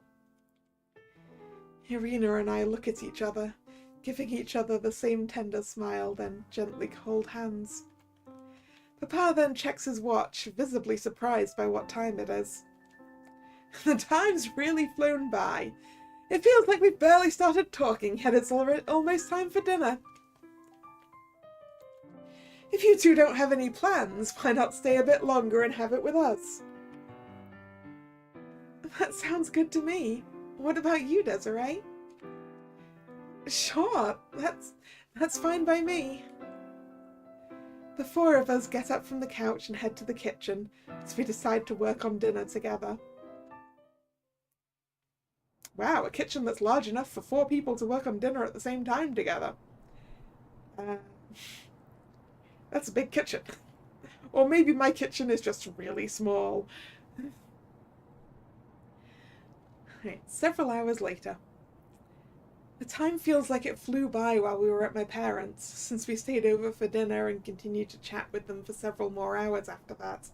Irina and I look at each other, giving each other the same tender smile, then gently hold hands. Papa then checks his watch, visibly surprised by what time it is. The time's really flown by. It feels like we've barely started talking, yet it's almost time for dinner. If you two don't have any plans, why not stay a bit longer and have it with us? That sounds good to me. What about you, Desiree? Sure, that's fine by me. The four of us get up from the couch and head to the kitchen as we decide to work on dinner together. Wow, a kitchen that's large enough for 4 people to work on dinner at the same time together. That's a big kitchen. Or maybe my kitchen is just really small. Right, several hours later. The time feels like it flew by while we were at my parents', since we stayed over for dinner and continued to chat with them for several more hours after that.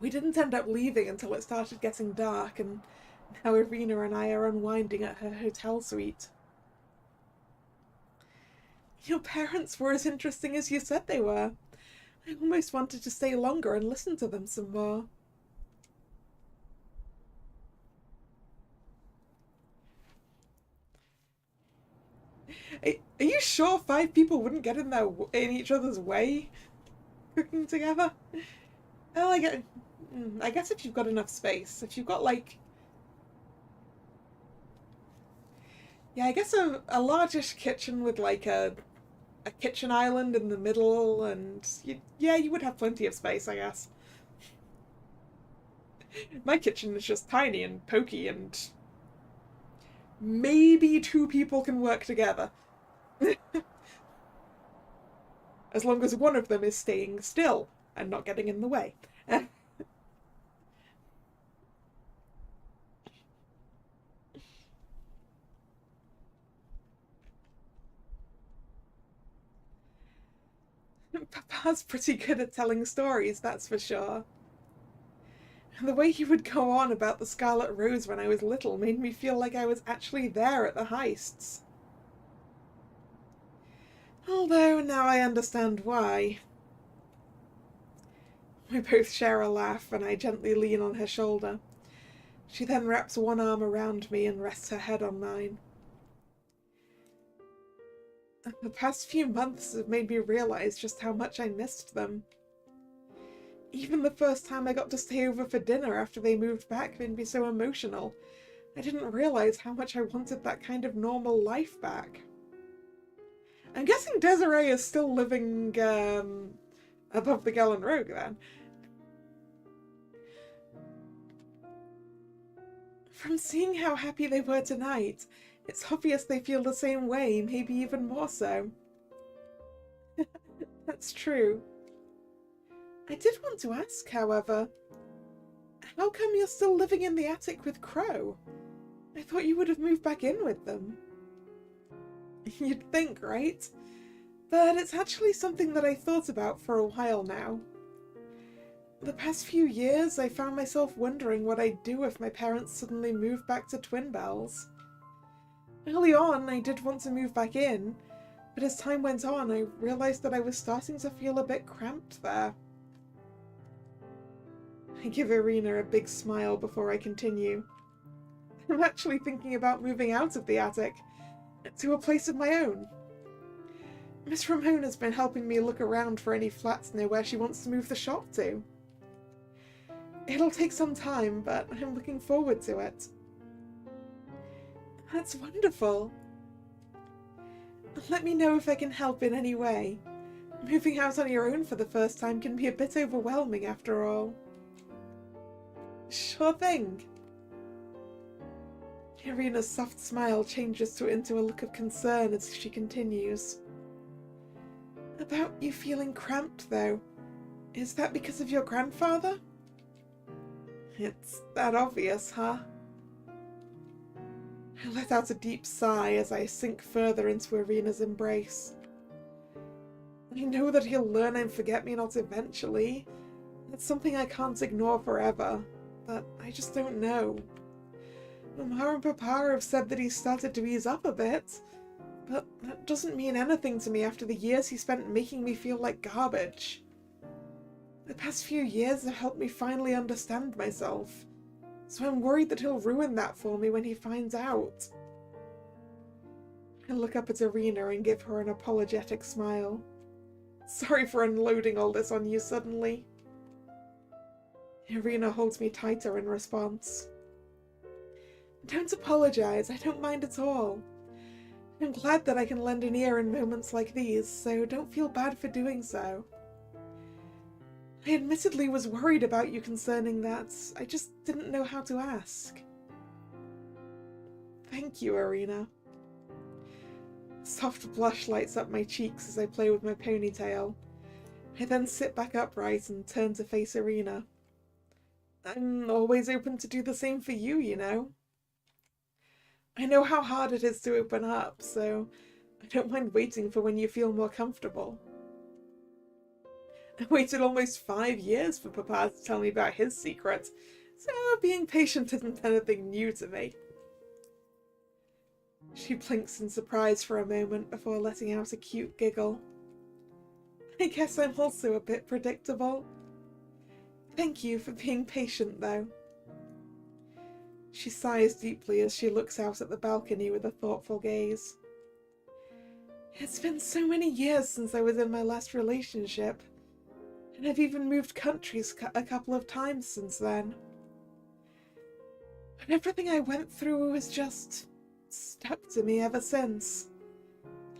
We didn't end up leaving until it started getting dark, and now Irina and I are unwinding at her hotel suite. Your parents were as interesting as you said they were. I almost wanted to stay longer and listen to them some more. Are you sure 5 people wouldn't get in each other's way cooking together? Well, I guess if you've got enough space. If you've got yeah, I guess a largish kitchen with a kitchen island in the middle, and you would have plenty of space, I guess. My kitchen is just tiny and pokey, and maybe 2 people can work together. As long as one of them is staying still and not getting in the way. Papa's pretty good at telling stories, that's for sure. And the way he would go on about the Scarlet Rose when I was little made me feel like I was actually there at the heists. Although now I understand why. We both share a laugh, and I gently lean on her shoulder. She then wraps one arm around me and rests her head on mine. The past few months have made me realize just how much I missed them. Even the first time I got to stay over for dinner after they moved back made me so emotional. I didn't realize how much I wanted that kind of normal life back. I'm guessing Desiree is still living above the Gallon Rogue then. From seeing how happy they were tonight, it's obvious they feel the same way, maybe even more so. That's true. I did want to ask, however, how come you're still living in the attic with Crow? I thought you would have moved back in with them. You'd think, right? But it's actually something that I thought about for a while now. The past few years, I found myself wondering what I'd do if my parents suddenly moved back to Twin Bells. Early on, I did want to move back in, but as time went on, I realised that I was starting to feel a bit cramped there. I give Irina a big smile before I continue. I'm actually thinking about moving out of the attic, to a place of my own. Miss Ramona's been helping me look around for any flats near where she wants to move the shop to. It'll take some time, but I'm looking forward to it. That's wonderful. Let me know if I can help in any way. Moving out on your own for the first time can be a bit overwhelming after all. Sure thing. Irina's soft smile changes into a look of concern as she continues. About you feeling cramped, though. Is that because of your grandfather? It's that obvious, huh? I let out a deep sigh as I sink further into Irina's embrace. I know that he'll learn and forget me not eventually. That's something I can't ignore forever, but I just don't know. Mama and Papa have said that he's started to ease up a bit, but that doesn't mean anything to me after the years he spent making me feel like garbage. The past few years have helped me finally understand myself, so I'm worried that he'll ruin that for me when he finds out. I look up at Irina and give her an apologetic smile. Sorry for unloading all this on you suddenly. Irina holds me tighter in response. Don't apologize, I don't mind at all. I'm glad that I can lend an ear in moments like these, so don't feel bad for doing so. I admittedly was worried about you concerning that. I just didn't know how to ask. Thank you, Irina. A soft blush lights up my cheeks as I play with my ponytail. I then sit back upright and turn to face Irina. I'm always open to do the same for you, you know. I know how hard it is to open up, so I don't mind waiting for when you feel more comfortable. I waited almost 5 years for Papa to tell me about his secret, so being patient isn't anything new to me. She blinks in surprise for a moment before letting out a cute giggle. I guess I'm also a bit predictable. Thank you for being patient, though. She sighs deeply as she looks out at the balcony with a thoughtful gaze. It's been so many years since I was in my last relationship, and I've even moved countries a couple of times since then. And everything I went through has just stuck to me ever since.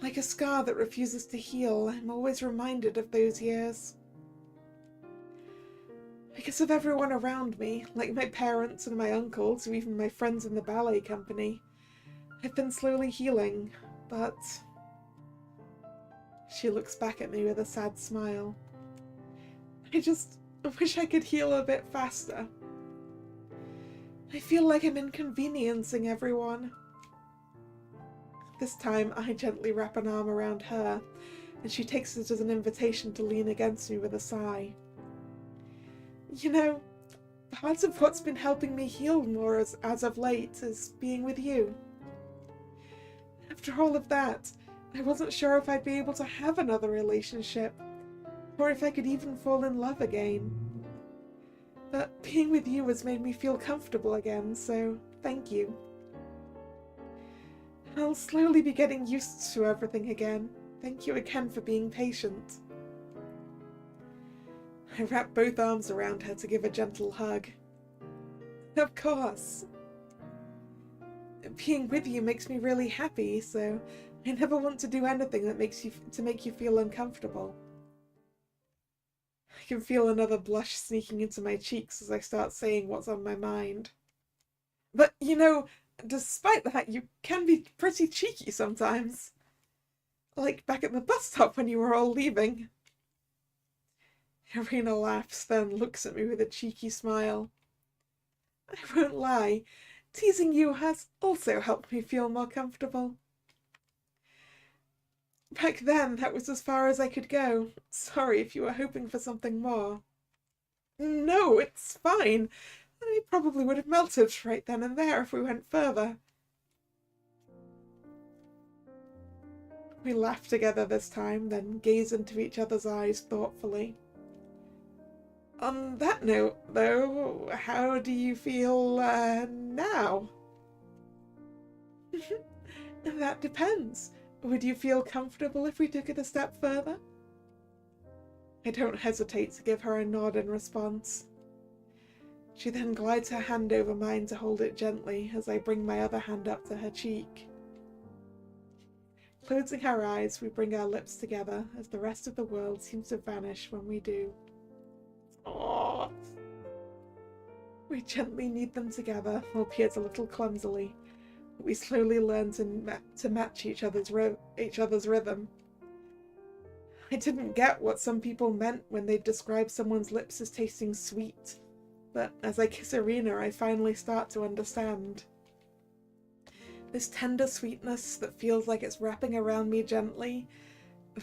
Like a scar that refuses to heal, I'm always reminded of those years. Because of everyone around me, like my parents and my uncles, or even my friends in the ballet company, I've been slowly healing, but... She looks back at me with a sad smile. I just wish I could heal a bit faster. I feel like I'm inconveniencing everyone. This time, I gently wrap an arm around her, and she takes it as an invitation to lean against me with a sigh. You know, part of what's been helping me heal more as of late is being with you. After all of that, I wasn't sure if I'd be able to have another relationship, or if I could even fall in love again. But being with you has made me feel comfortable again, so thank you. I'll slowly be getting used to everything again. Thank you again for being patient. I wrap both arms around her to give a gentle hug. Of course. Being with you makes me really happy, so I never want to do anything that makes you feel uncomfortable. I can feel another blush sneaking into my cheeks as I start saying what's on my mind. But, you know, despite that, you can be pretty cheeky sometimes. Like back at the bus stop when you were all leaving. Irina laughs, then looks at me with a cheeky smile. I won't lie, teasing you has also helped me feel more comfortable. Back then, that was as far as I could go. Sorry if you were hoping for something more. No, it's fine. I probably would have melted right then and there if we went further. We laughed together this time, then gazed into each other's eyes thoughtfully. On that note, though, how do you feel now? That depends. Would you feel comfortable if we took it a step further? I don't hesitate to give her a nod in response. She then glides her hand over mine to hold it gently as I bring my other hand up to her cheek. Closing our eyes, we bring our lips together as the rest of the world seems to vanish when we do. Aww. We gently knead them together, albeit a little clumsily. We slowly learn to match each other's rhythm. I didn't get what some people meant when they described someone's lips as tasting sweet, but as I kiss Irina, I finally start to understand. This tender sweetness that feels like it's wrapping around me gently,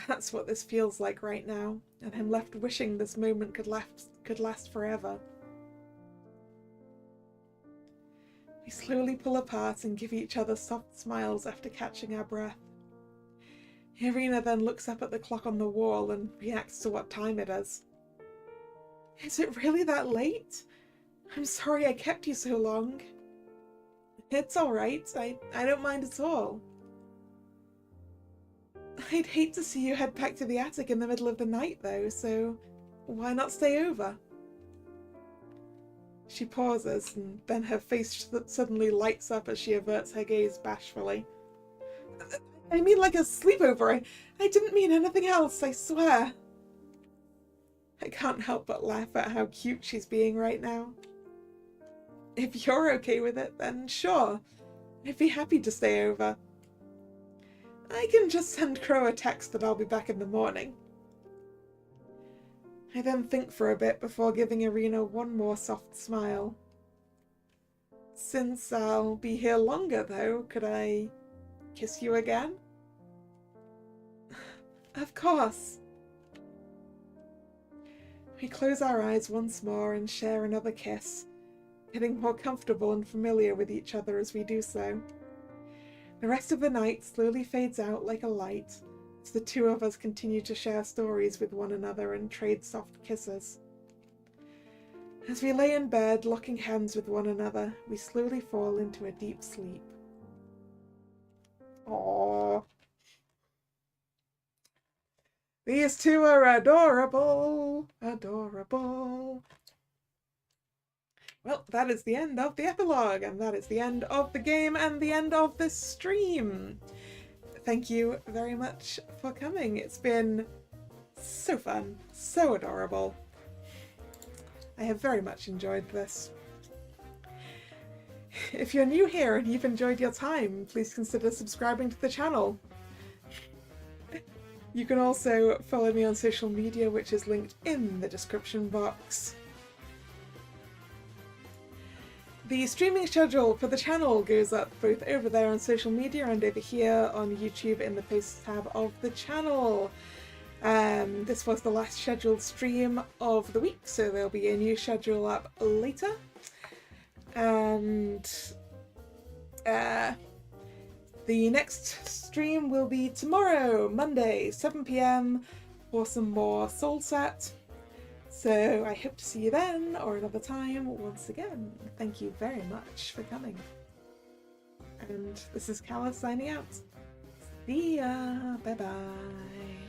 that's what this feels like right now, and I'm left wishing this moment could last forever. We slowly pull apart and give each other soft smiles after catching our breath. Irina then looks up at the clock on the wall and reacts to what time it is. Is it really that late? I'm sorry I kept you so long. It's alright, I don't mind at all. I'd hate to see you head back to the attic in the middle of the night though, so why not stay over? She pauses, and then her face suddenly lights up as she averts her gaze bashfully. I mean like a sleepover. I didn't mean anything else, I swear. I can't help but laugh at how cute she's being right now. If you're okay with it, then sure. I'd be happy to stay over. I can just send Crow a text that I'll be back in the morning. I then think for a bit before giving Irina one more soft smile. Since I'll be here longer though, could I kiss you again? Of course. We close our eyes once more and share another kiss, getting more comfortable and familiar with each other as we do so. The rest of the night slowly fades out like a light as the two of us continue to share stories with one another and trade soft kisses. As we lay in bed, locking hands with one another, we slowly fall into a deep sleep. Aww. These two are adorable, adorable. Well, that is the end of the epilogue, and that is the end of the game and the end of this stream. Thank you very much for coming. It's been so fun, so adorable. I have very much enjoyed this. If you're new here and you've enjoyed your time, please consider subscribing to the channel. You can also follow me on social media, which is linked in the description box. The streaming schedule for the channel goes up both over there on social media and over here on YouTube in the posts tab of the channel. This was the last scheduled stream of the week, so there'll be a new schedule up later. And the next stream will be tomorrow, Monday, 7 PM for some more Soul Set. So I hope to see you then, or another time. Once again, thank you very much for coming. And this is Kalla signing out. See ya. Bye bye.